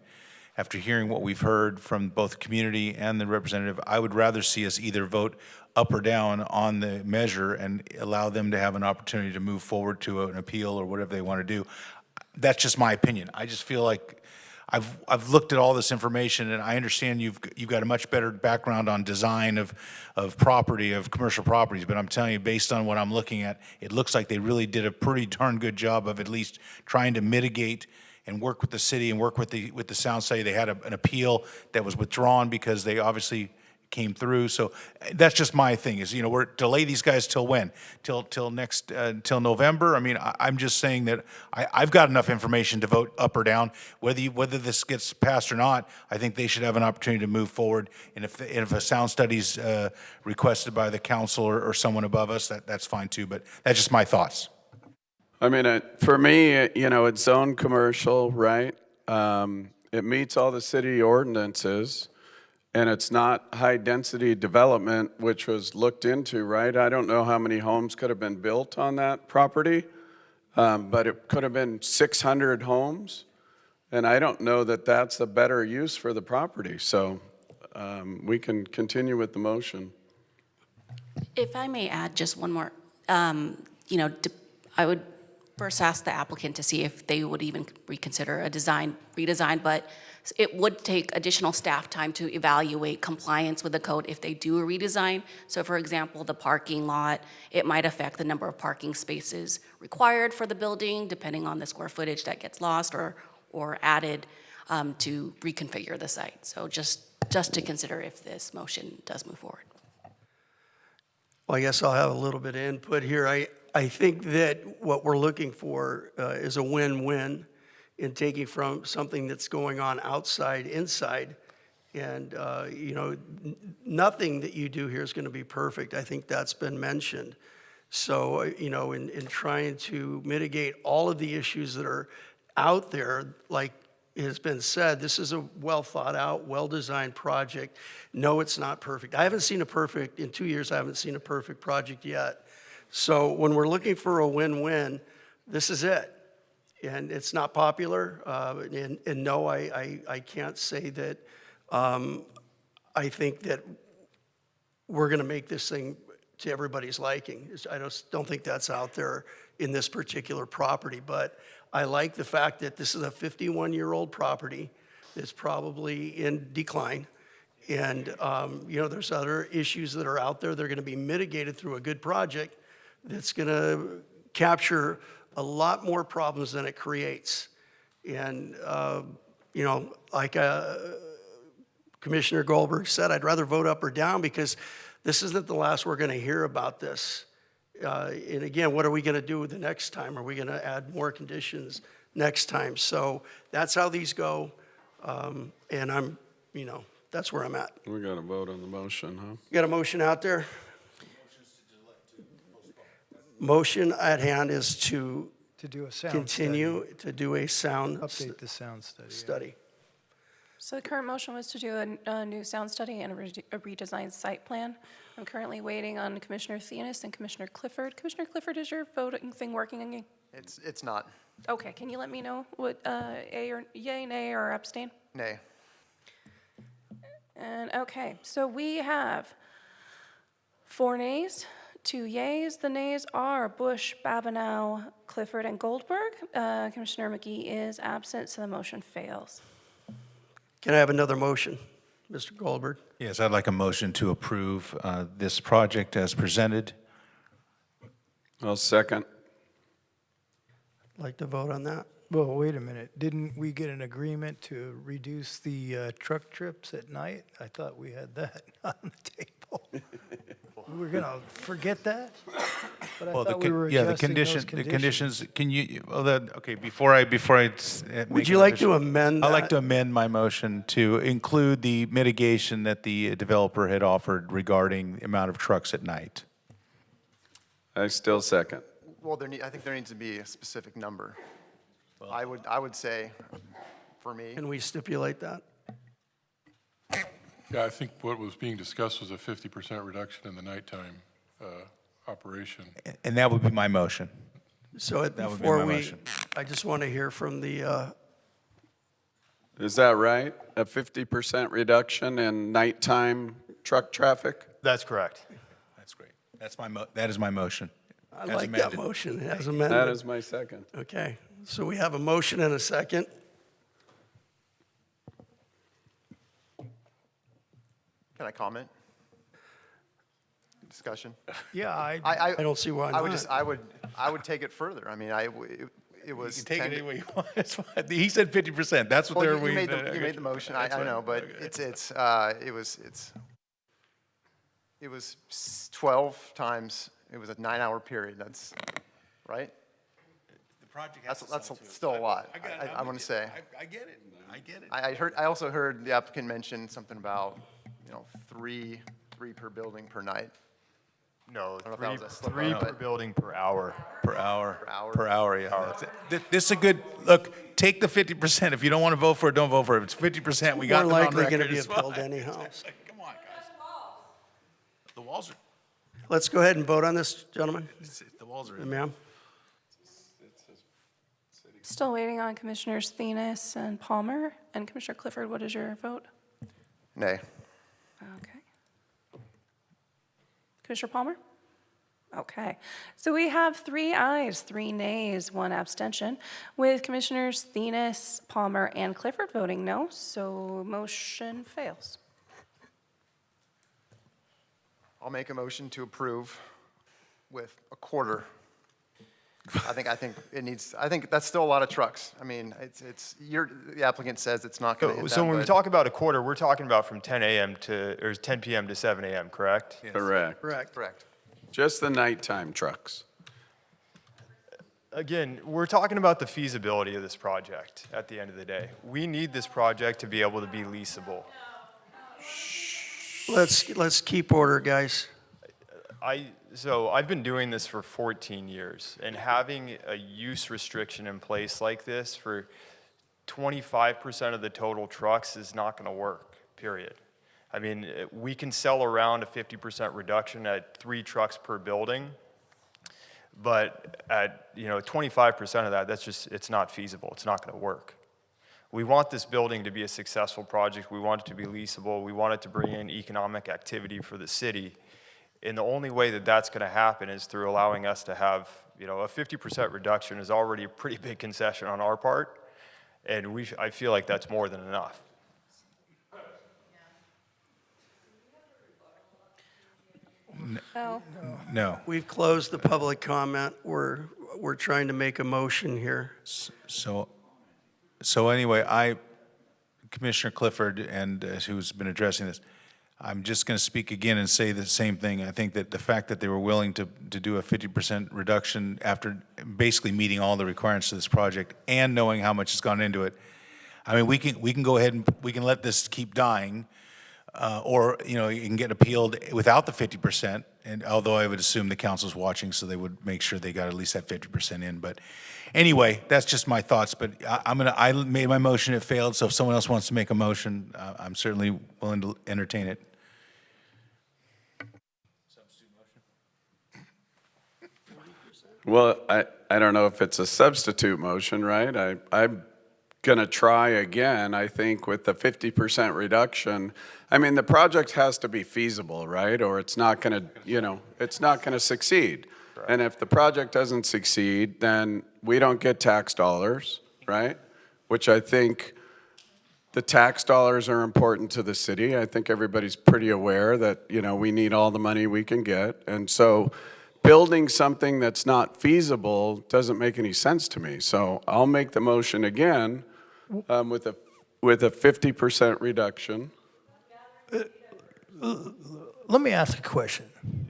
after hearing what we've heard from both the community and the representative, I would rather see us either vote up or down on the measure and allow them to have an opportunity to move forward to an appeal or whatever they want to do. That's just my opinion. I just feel like I've looked at all this information, and I understand you've got a much better background on design of property, of commercial properties, but I'm telling you, based on what I'm looking at, it looks like they really did a pretty darn good job of at least trying to mitigate and work with the city and work with the sound study. They had an appeal that was withdrawn because they obviously came through. So that's just my thing is, we're delay these guys till when? Till November? I mean, I'm just saying that I've got enough information to vote up or down. Whether this gets passed or not, I think they should have an opportunity to move forward. And if a sound study's requested by the council or someone above us, that's fine too. But that's just my thoughts.
I mean, for me, it's zone commercial, right? It meets all the city ordinances, and it's not high-density development, which was looked into, right? I don't know how many homes could have been built on that property, but it could have been 600 homes, and I don't know that that's a better use for the property. So we can continue with the motion.
If I may add just one more, I would first ask the applicant to see if they would even reconsider a redesign, but it would take additional staff time to evaluate compliance with the code if they do a redesign. So for example, the parking lot, it might affect the number of parking spaces required for the building, depending on the square footage that gets lost or added to reconfigure the site. So just to consider if this motion does move forward.
Well, I guess I'll have a little bit of input here. I think that what we're looking for is a win-win in taking from something that's going on outside, inside. And, nothing that you do here is going to be perfect. I think that's been mentioned. So, in trying to mitigate all of the issues that are out there, like has been said, this is a well-thought-out, well-designed project. No, it's not perfect. In 2 years, I haven't seen a perfect project yet. So when we're looking for a win-win, this is it. And it's not popular, and no, I can't say that I think that we're going to make this thing to everybody's liking. I just don't think that's out there in this particular property, but I like the fact that this is a 51-year-old property that's probably in decline, and there's other issues that are out there that are going to be mitigated through a good project that's going to capture a lot more problems than it creates. And, like Commissioner Goldberg said, I'd rather vote up or down because this isn't the last we're going to hear about this. And again, what are we going to do the next time? Are we going to add more conditions next time? So that's how these go. And that's where I'm at.
We got to vote on the motion, huh?
You got a motion out there? Motion at hand is to
do a sound
continue to do a sound
update the sound study.
study.
So the current motion was to do a new sound study and a redesigned site plan. I'm currently waiting on Commissioner Thenis and Commissioner Clifford. Commissioner Clifford, is your voting thing working again?
It's not.
Okay, can you let me know what yay, nay, or abstain?
Nay.
And okay, so we have 4 nays, 2 yays. The nays are Bush, Babineau, Clifford, and Goldberg. Commissioner McGee is absent, so the motion fails.
Can I have another motion, Mr. Goldberg?
Yes, I'd like a motion to approve this project as presented.
I'll second.
Like to vote on that?
Well, wait a minute. Didn't we get an agreement to reduce the truck trips at night? I thought we had that on the table. We're going to forget that? But I thought we were adjusting those
conditions, can you, okay, before I
Would you like to amend that?
I'd like to amend my motion to include the mitigation that the developer had offered regarding the amount of trucks at night.
I still second.
Well, I think there needs to be a specific number. I would say for me.
Can we stipulate that?
Yeah, I think what was being discussed was a 50% reduction in the nighttime operation.
And that would be my motion.
So
That would be
before
my
we,
motion.
I just want to hear from the,
Is that right? A 50% reduction in nighttime truck traffic?
That's correct.
That's great. That is my motion.
I
as
like that
amended.
motion as amended.
That is my second.
Okay, so we have a motion and a second.
Can I comment? Discussion?
Yeah,
I don't see why
I would
not.
just, I would take it further. I mean, it was.
You can take
10
it any way you want. That's fine. He said 50%. That's what
Well,
they're.
you made the motion, I know, but it was 12 times, it was a 9-hour period, that's, right?
The project
That's still a lot, I want to say.
I get it. I get it.
I also heard the applicant mention something about, three per building per night.
No,
I don't know if that was a slip
three
up,
per
but-
building per hour.
Per hour.
Per hour.
Per hour, yeah. That's it. This is a good, look, take the 50%. If you don't want to vote for it, don't vote for it. If it's 50%, we got
More
them on
likely
record.
going to be
It's
appealed
fine.
anyhow.
Come on, guys. The walls are,
Let's go ahead and vote on this, gentlemen.
the walls are in.
Ma'am?
Still waiting on Commissioners Thenis and Palmer. And Commissioner Clifford, what is your vote?
Nay.
Okay. Commissioner Palmer? Okay. So we have 3 ayes, 3 nays, 1 abstention, with Commissioners Thenis, Palmer, and Clifford voting no, so motion fails.
I'll make a motion to approve with a quarter. I think it needs, I think that's still a lot of trucks. I mean, the applicant says it's not going to hit that.
So when we
but-
talk about a quarter, we're talking about from 10 a.m. or 10 p.m. to 7 a.m., correct?
Correct.
Correct.
Just the nighttime trucks.
Again, we're talking about the feasibility of this project at the end of the day. We need this project to be able to be leasable.
Let's keep order, guys.
So I've been doing this for 14 years, and having a use restriction in place like this for 25% of the total trucks is not going to work, period. I mean, we can sell around a 50% reduction at 3 trucks per building, but at 25% of that, it's not feasible. It's not going to work. We want this building to be a successful project. We want it to be leasable. We want it to bring in economic activity for the city. And the only way that that's going to happen is through allowing us to have, a 50% reduction is already a pretty big concession on our part. And I feel like that's more than enough.
No.
No.
We've closed the public comment. We're trying to make a motion here.
So anyway, Commissioner Clifford, and who's been addressing this, I'm just going to speak again and say the same thing. I think that the fact that they were willing to do a 50% reduction after basically meeting all the requirements of this project and knowing how much has gone into it, I mean, we can go ahead and we can let this keep dying, or you can get appealed without the 50%. And although I would assume the council's watching, so they would make sure they got at least that 50% in. But anyway, that's just my thoughts. But I made my motion, it failed. So if someone else wants to make a motion, I'm certainly willing to entertain it.
Well, I don't know if it's a substitute motion, right? I'm going to try again, I think, with the 50% reduction. I mean, the project has to be feasible, right? Or it's not going to, it's not going to succeed. And if the project doesn't succeed, then we don't get tax dollars, right? Which I think the tax dollars are important to the city. I think everybody's pretty aware that, we need all the money we can get. And so building something that's not feasible doesn't make any sense to me. So I'll make the motion again with a 50% reduction.
Let me ask a question.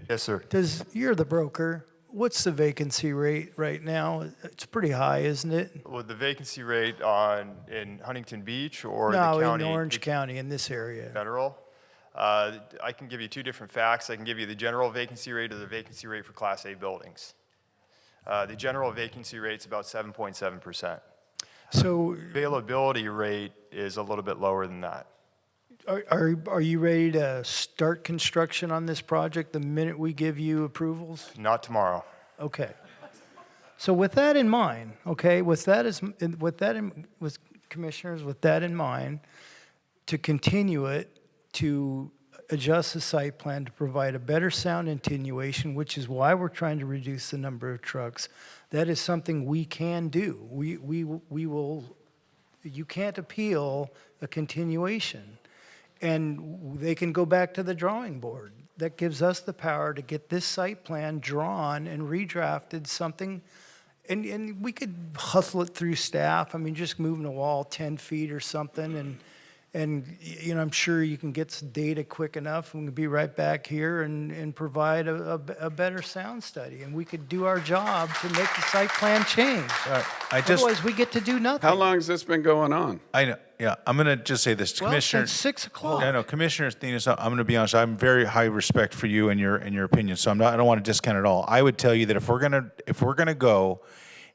Yes, sir.
You're the broker. What's the vacancy rate right now? It's pretty high, isn't it?
Well, the vacancy rate in Huntington Beach or
No,
the county?
in Orange County, in this area.
Federal? I can give you 2 different facts. I can give you the general vacancy rate or the vacancy rate for Class A buildings. The general vacancy rate is about 7.7%.
So
Availability rate is a little bit lower than that.
are you ready to start construction on this project the minute we give you approvals?
Not tomorrow.
Okay. So with that in mind, okay, with commissioners, with that in mind, to continue it, to adjust the site plan to provide a better sound attenuation, which is why we're trying to reduce the number of trucks, that is something we can do. We will, you can't appeal a continuation. And they can go back to the drawing board. That gives us the power to get this site plan drawn and redrafted something, and we could hustle it through staff. I mean, just moving a wall 10 feet or something, and you know, I'm sure you can get some data quick enough, and we can be right back here and provide a better sound study, and we could do our job to make the site plan change. Otherwise, we get to do nothing.
How long has this been going on?
I know. Yeah, I'm going to just say this,
Well,
Commissioner.
since 6 o'clock.
I know, Commissioner Thenis, I'm going to be honest. I'm very high respect for you and your opinion. So I don't want to discount it all. I would tell you that if we're going to go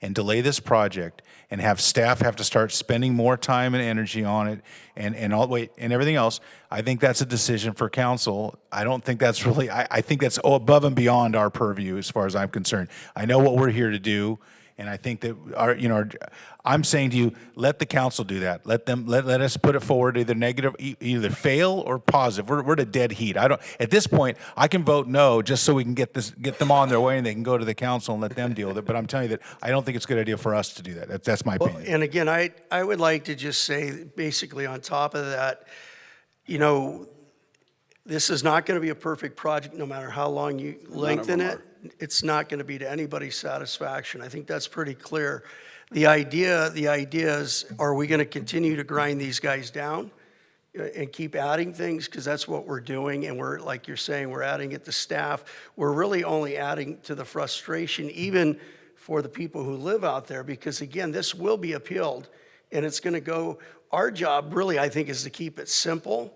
and delay this project and have staff have to start spending more time and energy on it and everything else, I think that's a decision for council. I don't think that's really. I think that's above and beyond our purview as far as I'm concerned. I know what we're here to do. And I think that I'm saying to you, let the council do that. Let us put it forward, either negative, either fail or positive. We're at a dead heat. At this point, I can vote no just so we can get them on their way and they can go to the council and let them deal with it. But I'm telling you that I don't think it's a good idea for us to do that. That's my opinion.
And again, I would like to just say, basically on top of that, you know, this is not going to be a perfect project no matter how long you lengthen it. It's not going to be to anybody's satisfaction. I think that's pretty clear. The idea is, are we going to continue to grind these guys down and keep adding things? Because that's what we're doing. And we're, like you're saying, we're adding it to staff. We're really only adding to the frustration, even for the people who live out there, because again, this will be appealed and it's going to go. Our job really, I think, is to keep it simple.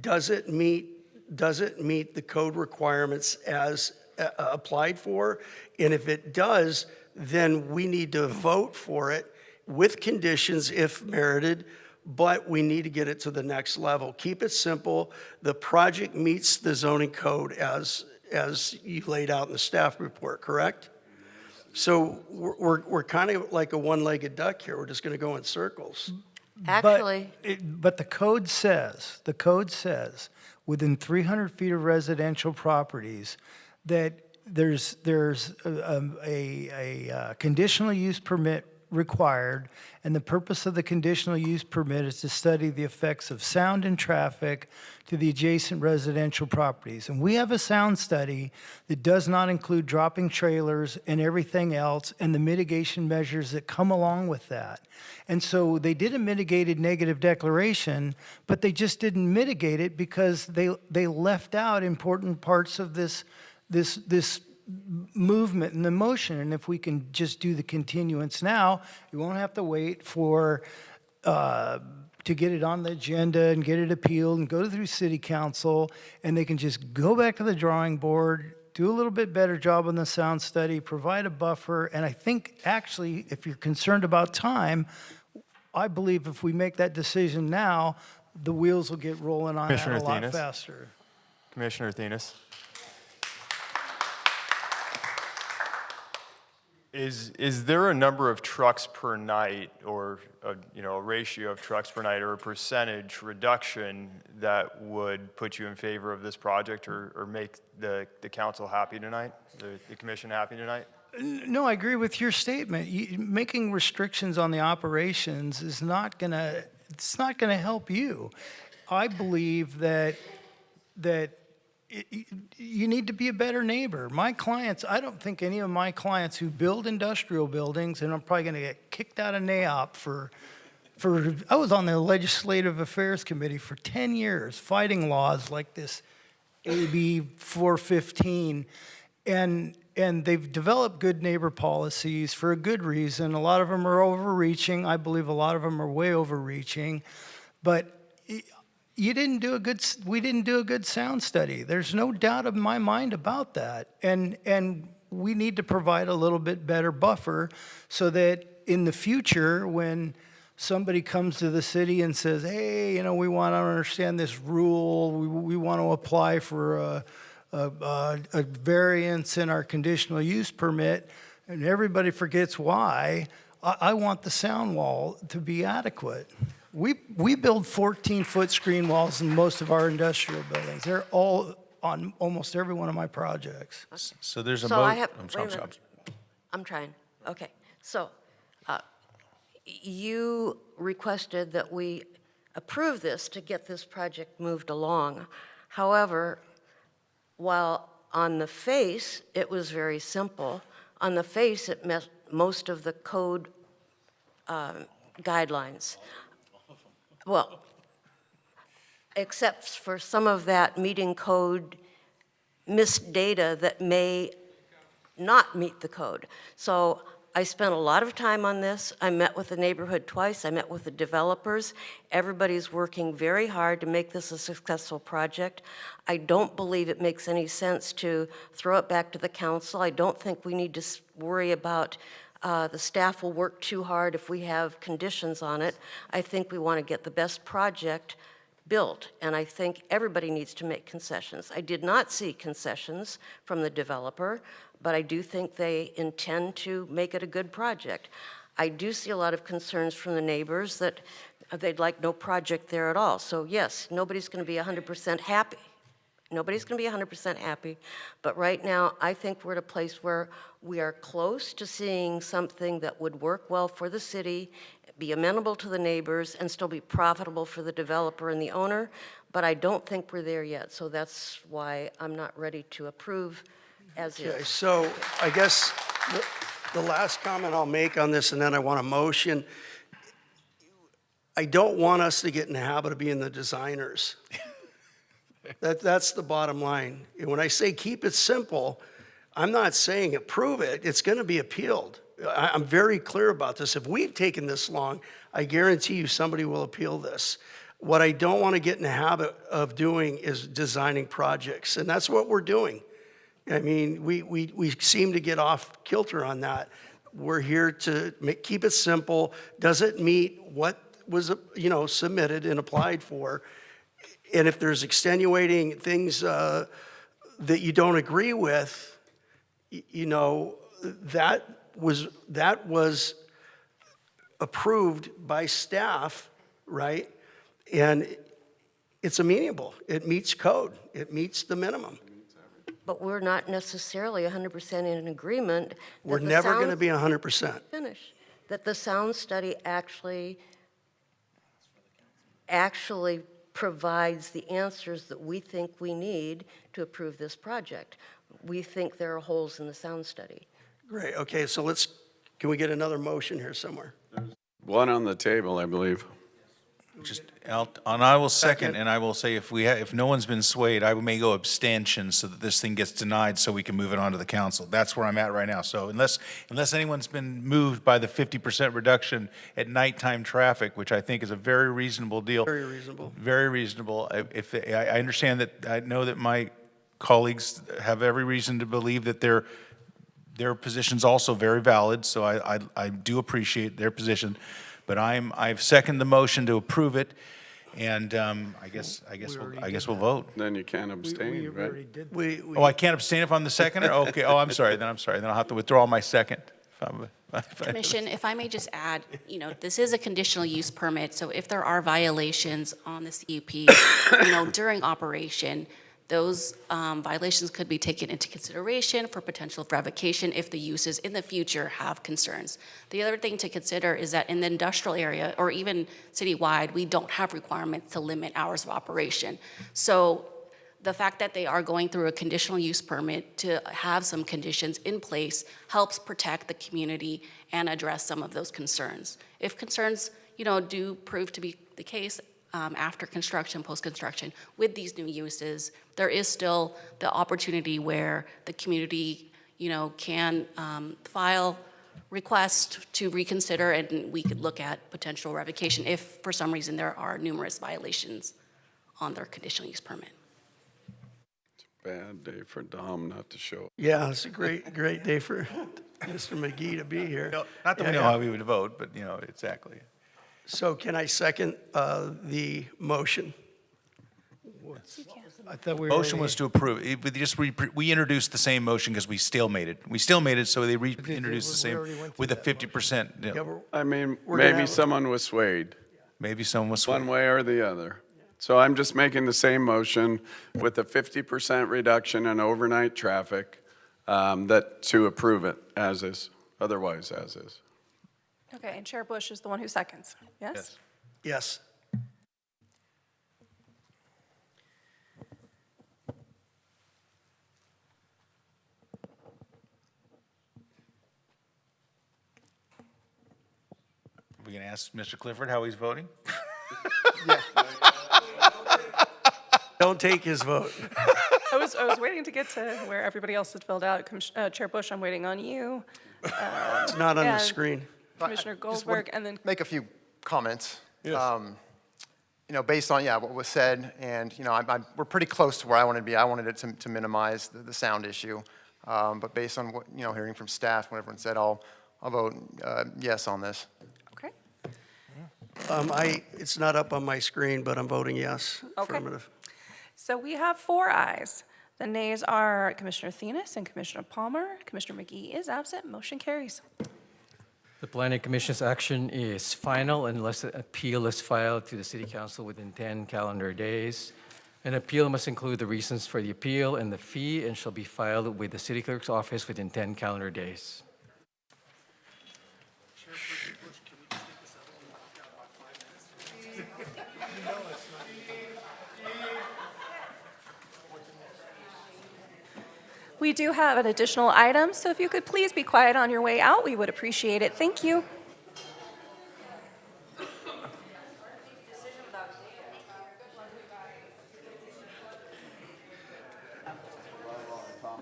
Does it meet the code requirements as applied for? And if it does, then we need to vote for it with conditions if merited, but we need to get it to the next level. Keep it simple. The project meets the zoning code as you laid out in the staff report, correct? So we're kind of like a one-legged duck here. We're just going to go in circles.
Actually,
but the code says within 300 feet of residential properties that there's a conditional use permit required, and the purpose of the conditional use permit is to study the effects of sound and traffic to the adjacent residential properties. And we have a sound study that does not include dropping trailers and everything else and the mitigation measures that come along with that. And so they did a mitigated negative declaration, but they just didn't mitigate it because they left out important parts of this movement and the motion. And if we can just do the continuance now, you won't have to wait for to get it on the agenda and get it appealed and go through city council, and they can just go back to the drawing board, do a little bit better job on the sound study, provide a buffer. And I think actually, if you're concerned about time, I believe if we make that decision now, the wheels will get rolling on that a lot faster.
Commissioner Thenis. Is there a number of trucks per night, or a ratio of trucks per night, or a percentage reduction that would put you in favor of this project, or make the council happy tonight, the commission happy tonight?
No, I agree with your statement. Making restrictions on the operations is not gonna help you. I believe that you need to be a better neighbor. My clients, I don't think any of my clients who build industrial buildings, and I'm probably going to get kicked out of NAIOP for I was on the Legislative Affairs Committee for 10 years fighting laws like this AB 415, and they've developed good neighbor policies for a good reason. A lot of them are overreaching. I believe a lot of them are way overreaching, but we didn't do a good sound study. There's no doubt in my mind about that. And we need to provide a little bit better buffer so that in the future, when somebody comes to the city and says, hey, you know, we want to understand this rule, we want to apply for a variance in our conditional use permit, and everybody forgets why, I want the sound wall to be adequate. We build 14-foot screen walls in most of our industrial buildings. They're all on almost every one of my projects.
So there's a
So I have,
I'm
wait a
sorry,
minute. I'm trying. Okay. So you requested that we approve this to get this project moved along. However, while on the face, it was very simple, on the face, it met most of the code guidelines. Well, except for some of that meeting code missed data that may not meet the code. So I spent a lot of time on this. I met with the neighborhood twice. I met with the developers. Everybody's working very hard to make this a successful project. I don't believe it makes any sense to throw it back to the council. I don't think we need to worry about the staff will work too hard if we have conditions on it. I think we want to get the best project built, and I think everybody needs to make concessions. I did not see concessions from the developer, but I do think they intend to make it a good project. I do see a lot of concerns from the neighbors that they'd like no project there at all. So yes, nobody's going to be 100% happy. Nobody's going to be 100% happy, but right now I think we're at a place where we are close to seeing something that would work well for the city, be amenable to the neighbors, and still be profitable for the developer and the owner, but I don't think we're there yet, so that's why I'm not ready to approve as
Okay,
is.
so I guess the last comment I'll make on this, and then I want a motion. I don't want us to get in the habit of being the designers. That's the bottom line. And when I say keep it simple, I'm not saying approve it. It's going to be appealed. I'm very clear about this. If we've taken this long, I guarantee you somebody will appeal this. What I don't want to get in the habit of doing is designing projects, and that's what we're doing. I mean, we seem to get off kilter on that. We're here to keep it simple. Does it meet what was, submitted and applied for? And if there's extenuating things that you don't agree with, that was approved by staff, right? And it's amenable. It meets code. It meets the minimum.
But we're not necessarily 100% in agreement.
We're never going to be 100%.
Finish. That the sound study actually provides the answers that we think we need to approve this project. We think there are holes in the sound study.
Great. Okay, so can we get another motion here somewhere?
One on the table, I believe.
And I will second, and I will say if no one's been swayed, I may go abstention so that this thing gets denied so we can move it on to the council. That's where I'm at right now. So unless anyone's been moved by the 50% reduction at nighttime traffic, which I think is a very reasonable deal.
Very reasonable.
Very reasonable. I understand that, I know that my colleagues have every reason to believe that their position's also very valid, so I do appreciate their position. But I've seconded the motion to approve it, and I guess we'll vote.
Then you can't abstain, right?
Oh, I can't abstain if I'm the seconder? Okay, I'm sorry. Then I'll have to withdraw my second.
Commission, if I may just add, this is a conditional use permit, so if there are violations on the CUP, during operation, those violations could be taken into consideration for potential revocation if the uses in the future have concerns. The other thing to consider is that in the industrial area, or even citywide, we don't have requirements to limit hours of operation. So the fact that they are going through a conditional use permit to have some conditions in place helps protect the community and address some of those concerns. If concerns, do prove to be the case, after construction, post-construction, with these new uses, there is still the opportunity where the community, can file requests to reconsider, and we could look at potential revocation if, for some reason, there are numerous violations on their conditional use permit.
It's a bad day for Dom not to show up.
Yeah, it's a great day for Mr. McGee to be here.
Not that we know how we would vote, but exactly.
So can I second the motion?
I thought we
Motion was to approve. We introduced the same motion because we stalemated. We stalemated, so they reintroduced the same with a 50%.
I mean,
We're gonna
maybe
have-
someone was swayed,
Maybe someone was swayed.
one way or the other. So I'm just making the same motion with a 50% reduction in overnight traffic, that to approve it as is, otherwise as is.
Okay, and Chair Bush is the one who seconds, yes?
Yes.
We're going to ask Mr. Clifford how he's voting?
Don't take his vote.
I was waiting to get to where everybody else had filled out. Chair Bush, I'm waiting on you.
It's not on the
and
screen.
Commissioner Goldberg, and then
Make a few comments.
Yes.
You know, based on, what was said, and, we're pretty close to where I wanted to be. I wanted it to minimize the sound issue. But based on what, hearing from staff, what everyone said, I'll vote yes on this.
okay.
It's not up on my screen, but I'm voting yes.
Okay.
Affirmative.
So we have 4 ayes. The nays are Commissioner Thenis and Commissioner Palmer. Commissioner McGee is absent. Motion carries.
The Planning Commission's action is final unless an appeal is filed to the City Council within 10 calendar days. An appeal must include the reasons for the appeal and the fee and shall be filed with the City Clerk's office within 10 calendar days.
We do have an additional item, so if you could please be quiet on your way out, we would appreciate it. Thank you.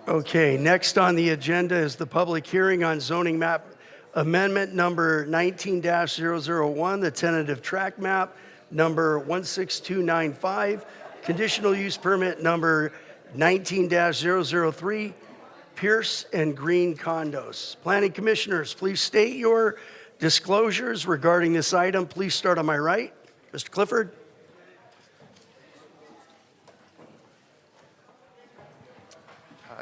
Okay, next on the agenda is the public hearing on zoning map amendment number 19-001, the tentative track map number 16295, conditional use permit number 19-003, Pierce and Green condos. Planning commissioners, please state your disclosures regarding this item. Please start on my right. Mr. Clifford.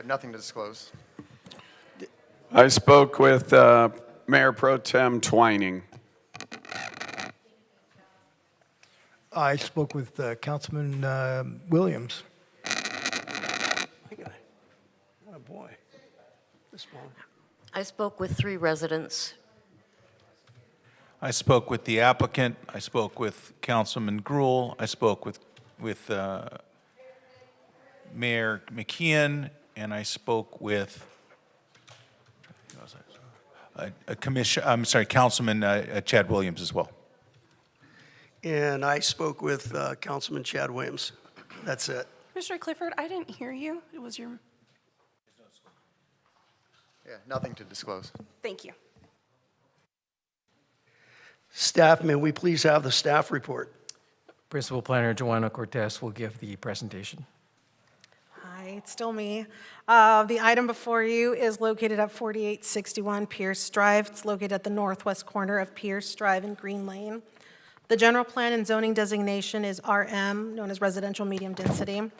Nothing to disclose.
I spoke with Mayor Pro Tem Twining.
I spoke with Councilman Williams.
Oh, boy. This one.
I spoke with 3 residents.
I spoke with the applicant. I spoke with Councilman Gruhl. I spoke with Mayor McKeon, and I spoke with Councilman Chad Williams as well.
And I spoke with Councilman Chad Williams. That's it.
Commissioner Clifford, I didn't hear you. It was your...
Yeah, nothing to disclose.
Thank you.
Staff, may we please have the staff report?
Principal Planner Joanna Cortez will give the presentation.
Hi, it's still me. The item before you is located at 4861 Pierce Drive. It's located at the northwest corner of Pierce Drive and Green Lane. The general plan and zoning designation is RM, known as residential medium density.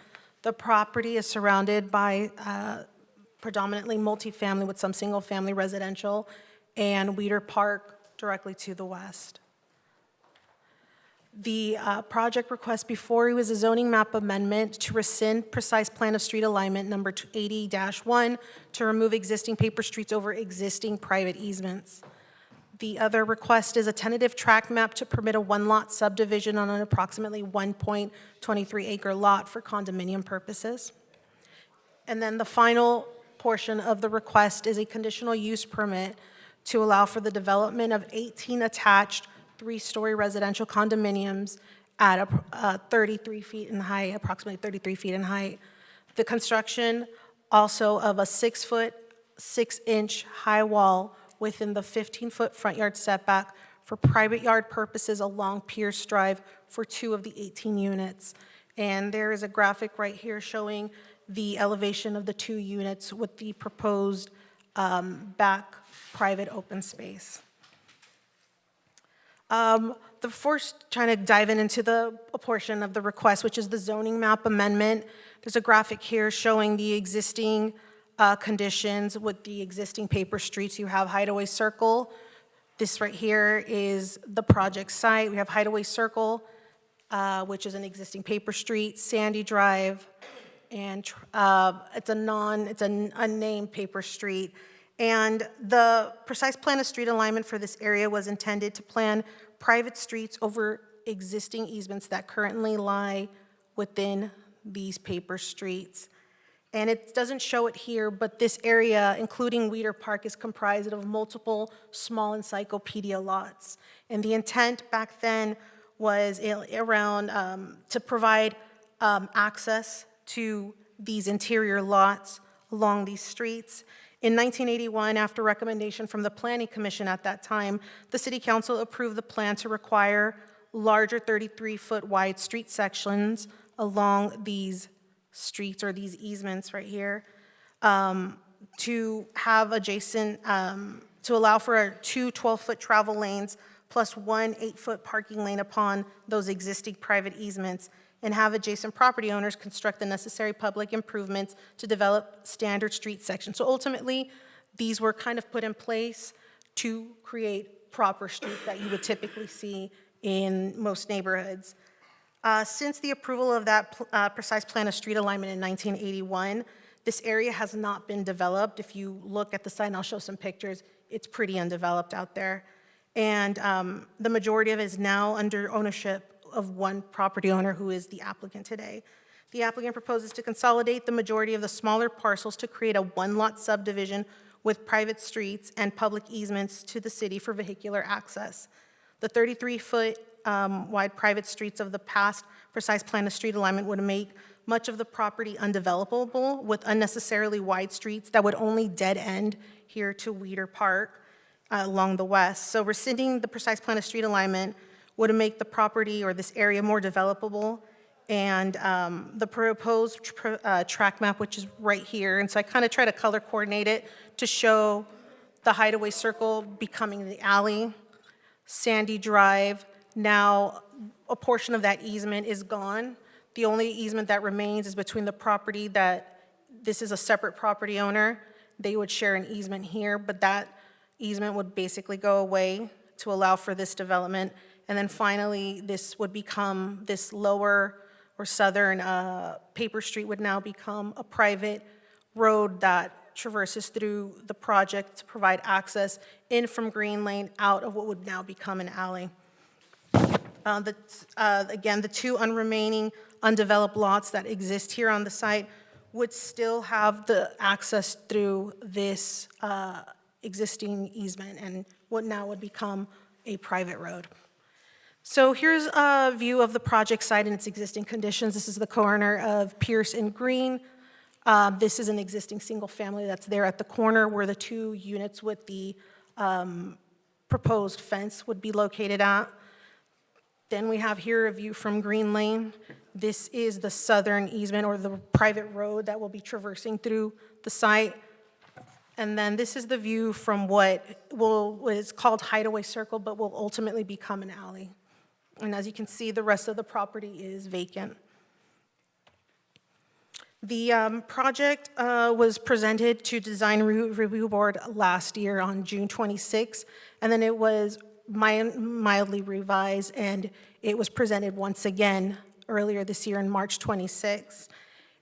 The property is surrounded by predominantly multifamily with some single-family residential and Weeder Park directly to the west. The project request before you is a zoning map amendment to rescind precise plan of street alignment number 80-1 to remove existing paper streets over existing private easements. The other request is a tentative tract map to permit a 1-lot subdivision on an approximately 1.23 acre lot for condominium purposes. And then the final portion of the request is a conditional use permit to allow for the development of 18 attached 3-story residential condominiums at 33 feet in height, approximately 33 feet in height. The construction also of a 6-foot, 6-inch high wall within the 15-foot front yard setback for private yard purposes along Pierce Drive for 2 of the 18 units. And there is a graphic right here showing the elevation of the 2 units with the proposed back private open space. The first, trying to dive into a portion of the request, which is the zoning map amendment. There's a graphic here showing the existing conditions with the existing paper streets. You have Hideaway Circle. This right here is the project site. We have Hideaway Circle, which is an existing paper street, Sandy Drive, and it's an unnamed paper street. And the precise plan of street alignment for this area was intended to plan private streets over existing easements that currently lie within these paper streets. And it doesn't show it here, but this area, including Weeder Park, is comprised of multiple small encyclopedia lots. And the intent back then was around to provide access to these interior lots along these streets. In 1981, after recommendation from the Planning Commission at that time, the City Council approved the plan to require larger 33-foot wide street sections along these streets or these easements right here to have adjacent, to allow for 2 12-foot travel lanes plus 1 8-foot parking lane upon those existing private easements, and have adjacent property owners construct the necessary public improvements to develop standard street sections. So ultimately, these were kind of put in place to create proper streets that you would typically see in most neighborhoods. Since the approval of that precise plan of street alignment in 1981, this area has not been developed. If you look at the site, and I'll show some pictures, it's pretty undeveloped out there. And the majority of it is now under ownership of one property owner who is the applicant today. The applicant proposes to consolidate the majority of the smaller parcels to create a one-lot subdivision with private streets and public easements to the city for vehicular access. The 33-foot wide private streets of the past precise plan of street alignment would make much of the property undevelopable with unnecessarily wide streets that would only dead end here to Weeder Park along the west. So rescinding the precise plan of street alignment would make the property or this area more developable, and the proposed track map, which is right here, and so I kind of try to color coordinate it to show the Hideaway Circle becoming the alley, Sandy Drive. Now, a portion of that easement is gone. The only easement that remains is between the property that, this is a separate property owner. They would share an easement here, but that easement would basically go away to allow for this development. And then finally, this would become, this lower or southern paper street would now become a private road that traverses through the project to provide access in from Green Lane out of what would now become an alley. Again, the 2 remaining undeveloped lots that exist here on the site would still have the access through this existing easement and what now would become a private road. So here's a view of the project site and its existing conditions. This is the corner of Pierce and Green. This is an existing single family that's there at the corner where the 2 units with the proposed fence would be located at. Then we have here a view from Green Lane. This is the southern easement or the private road that will be traversing through the site. And then this is the view from what is called Hideaway Circle, but will ultimately become an alley. And as you can see, the rest of the property is vacant. The project was presented to Design Review Board last year on June 26, and then it was mildly revised, and it was presented once again earlier this year on March 26.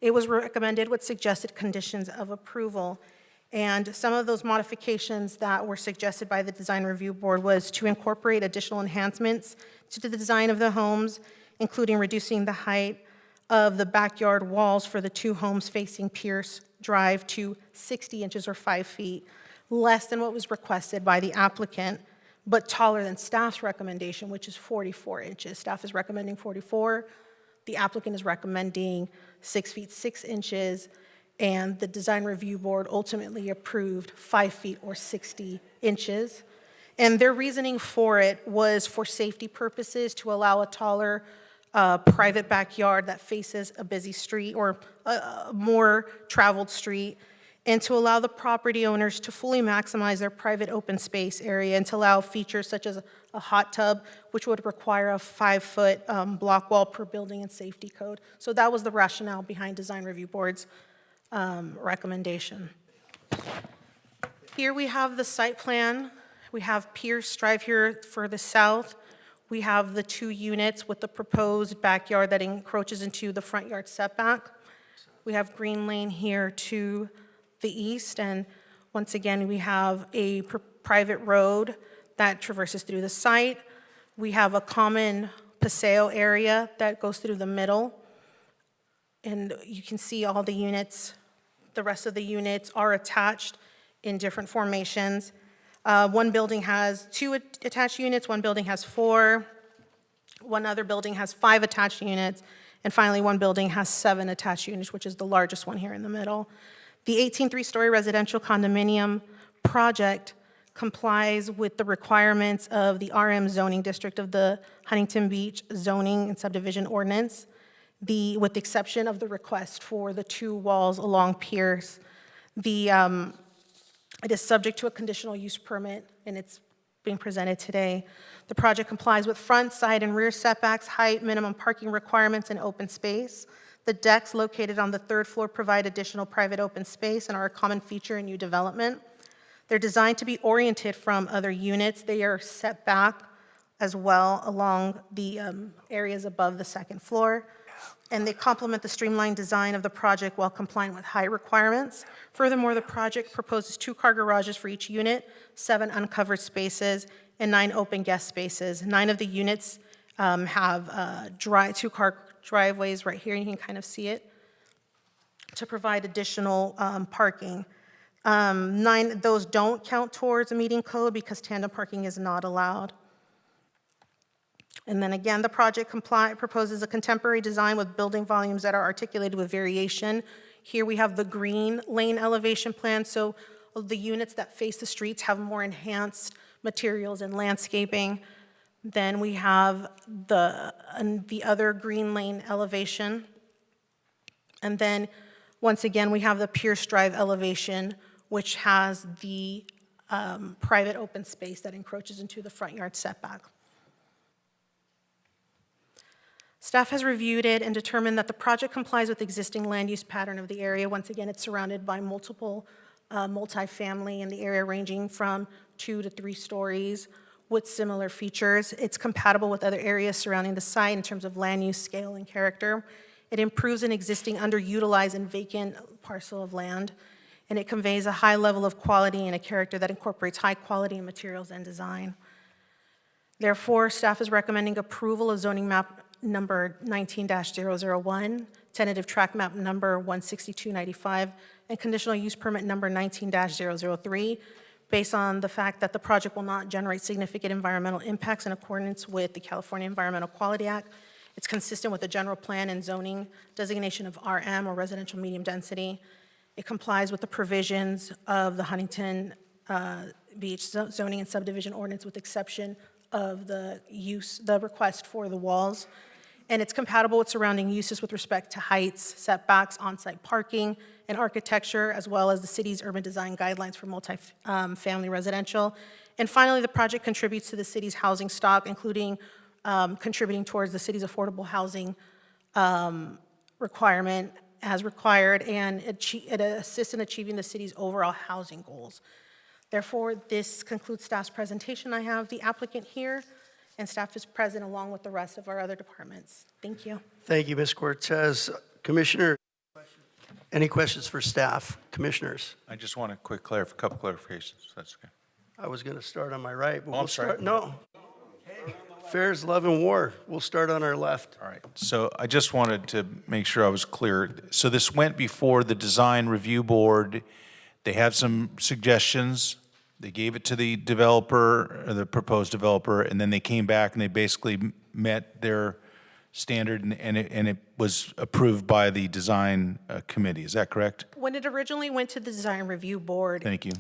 It was recommended with suggested conditions of approval. And some of those modifications that were suggested by the Design Review Board was to incorporate additional enhancements to the design of the homes, including reducing the height of the backyard walls for the 2 homes facing Pierce Drive to 60 inches or 5 feet, less than what was requested by the applicant, but taller than staff's recommendation, which is 44 inches. Staff is recommending 44. The applicant is recommending 6 feet 6 inches. And the Design Review Board ultimately approved 5 feet or 60 inches. And their reasoning for it was for safety purposes to allow a taller private backyard that faces a busy street or a more traveled street. and to allow the property owners to fully maximize their private open space area and to allow features such as a hot tub, which would require a 5-foot block wall per building and safety code. So that was the rationale behind Design Review Board's recommendation. Here we have the site plan. We have Pierce Drive here further south. We have the 2 units with the proposed backyard that encroaches into the front yard setback. We have Green Lane here to the east, and once again, we have a private road that traverses through the site. We have a common paseo area that goes through the middle, and you can see all the units. The rest of the units are attached in different formations. One building has 2 attached units, one building has 4, one other building has 5 attached units, and finally one building has 7 attached units, which is the largest one here in the middle. The 18 3-story residential condominium project complies with the requirements of the RM zoning district of the Huntington Beach zoning and subdivision ordinance, with the exception of the request for the 2 walls along Pierce. It is subject to a conditional use permit, and it's being presented today. The project complies with front, side, and rear setbacks, height, minimum parking requirements, and open space. The decks located on the 3rd floor provide additional private open space and are a common feature in new development. They're designed to be oriented from other units. They are set back as well along the areas above the 2nd floor. And they complement the streamlined design of the project while complying with height requirements. Furthermore, the project proposes 2 car garages for each unit, 7 uncovered spaces, and 9 open guest spaces. 9 of the units have 2-car driveways right here, and you can kind of see it, to provide additional parking. 9, those don't count towards a meeting code because tandem parking is not allowed. And then again, the project proposes a contemporary design with building volumes that are articulated with variation. Here we have the Green Lane elevation plan, so the units that face the streets have more enhanced materials and landscaping. Then we have the other Green Lane elevation. And then, once again, we have the Pierce Drive elevation, which has the private open space that encroaches into the front yard setback. Staff has reviewed it and determined that the project complies with the existing land use pattern of the area. Once again, it's surrounded by multiple multifamily in the area ranging from 2 to 3 stories with similar features. It's compatible with other areas surrounding the site in terms of land use, scale, and character. It improves an existing underutilized and vacant parcel of land, and it conveys a high level of quality and a character that incorporates high quality in materials and design. Therefore, staff is recommending approval of zoning map number 19-001, tentative tract map number 16295, and conditional use permit number 19-003, based on the fact that the project will not generate significant environmental impacts in accordance with the California Environmental Quality Act. It's consistent with the general plan and zoning designation of RM, or residential medium density. It complies with the provisions of the Huntington Beach zoning and subdivision ordinance, with exception of the request for the walls. And it's compatible with surrounding uses with respect to heights, setbacks, on-site parking, and architecture, as well as the city's urban design guidelines for multi-family residential. And finally, the project contributes to the city's housing stock, including contributing towards the city's affordable housing requirement as required, and it assists in achieving the city's overall housing goals. Therefore, this concludes staff's presentation. I have the applicant here, and staff is present along with the rest of our other departments. Thank you.
Thank you, Ms. Cortez. Commissioner, any questions for staff? Commissioners?
I just want a couple clarifications, if that's okay.
I was going to start on my right, but
I'm sorry.
No. Fair's love and war. We'll start on our left.
All right, so I just wanted to make sure I was clear. So this went before the design review board. They had some suggestions. They gave it to the developer, or the proposed developer, and then they came back and they basically met their standard, and it was approved by the design committee. Is that correct?
When it originally went to the design review board,
Thank you.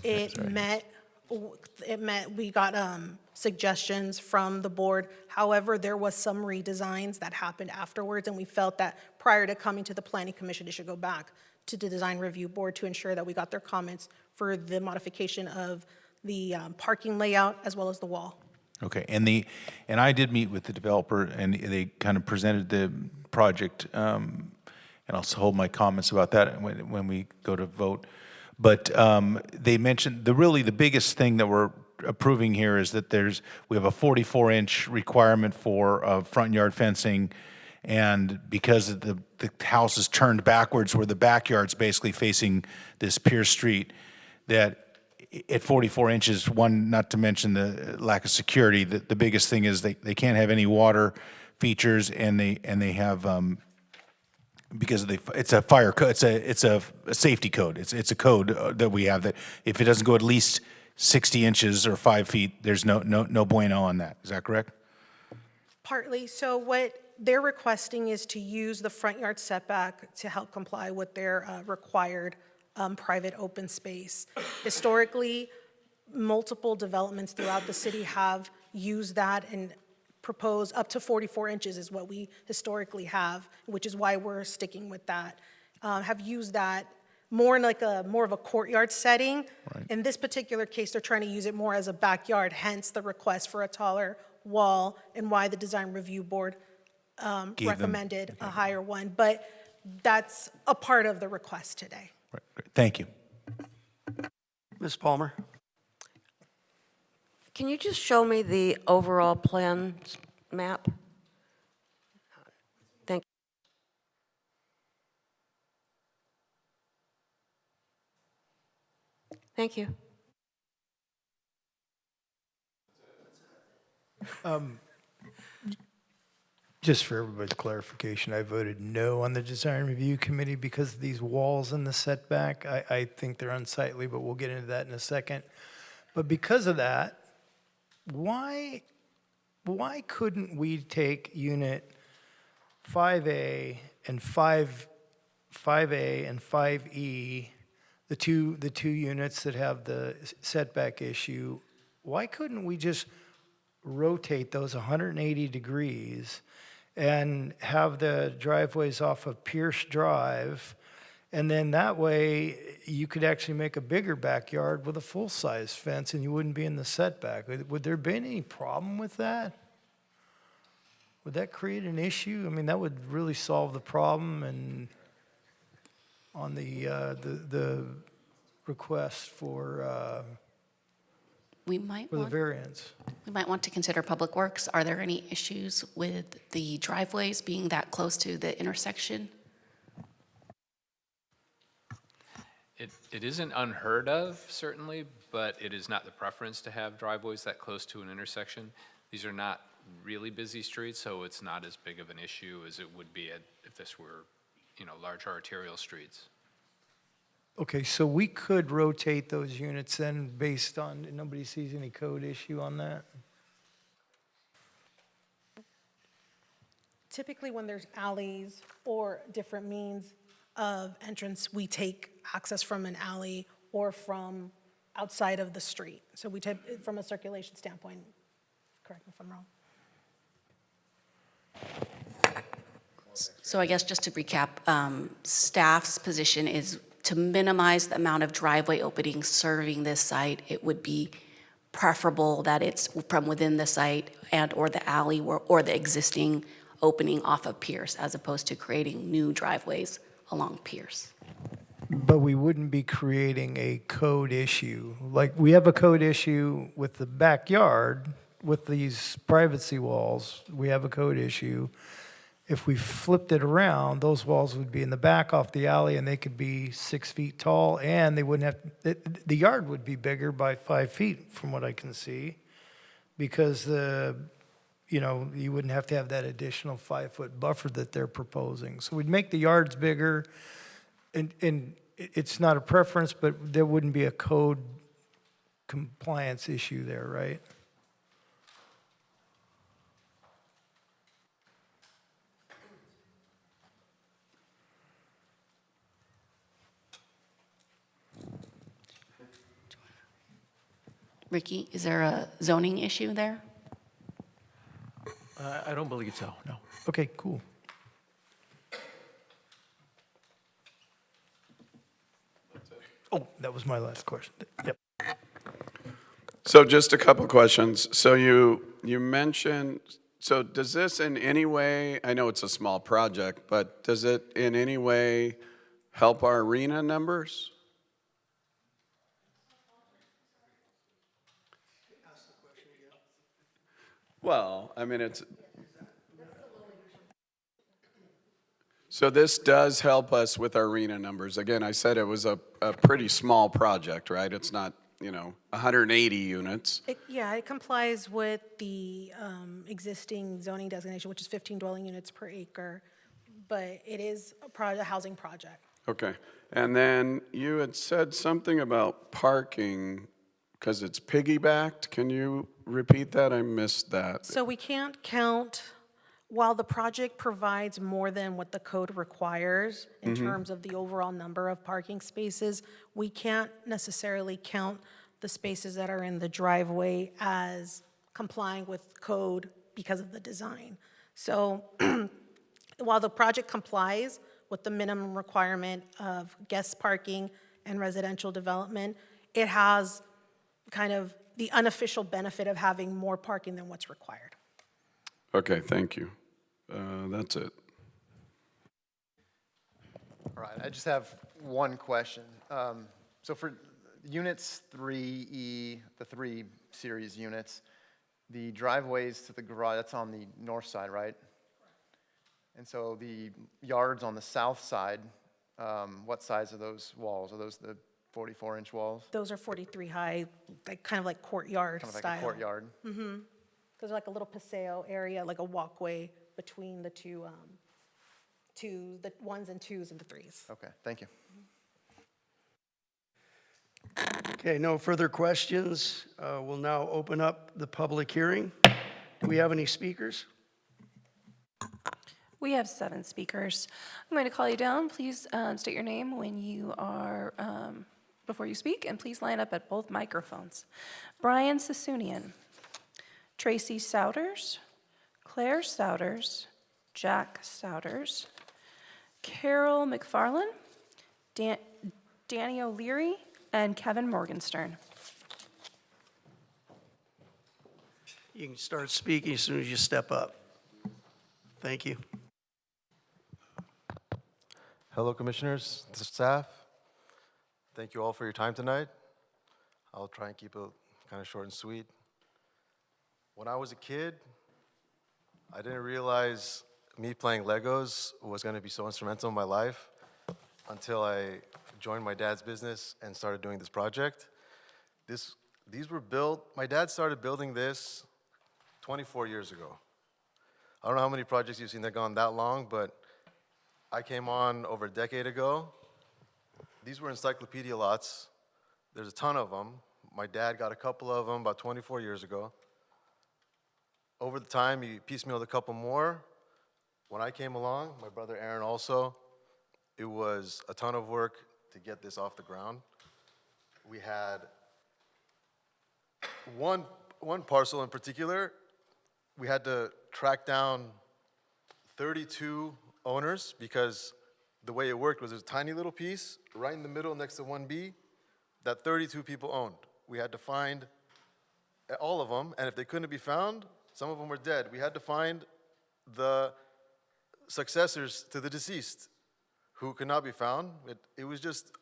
we got suggestions from the board. However, there was some redesigns that happened afterwards, and we felt that prior to coming to the planning commission, it should go back to the design review board to ensure that we got their comments for the modification of the parking layout as well as the wall.
Okay, and I did meet with the developer, and they kind of presented the project, and I'll hold my comments about that when we go to vote. But they mentioned really the biggest thing that we're approving here is that we have a 44-inch requirement for front yard fencing, and because the house is turned backwards where the backyard's basically facing this Pierce Street, that at 44 inches, one, not to mention the lack of security, the biggest thing is they can't have any water features, and they have because it's a fire code, it's a safety code. It's a code that we have that if it doesn't go at least 60 inches or 5 feet, there's no bueno on that. Is that correct?
Partly. So what they're requesting is to use the front yard setback to help comply with their required private open space. Historically, multiple developments throughout the city have used that and propose up to 44 inches is what we historically have, which is why we're sticking with that. Have used that more in like more of a courtyard setting. Right. In this particular case, they're trying to use it more as a backyard, hence the request for a taller wall and why the design review board recommended a higher one. But that's a part of the request today.
Right. Great. Thank you.
Ms. Palmer?
Can you just show me the overall plan map? Thank you. Thank you.
Just for everybody's clarification, I voted no on the design review committee because of these walls in the setback. I think they're unsightly, but we'll get into that in a second. But because of that, why couldn't we take unit 5A and 5A and 5E, the two units that have the setback issue, why couldn't we just rotate those 180 degrees and have the driveways off of Pierce Drive, and then that way you could actually make a bigger backyard with a full-size fence and you wouldn't be in the setback? Would there be any problem with that? Would that create an issue? I mean, that would really solve the problem and on the request for
We might
the
want,
variance.
we might want to consider Public Works. Are there any issues with the driveways being that close to the intersection?
It isn't unheard of, certainly, but it is not the preference to have driveways that close to an intersection. These are not really busy streets, so it's not as big of an issue as it would be if this were, large arterial streets.
Okay, so we could rotate those units then based on, nobody sees any code issue on that?
Typically, when there's alleys or different means of entrance, we take access from an alley or from outside of the street. So we take, from a circulation standpoint, correct me if I'm wrong.
So I guess just to recap, staff's position is to minimize the amount of driveway openings serving this site. It would be preferable that it's from within the site and or the alley or the existing opening off of Pierce, as opposed to creating new driveways along Pierce.
But we wouldn't be creating a code issue. Like, we have a code issue with the backyard, with these privacy walls, we have a code issue. If we flipped it around, those walls would be in the back off the alley and they could be 6 feet tall and they wouldn't have, the yard would be bigger by 5 feet from what I can see, because you wouldn't have to have that additional 5-foot buffer that they're proposing. So we'd make the yards bigger, and it's not a preference, but there wouldn't be a code compliance issue there, right?
Ricky, is there a zoning issue there?
I don't believe so, no.
Okay, cool. Oh, that was my last question. Yep.
So just a couple questions. So you mentioned, so does this in any way, I know it's a small project, but does it in any way help our arena numbers? Well, I mean, so this does help us with our arena numbers. Again, I said it was a pretty small project, right? It's not, 180 units.
Yeah, it complies with the existing zoning designation, which is 15 dwelling units per acre, but it is a housing project.
Okay. And then you had said something about parking because it's piggybacked. Can you repeat that? I missed that.
So we can't count, while the project provides more than what the code requires in terms of the overall number of parking spaces, we can't necessarily count the spaces that are in the driveway as complying with code because of the design. So while the project complies with the minimum requirement of guest parking and residential development, it has kind of the unofficial benefit of having more parking than what's required.
Okay, thank you. That's it.
All right, I just have one question. So for units 3E, the 3 series units, the driveways to the garage, that's on the north side, right? And so the yards on the south side, what size are those walls? Are those the 44-inch walls?
Those are 43 high, kind of like courtyard style.
Kind of like a courtyard?
Mm-hmm. There's like a little paseo area, like a walkway between the two, the ones and twos and the threes.
Okay, thank you.
Okay, no further questions. We'll now open up the public hearing. Do we have any speakers?
We have 7 speakers. I'm going to call you down. Please state your name when you are, before you speak, and please line up at both microphones. Brian Sassoonian, Tracy Souders, Claire Souders, Jack Souders, Carol McFarland, Danny O'Leary, and Kevin Morgenstern.
You can start speaking as soon as you step up. Thank you.
Hello, Commissioners, staff. Thank you all for your time tonight. I'll try and keep it kind of short and sweet. When I was a kid, I didn't realize me playing Legos was going to be so instrumental in my life until I joined my dad's business and started doing this project. These were built, my dad started building this 24 years ago. I don't know how many projects you've seen that gone that long, but I came on over a decade ago. These were encyclopedia lots. There's a ton of them. My dad got a couple of them about 24 years ago. Over the time, he piecemealed a couple more. When I came along, my brother Aaron also, it was a ton of work to get this off the ground. We had one parcel in particular, we had to track down 32 owners because the way it worked was there's a tiny little piece right in the middle next to 1B that 32 people owned. We had to find all of them, and if they couldn't be found, some of them were dead. We had to find the successors to the deceased who could not be found. It was just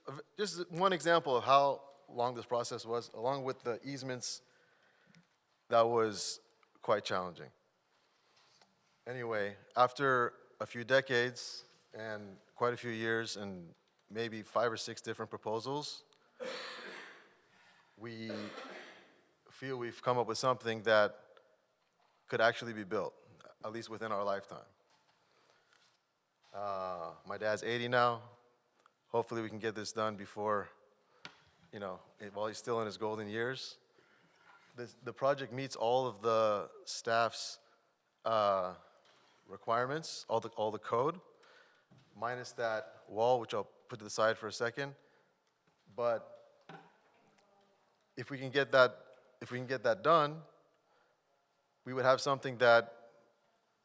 one example of how long this process was, along with the easements. That was quite challenging. Anyway, after a few decades and quite a few years and maybe 5 or 6 different proposals, we feel we've come up with something that could actually be built, at least within our lifetime. My dad's 80 now. Hopefully we can get this done before, while he's still in his golden years. The project meets all of the staff's requirements, all the code, minus that wall, which I'll put to the side for a second. But if we can get that done, we would have something that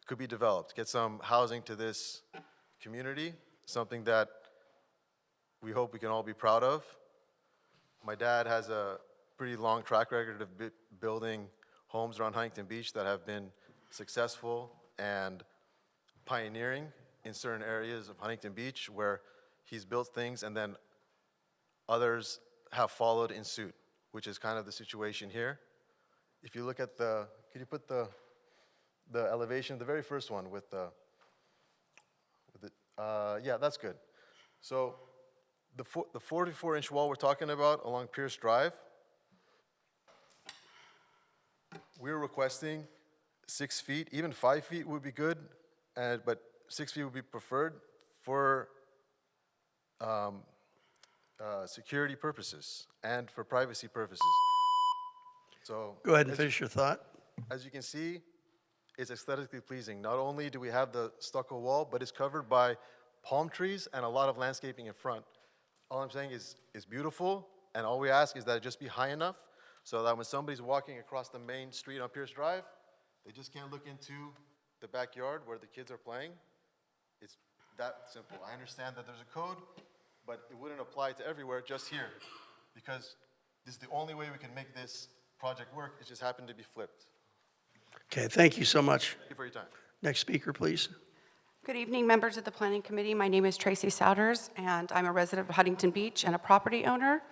could be developed, get some housing to this community, something that we hope we can all be proud of. My dad has a pretty long track record of building homes around Huntington Beach that have been successful and pioneering in certain areas of Huntington Beach where he's built things and then others have followed in suit, which is kind of the situation here. If you look at could you put the elevation, the very first one with the, yeah, that's good. So the 44-inch wall we're talking about along Pierce Drive, we're requesting 6 feet, even 5 feet would be good, but 6 feet would be preferred for security purposes and for privacy purposes. So
Go ahead and finish your thought.
as you can see, it's aesthetically pleasing. Not only do we have the stucco wall, but it's covered by palm trees and a lot of landscaping in front. All I'm saying is it's beautiful, and all we ask is that it just be high enough so that when somebody's walking across the main street on Pierce Drive, they just can't look into the backyard where the kids are playing. It's that simple. I understand that there's a code, but it wouldn't apply to everywhere, just here, because this is the only way we can make this project work. It just happened to be flipped.
Okay, thank you so much.
Thank you for your time.
Next speaker, please.
Good evening, members of the Planning Committee. My name is Tracy Souders, and I'm a resident of Huntington Beach and a property owner.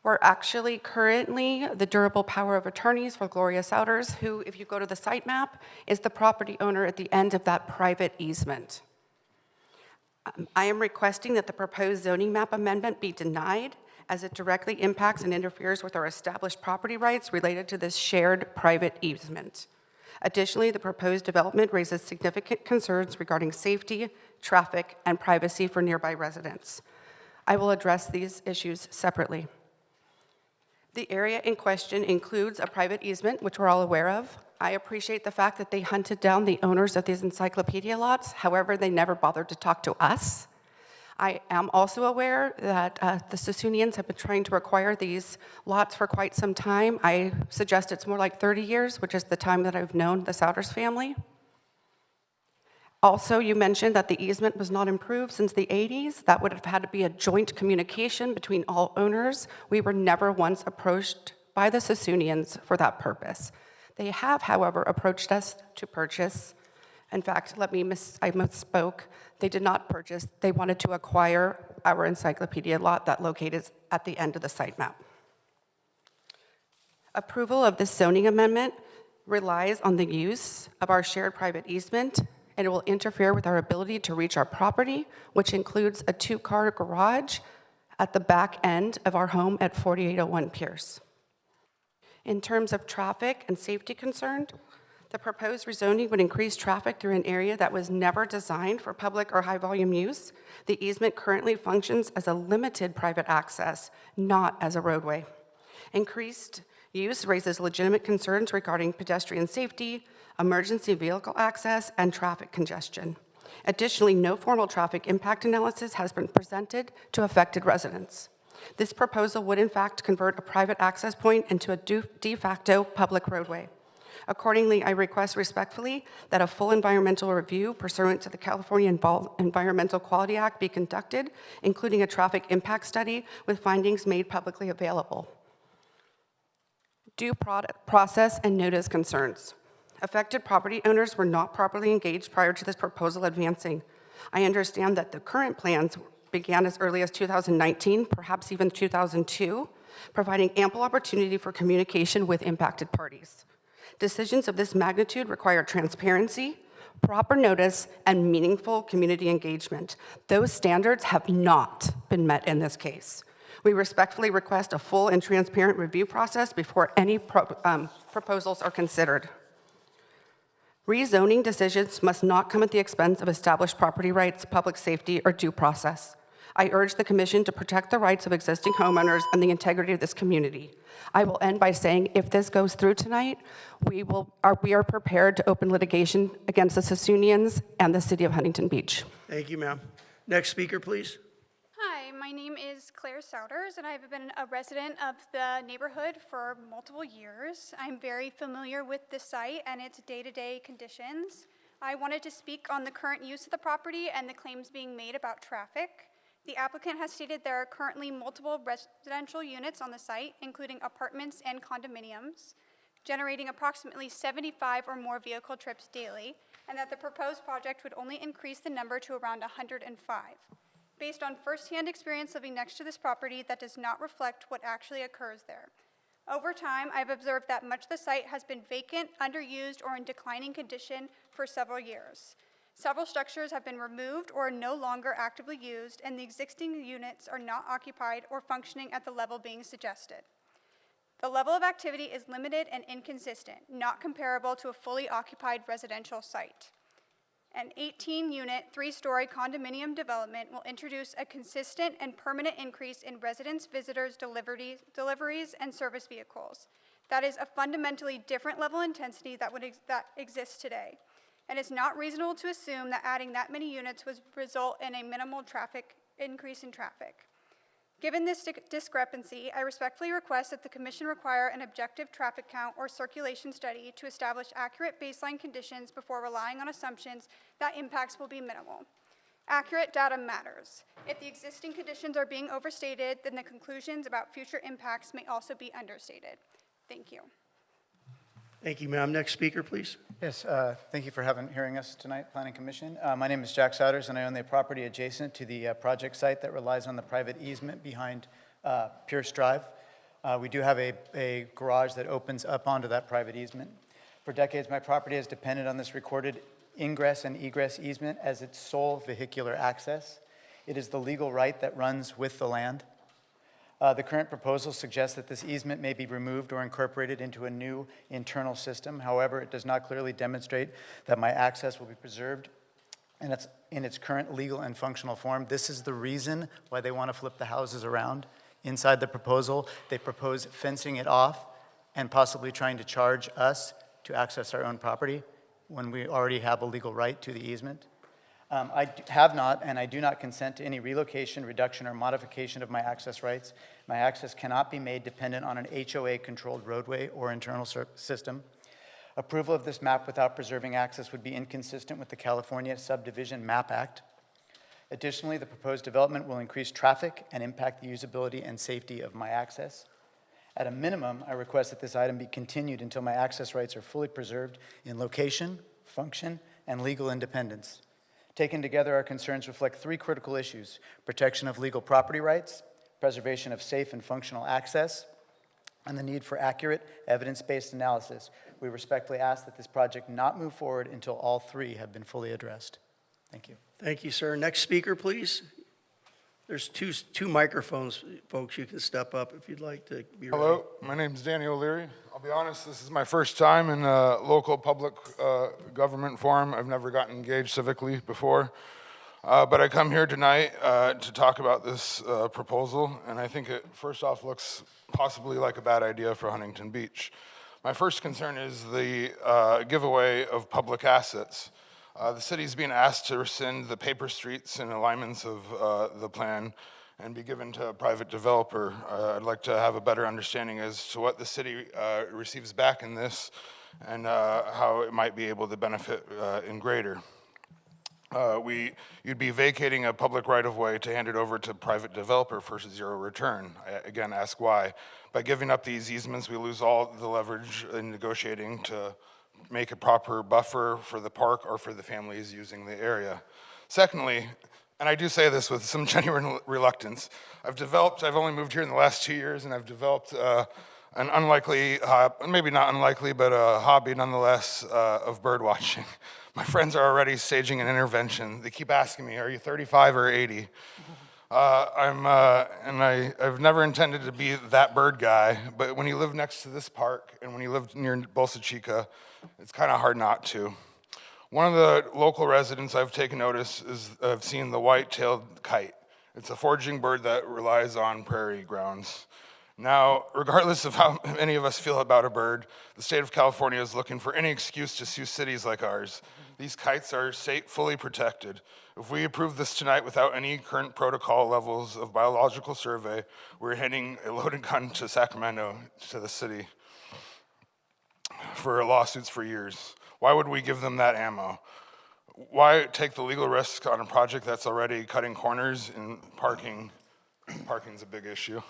We're actually currently the durable power of attorneys for Gloria Souders, who, if you go to the site map, is the property owner at the end of that private easement. I am requesting that the proposed zoning map amendment be denied, as it directly impacts and interferes with our established property rights related to this shared private easement. Additionally, the proposed development raises significant concerns regarding safety, traffic, and privacy for nearby residents. I will address these issues separately. The area in question includes a private easement, which we're all aware of. I appreciate the fact that they hunted down the owners of these encyclopedia lots. However, they never bothered to talk to us. I am also aware that the Sassoonians have been trying to acquire these lots for quite some time. I suggest it's more like 30 years, which is the time that I've known the Souders family. Also, you mentioned that the easement was not improved since the 80s. That would have had to be a joint communication between all owners. We were never once approached by the Sassoonians for that purpose. They have, however, approached us to purchase. In fact, I misspoke. They did not purchase. They wanted to acquire our encyclopedia lot that located at the end of the site map. Approval of this zoning amendment relies on the use of our shared private easement, and it will interfere with our ability to reach our property, which includes a 2-car garage at the back end of our home at 4801 Pierce. In terms of traffic and safety concerns, the proposed rezoning would increase traffic through an area that was never designed for public or high-volume use. The easement currently functions as a limited private access, not as a roadway. Increased use raises legitimate concerns regarding pedestrian safety, emergency vehicle access, and traffic congestion. Additionally, no formal traffic impact analysis has been presented to affected residents. This proposal would in fact convert a private access point into a de facto public roadway. Accordingly, I request respectfully that a full environmental review pursuant to the California Environmental Quality Act be conducted, including a traffic impact study with findings made publicly available. Due process and notice concerns. Affected property owners were not properly engaged prior to this proposal advancing. I understand that the current plans began as early as 2019, perhaps even 2002, providing ample opportunity for communication with impacted parties. Decisions of this magnitude require transparency, proper notice, and meaningful community engagement. Those standards have not been met in this case. We respectfully request a full and transparent review process before any proposals are considered. Rezoning decisions must not come at the expense of established property rights, public safety, or due process. I urge the Commission to protect the rights of existing homeowners and the integrity of this community. I will end by saying, if this goes through tonight, we are prepared to open litigation against the Sassoonians and the City of Huntington Beach.
Thank you, ma'am. Next speaker, please.
Hi, my name is Claire Souders, and I've been a resident of the neighborhood for multiple years. I'm very familiar with the site and its day-to-day conditions. I wanted to speak on the current use of the property and the claims being made about traffic. The applicant has stated there are currently multiple residential units on the site, including apartments and condominiums, generating approximately 75 or more vehicle trips daily, and that the proposed project would only increase the number to around 105. Based on firsthand experience living next to this property, that does not reflect what actually occurs there. Over time, I've observed that much of the site has been vacant, underused, or in declining condition for several years. Several structures have been removed or are no longer actively used, and the existing units are not occupied or functioning at the level being suggested. The level of activity is limited and inconsistent, not comparable to a fully occupied residential site. An 18-unit, 3-story condominium development will introduce a consistent and permanent increase in residents, visitors, deliveries, and service vehicles. That is a fundamentally different level of intensity that exists today. And it's not reasonable to assume that adding that many units would result in a minimal increase in traffic. Given this discrepancy, I respectfully request that the Commission require an objective traffic count or circulation study to establish accurate baseline conditions before relying on assumptions that impacts will be minimal. Accurate data matters. If the existing conditions are being overstated, then the conclusions about future impacts may also be understated. Thank you.
Thank you, ma'am. Next speaker, please.
Yes, thank you for hearing us tonight, Planning Commission. My name is Jack Souders, and I own the property adjacent to the project site that relies on the private easement behind Pierce Drive. We do have a garage that opens up onto that private easement. For decades, my property has depended on this recorded ingress and egress easement as its sole vehicular access. It is the legal right that runs with the land. The current proposal suggests that this easement may be removed or incorporated into a new internal system. However, it does not clearly demonstrate that my access will be preserved in its current legal and functional form. This is the reason why they want to flip the houses around. Inside the proposal, they propose fencing it off and possibly trying to charge us to access our own property when we already have a legal right to the easement. I have not, and I do not consent to any relocation, reduction, or modification of my access rights. My access cannot be made dependent on an HOA-controlled roadway or internal system. Approval of this map without preserving access would be inconsistent with the California Subdivision Map Act. Additionally, the proposed development will increase traffic and impact the usability and safety of my access. At a minimum, I request that this item be continued until my access rights are fully preserved in location, function, and legal independence. Taken together, our concerns reflect 3 critical issues: protection of legal property rights, preservation of safe and functional access, and the need for accurate, evidence-based analysis. We respectfully ask that this project not move forward until all 3 have been fully addressed. Thank you.
Thank you, sir. Next speaker, please. There's two microphones, folks. You can step up if you'd like to be ready.
Hello, my name is Danny O'Leary. I'll be honest, this is my first time in a local public government forum. I've never gotten engaged civically before. But I come here tonight to talk about this proposal, and I think it first off looks possibly like a bad idea for Huntington Beach. My first concern is the giveaway of public assets. The city's being asked to rescind the paper streets and alignments of the plan and be given to a private developer. I'd like to have a better understanding as to what the city receives back in this and how it might be able to benefit in greater. You'd be vacating a public right-of-way to hand it over to a private developer for 0 return. I, again, ask why. By giving up these easements, we lose all the leverage in negotiating to make a proper buffer for the park or for the families using the area. Secondly, and I do say this with some genuine reluctance, I've only moved here in the last 2 years, and I've developed an unlikely, maybe not unlikely, but a hobby nonetheless of bird watching. My friends are already staging an intervention. They keep asking me, are you 35 or 80? I've never intended to be that bird guy, but when you live next to this park and when you live near Bolsa Chica, it's kind of hard not to. One of the local residents I've taken notice is I've seen the white-tailed kite. It's a foraging bird that relies on prairie grounds. Now, regardless of how any of us feel about a bird, the state of California is looking for any excuse to sue cities like ours. These kites are fully protected. If we approve this tonight without any current protocol levels of biological survey, we're handing a loaded gun to Sacramento, to the city, for lawsuits for years. Why would we give them that ammo? Why take the legal risk on a project that's already cutting corners in parking? Parking's a big issue,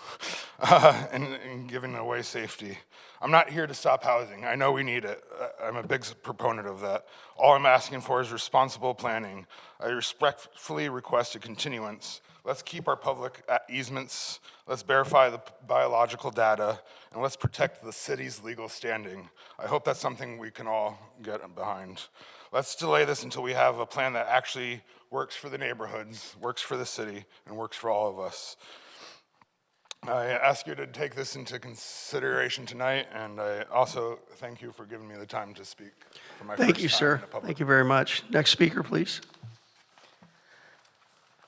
and giving away safety. I'm not here to stop housing. I know we need it. I'm a big proponent of that. All I'm asking for is responsible planning. I respectfully request a continuance. Let's keep our public easements, let's verify the biological data, and let's protect the city's legal standing. I hope that's something we can all get behind. Let's delay this until we have a plan that actually works for the neighborhoods, works for the city, and works for all of us. I ask you to take this into consideration tonight, and I also thank you for giving me the time to speak for my
Thank
first
you,
time
sir.
in the public.
Thank you very much. Next speaker, please.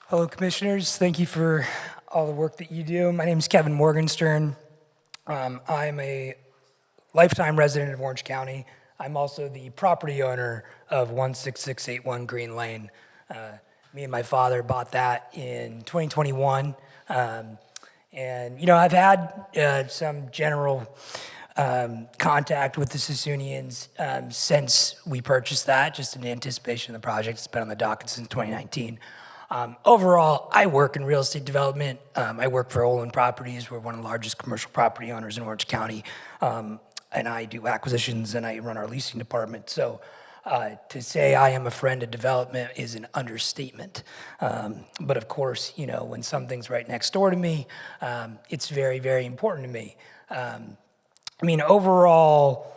Hello, Commissioners. Thank you for all the work that you do. My name is Kevin Morgenstern. I'm a lifetime resident of Orange County. I'm also the property owner of 16681 Green Lane. Me and my father bought that in 2021. And, you know, I've had some general contact with the Sassoonians since we purchased that, just in anticipation of the project. It's been on the docket since 2019. Overall, I work in real estate development. I work for Olin Properties. We're one of the largest commercial property owners in Orange County. And I do acquisitions and I run our leasing department. So to say I am a friend of development is an understatement. But of course, you know, when something's right next door to me, it's very, very important to me. I mean, overall,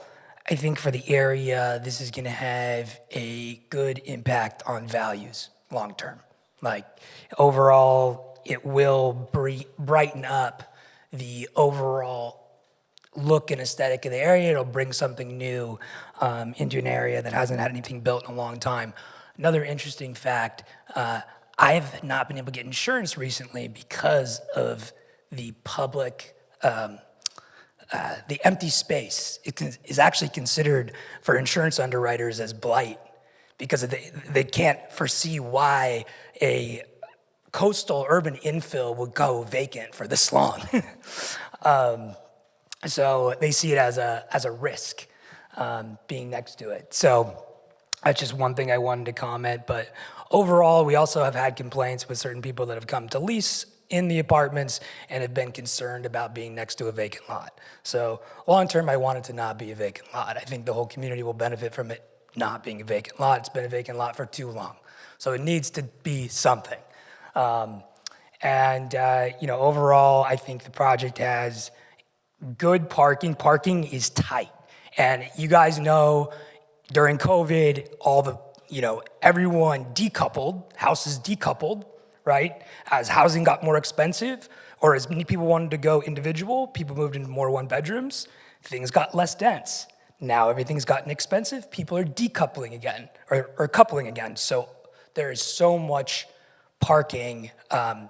I think for the area, this is gonna have a good impact on values long term. Like, overall, it will brighten up the overall look and aesthetic of the area. It'll bring something new into an area that hasn't had anything built in a long time. Another interesting fact, I've not been able to get insurance recently because of the public, the empty space. It is actually considered for insurance underwriters as blight because they can't foresee why a coastal urban infill would go vacant for this long. So they see it as a risk being next to it. So that's just one thing I wanted to comment. But overall, we also have had complaints with certain people that have come to lease in the apartments and have been concerned about being next to a vacant lot. So long term, I want it to not be a vacant lot. I think the whole community will benefit from it not being a vacant lot. It's been a vacant lot for too long. So it needs to be something. You know, overall, I think the project has good parking. Parking is tight. And you guys know during COVID, everyone decoupled, houses decoupled, right? As housing got more expensive, or as many people wanted to go individual, people moved into more one bedrooms, things got less dense. Now everything's gotten expensive, people are decoupling again, or coupling again. So there is so much parking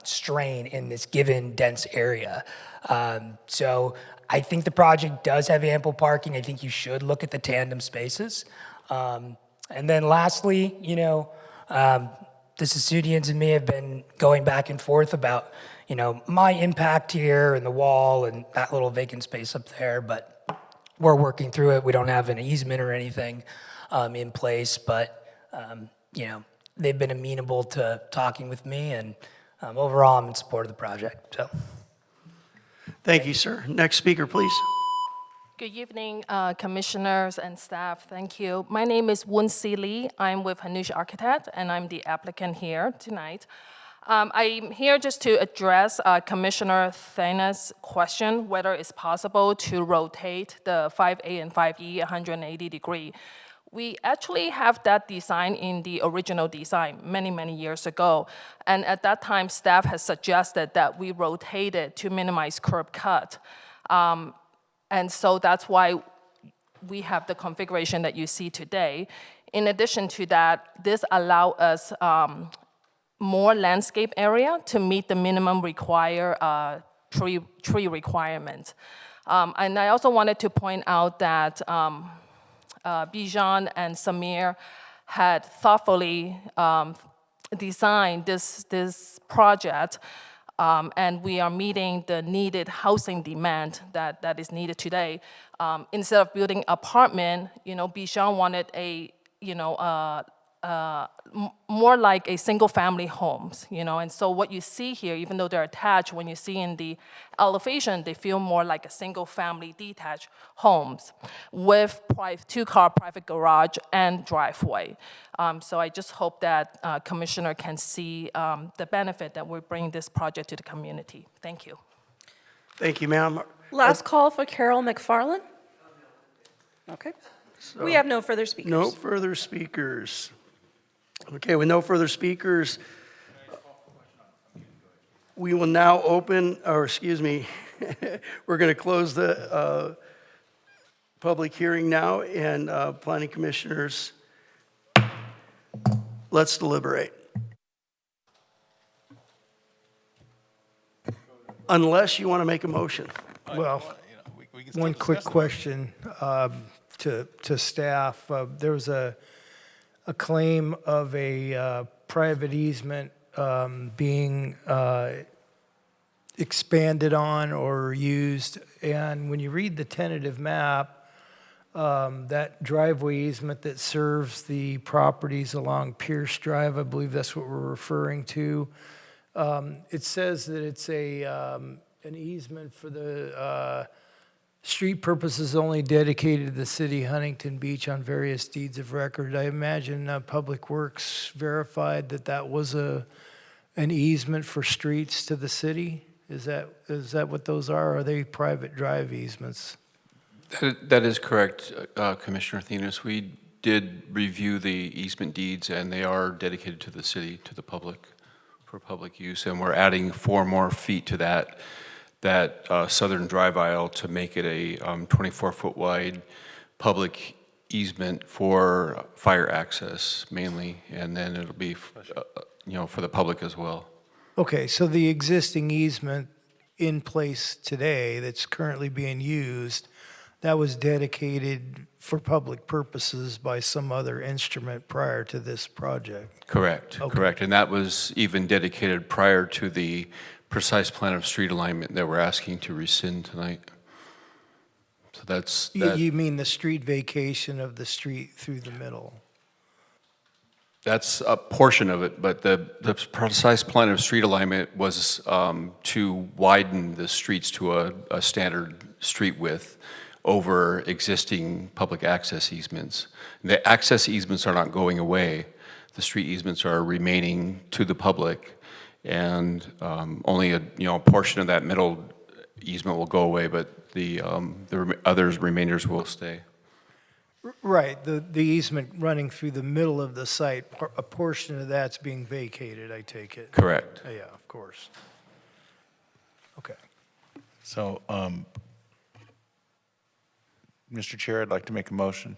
strain in this given dense area. So I think the project does have ample parking. I think you should look at the tandem spaces. And then lastly, you know, the Sassoonians and me have been going back and forth about, you know, my impact here and the wall and that little vacant space up there, but we're working through it. We don't have an easement or anything in place, but, you know, they've been amenable to talking with me, and overall, I'm in support of the project, so.
Thank you, sir. Next speaker, please.
Good evening, commissioners and staff. Thank you. My name is Woon Si Lee. I'm with Hanush Architect, and I'm the applicant here tonight. I'm here just to address Commissioner Thaina's question, whether it's possible to rotate the 5A and 5E 180 degree. We actually have that design in the original design many, many years ago. And at that time, staff has suggested that we rotate it to minimize curb cut. And so that's why we have the configuration that you see today. In addition to that, this allows us more landscape area to meet the minimum tree requirement. And I also wanted to point out that Bijan and Samir had thoughtfully designed this project, and we are meeting the needed housing demand that is needed today. Instead of building apartment, you know, Bijan wanted a more like a single-family homes, you know. And so what you see here, even though they're attached, when you see in the elevation, they feel more like a single-family detached homes with two-car private garage and driveway. So I just hope that Commissioner can see the benefit that we're bringing this project to the community. Thank you.
Thank you, ma'am.
Last call for Carol McFarland. Okay. We have no further speakers.
No further speakers. Okay, with no further speakers, we will now open, or excuse me, we're going to close the public hearing now, and planning commissioners, let's deliberate. Unless you want to make a motion.
Well, one quick question to staff. There was a claim of a private easement being expanded on or used, and when you read the tentative map, that driveway easement that serves the properties along Pierce Drive, I believe that's what we're referring to, it says that it's an easement for the street purposes only dedicated to the city Huntington Beach on various deeds of record. I imagine Public Works verified that that was an easement for streets to the city. Is that what those are? Or are they private drive easements?
That is correct, Commissioner Thenis. We did review the easement deeds, and they are dedicated to the city, to the public, for public use, and we're adding 4 more feet to that southern drive aisle to make it a 24-foot wide public easement for fire access mainly, and then it'll be for the public as well.
Okay, so the existing easement in place today that's currently being used, that was dedicated for public purposes by some other instrument prior to this project?
Correct,
Okay.
correct. And that was even dedicated prior to the precise plan of street alignment that we're asking to rescind tonight. So that's that.
You mean the street vacation of the street through the middle?
That's a portion of it, but the precise plan of street alignment was to widen the streets to a standard street width over existing public access easements. The access easements are not going away. The street easements are remaining to the public, and only a portion of that middle easement will go away, but the remainders will stay.
Right, the easement running through the middle of the site, a portion of that's being vacated, I take it?
Correct.
Yeah, of course. Okay.
So, Mr. Chair, I'd like to make a motion.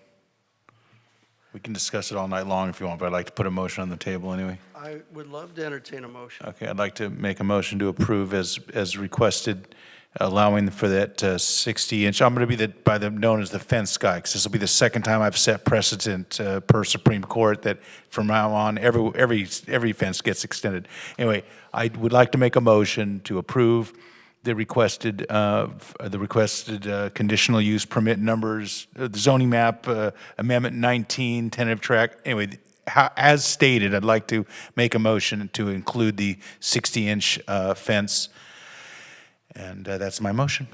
We can discuss it all night long if you want, but I'd like to put a motion on the table anyway.
I would love to entertain a motion.
Okay, I'd like to make a motion to approve as requested, allowing for that 60-inch. I'm going to be known as the fence guy, because this will be the second time I've set precedent per Supreme Court that from now on every fence gets extended. Anyway, I would like to make a motion to approve the requested conditional use permit numbers, the zoning map, Amendment 19, tentative track. Anyway, as stated, I'd like to make a motion to include the 60-inch fence, and that's my motion.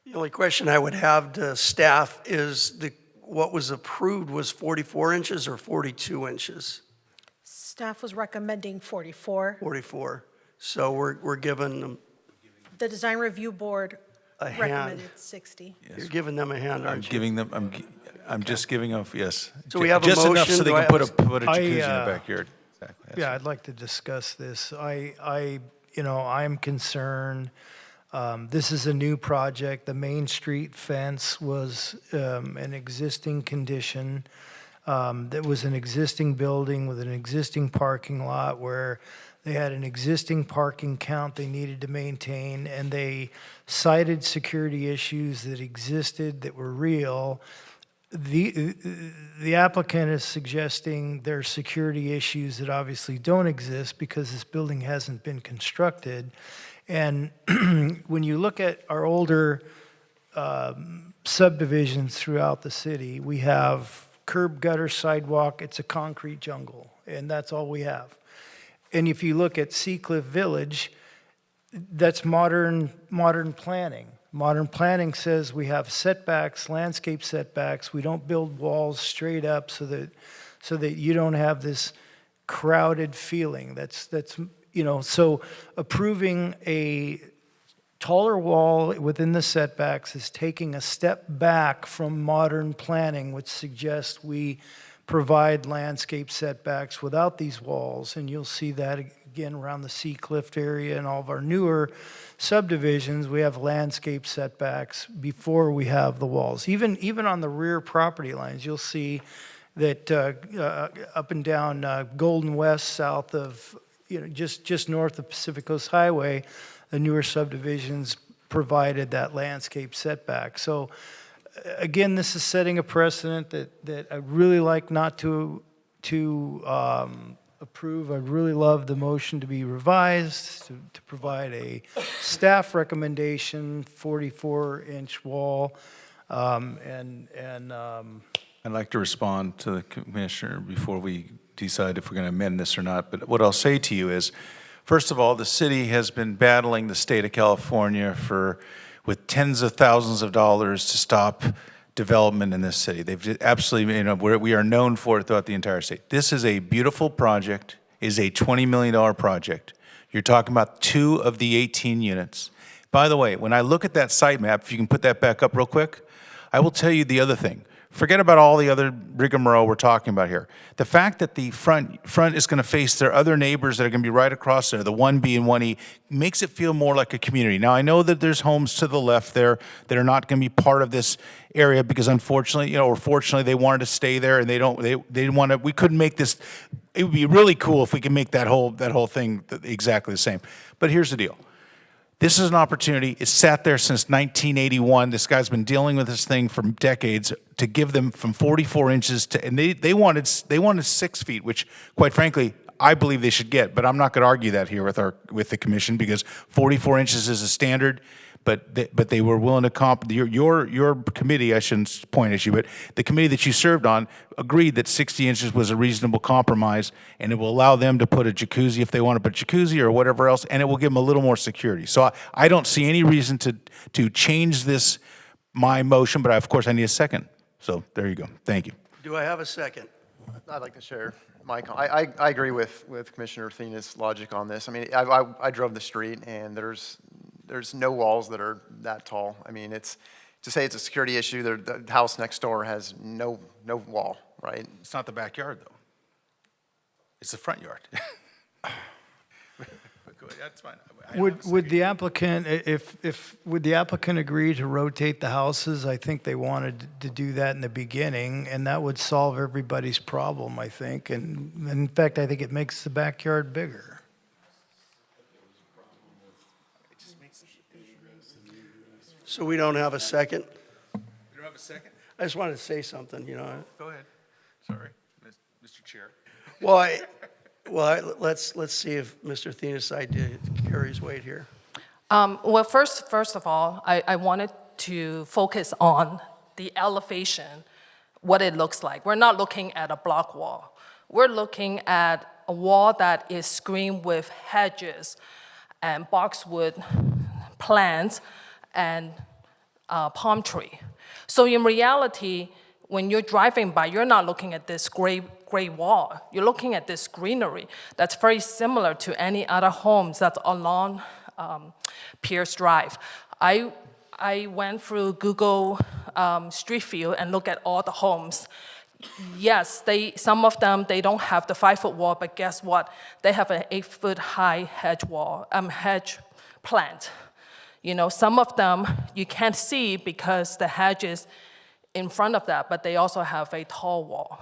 The only question I would have to staff is what was approved was 44 inches or 42 inches?
Staff was recommending 44.
44. So we're giving them
The Design Review Board
a hand.
recommended 60.
You're giving them a hand, aren't you?
I'm just giving them, yes.
So we have a
just enough
motion.
so they
Do I
can
have
put a jacuzzi in the backyard. Exactly.
Yeah, I'd like to discuss this. I'm concerned. This is a new project. The Main Street fence was an existing condition. That was an existing building with an existing parking lot where they had an existing parking count they needed to maintain, and they cited security issues that existed that were real. The applicant is suggesting there are security issues that obviously don't exist because this building hasn't been constructed. And when you look at our older subdivisions throughout the city, we have curb, gutter, sidewalk. It's a concrete jungle, and that's all we have. And if you look at Seacliff Village, that's modern planning. Modern planning says we have setbacks, landscape setbacks. We don't build walls straight up so that you don't have this crowded feeling. That's so approving a taller wall within the setbacks is taking a step back from modern planning, which suggests we provide landscape setbacks without these walls. And you'll see that again around the Seacliff area and all of our newer subdivisions. We have landscape setbacks before we have the walls. Even on the rear property lines, you'll see that up and down Golden West, south of, just north of Pacific Coast Highway, the newer subdivisions provided that landscape setback. So again, this is setting a precedent that I'd really like not to approve. I'd really love the motion to be revised, to provide a staff recommendation, 44-inch wall, and
I'd like to respond to the commissioner before we decide if we're going to amend this or not. But what I'll say to you is, first of all, the city has been battling the state of California with tens of thousands of dollars to stop development in this city. They've absolutely, we are known for it throughout the entire state. This is a beautiful project, is a $20 million project. You're talking about 2 of the 18 units. By the way, when I look at that site map, if you can put that back up real quick, I will tell you the other thing. Forget about all the other rigmarole we're talking about here. The fact that the front is going to face their other neighbors that are going to be right across there, the 1B and 1E, makes it feel more like a community. Now, I know that there's homes to the left there that are not going to be part of this area because unfortunately, or fortunately, they wanted to stay there and they didn't want to, we couldn't make this, it would be really cool if we could make that whole thing exactly the same. But here's the deal. This is an opportunity. It's sat there since 1981. This guy's been dealing with this thing for decades to give them from 44 inches to, and they wanted 6 feet, which quite frankly, I believe they should get, but I'm not going to argue that here with the commission because 44 inches is a standard, but they were willing to your committee, I shouldn't point at you, but the committee that you served on agreed that 60 inches was a reasonable compromise, and it will allow them to put a jacuzzi if they want to put a jacuzzi or whatever else, and it will give them a little more security. So I don't see any reason to change my motion, but of course I need a second. So there you go. Thank you.
Do I have a second?
I'd like to share my I agree with Commissioner Thena's logic on this. I mean, I drove the street, and there's no walls that are that tall. I mean, to say it's a security issue, the house next door has no wall, right?
It's not the backyard, though. It's the front yard. That's fine.
Would the applicant, would the applicant agree to rotate the houses? I think they wanted to do that in the beginning, and that would solve everybody's problem, I think. And in fact, I think it makes the backyard bigger.
So we don't have a second?
We don't have a second?
I just wanted to say something,
Go ahead. Sorry, Mr. Chair.
Well, let's see if Mr. Thena's idea carries weight here.
Well, first of all, I wanted to focus on the elevation, what it looks like. We're not looking at a block wall. We're looking at a wall that is screened with hedges and boxwood plants and palm tree. So in reality, when you're driving by, you're not looking at this gray wall. You're looking at this greenery that's very similar to any other homes that's along Pierce Drive. I went through Google Street View and looked at all the homes. Yes, some of them, they don't have the 5-foot wall, but guess what? They have an 8-foot high hedge plant. Some of them you can't see because the hedge is in front of that, but they also have a tall wall.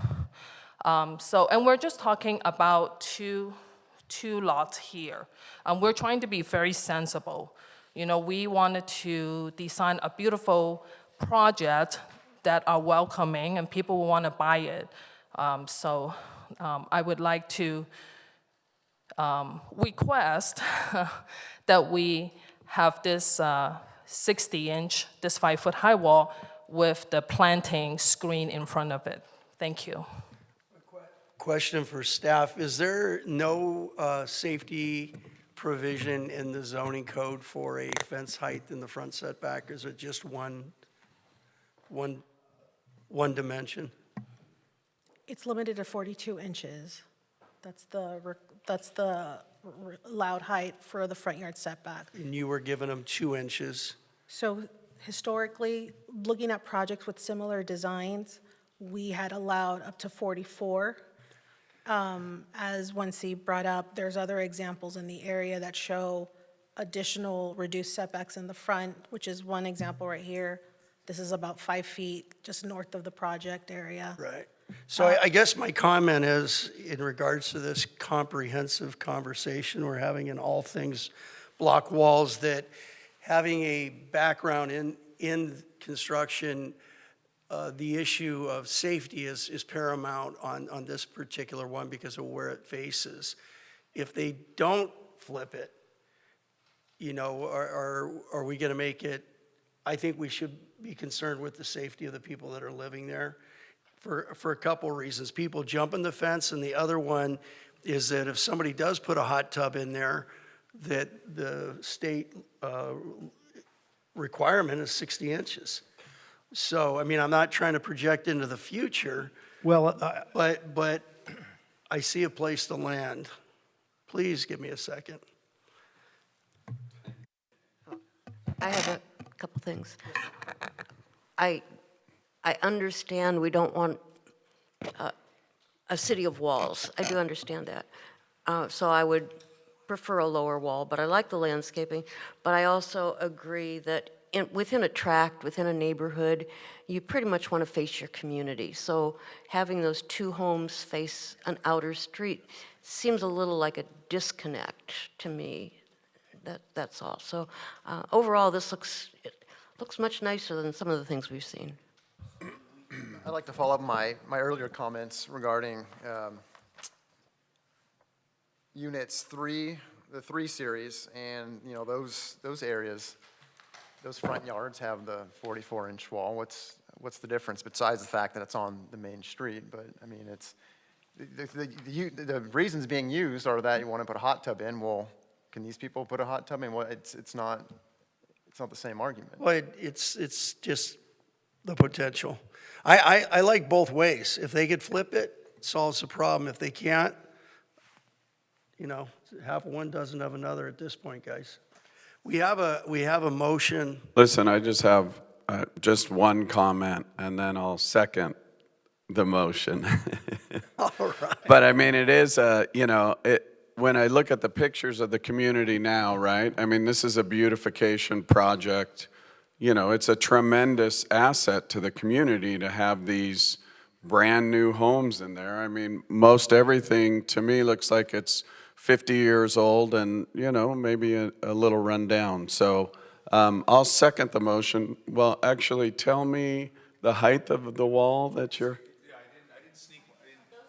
And we're just talking about two lots here. We're trying to be very sensible. We wanted to design a beautiful project that are welcoming and people will want to buy it. I would like to request that we have this 60-inch, this 5-foot high wall with the planting screen in front of it. Thank you.
Question for staff, is there no safety provision in the zoning code for a fence height in the front setback? Is it just one dimension?
It's limited to 42 inches. That's the allowed height for the front yard setback.
And you were giving them 2 inches.
So historically, looking at projects with similar designs, we had allowed up to 44. As 1C brought up, there's other examples in the area that show additional reduced setbacks in the front, which is one example right here. This is about 5 feet just north of the project area.
Right. So I guess my comment is, in regards to this comprehensive conversation we're having in all things block walls, that having a background in construction, the issue of safety is paramount on this particular one because of where it faces. If they don't flip it, you know, are we going to make it? I think we should be concerned with the safety of the people that are living there for a couple reasons. People jumping the fence, and the other one is that if somebody does put a hot tub in there, that the state requirement is 60 inches. So, I mean, I'm not trying to project into the future,
Well,
but I see a place to land. Please give me a second.
I have a couple things. I understand we don't want a city of walls. I do understand that. So I would prefer a lower wall, but I like the landscaping. But I also agree that within a tract, within a neighborhood, you pretty much want to face your community. So having those 2 homes face an outer street seems a little like a disconnect to me. That's all. So overall, this looks much nicer than some of the things we've seen.
I'd like to follow up my earlier comments regarding units 3, the 3 series, and you know those areas, those front yards have the 44-inch wall. What's the difference besides the fact that it's on the main street? But I mean, it's the reasons being used are that you want to put a hot tub in. Well, can these people put a hot tub in? Well, it's not the same argument.
Well, it's just the potential. I like both ways. If they could flip it, it solves the problem. If they can't, you know, half of one doesn't have another at this point, guys. We have a motion.
Listen, I just have just one comment, and then I'll second the motion.
All right.
But I mean, it is, you know, when I look at the pictures of the community now, right? I mean, this is a beautification project. You know, it's a tremendous asset to the community to have these brand new homes in there. I mean, most everything to me looks like it's 50 years old and, you know, maybe a little run down. So I'll second the motion. Well, actually, tell me the height of the wall that you're...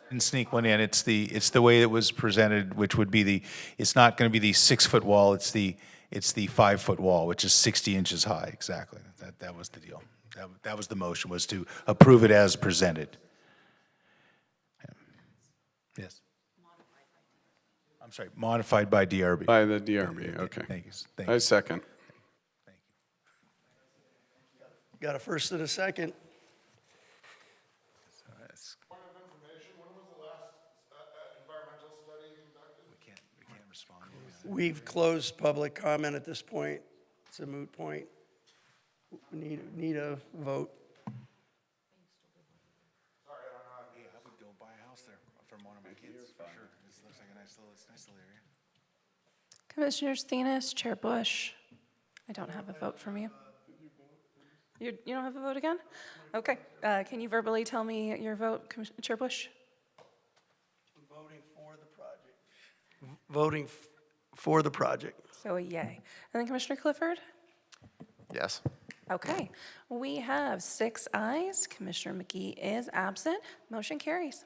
Didn't sneak one in. It's the way it was presented, which would be it's not going to be the 6-foot wall. It's the 5-foot wall, which is 60 inches high. Exactly. That was the deal. That was the motion, was to approve it as presented. Yes. I'm sorry, modified by DRB.
By the DRB, okay.
Thank you.
I second.
Got a first and a second.
Point of information, when was the last environmental study conducted?
We can't respond.
We've closed public comment at this point. It's a moot point. We need a vote.
Sorry, I don't know.
Yeah, I would go buy a house there from one of my kids, for sure. It looks like a nice little area.
Commissioners Thenis, Chair Bush. I don't have a vote from you. You don't have a vote again? Okay. Can you verbally tell me your vote, Chair Bush?
Voting for the project. Voting for the project.
So a yay. And then Commissioner Clifford?
Yes.
Okay. We have 6 ayes. Commissioner McGee is absent. Motion carries.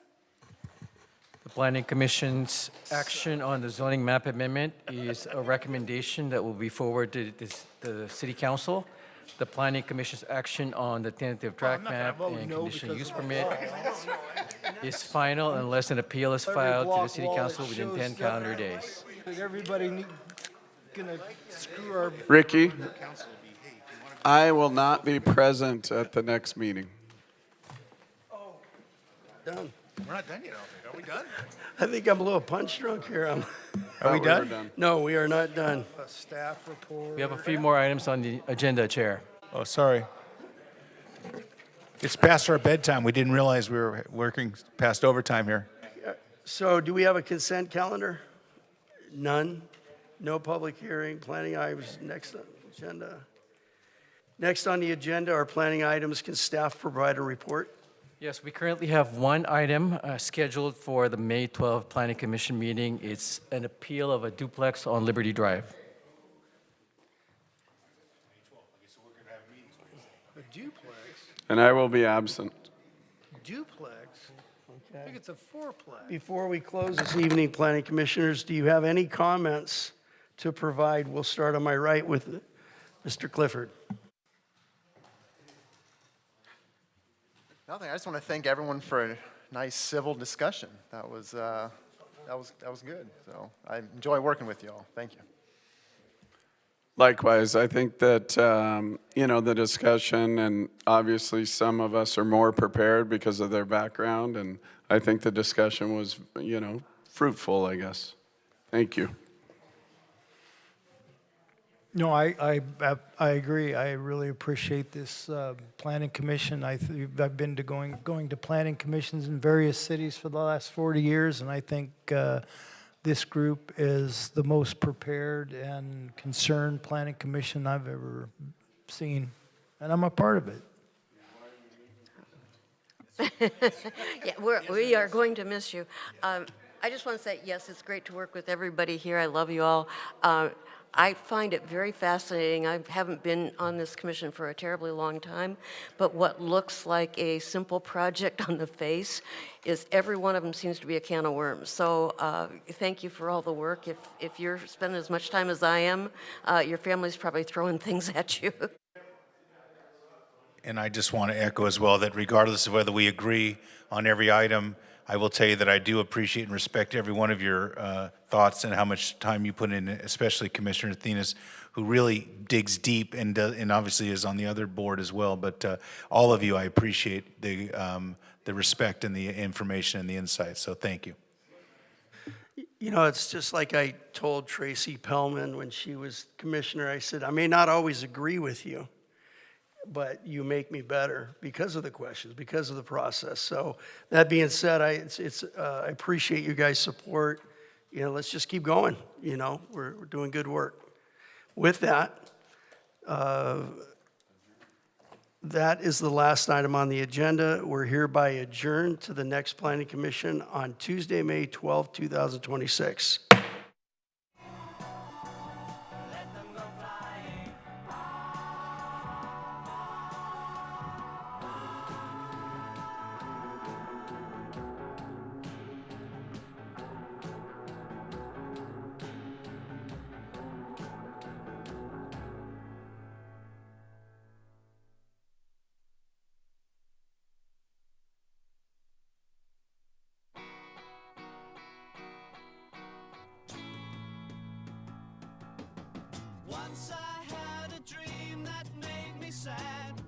The Planning Commission's action on the zoning map amendment is a recommendation that will be forwarded to the City Council The Planning Commission's action on the tentative track map and conditional use permit is final unless an appeal is filed to the City Council within 10 calendar days.
Everybody gonna screw our.
Ricky, I will not be present at the next meeting.
Done.
We're not done yet, I don't think. Are we done?
I think I'm a little punch drunk here.
Are we
Thought
done?
were done.
No, we are not done.
A staff report.
We have a few more items on the agenda, Chair.
Oh, sorry. It's past our bedtime. We didn't realize we were working past overtime here.
So do we have a consent calendar? None. No public hearing. Planning items next on the agenda. Next on the agenda are planning items. Can staff provide a report?
Yes, we currently have one item scheduled for the May 12th Planning Commission meeting. It's an appeal of a duplex on Liberty Drive.
A duplex?
And I will be absent.
Duplex? I think it's a fourplex.
Before we close this evening, planning commissioners, do you have any comments to provide? We'll start on my right with Mr. Clifford.
Nothing. I just want to thank everyone for a nice civil discussion. That was good. So I enjoy working with you all. Thank you.
Likewise, I think that, the discussion, and obviously some of us are more prepared because of their background, and I think the discussion was, fruitful, I guess. Thank you.
No, I agree. I really appreciate this planning commission. I've been to going to planning commissions in various cities for the last 40 years, and I think this group is the most prepared and concerned planning commission I've ever seen, and I'm a part of it.
Yeah, we are going to miss you. I just want to say, yes, it's great to work with everybody here. I love you all. I find it very fascinating. I haven't been on this commission for a terribly long time, but what looks like a simple project on the face is every one of them seems to be a can of worms. So thank you for all the work. If you're spending as much time as I am, your family's probably throwing things at you.
And I just want to echo as well that regardless of whether we agree on every item, I will tell you that I do appreciate and respect every one of your thoughts and how much time you put in, especially Commissioner Athenas, who really digs deep and obviously is on the other board as well. But all of you, I appreciate the respect and the information and the insight. So thank you.
It's just like I told Tracy Pellman when she was commissioner. I said, I may not always agree with you, but you make me better because of the questions, because of the process. So that being said, I appreciate you guys' support. Let's just keep going. We're doing good work. With that, that is the last item on the agenda. We're hereby adjourned to the next Planning Commission on Tuesday, May 12, 2026.
Once I had a dream that made me sad.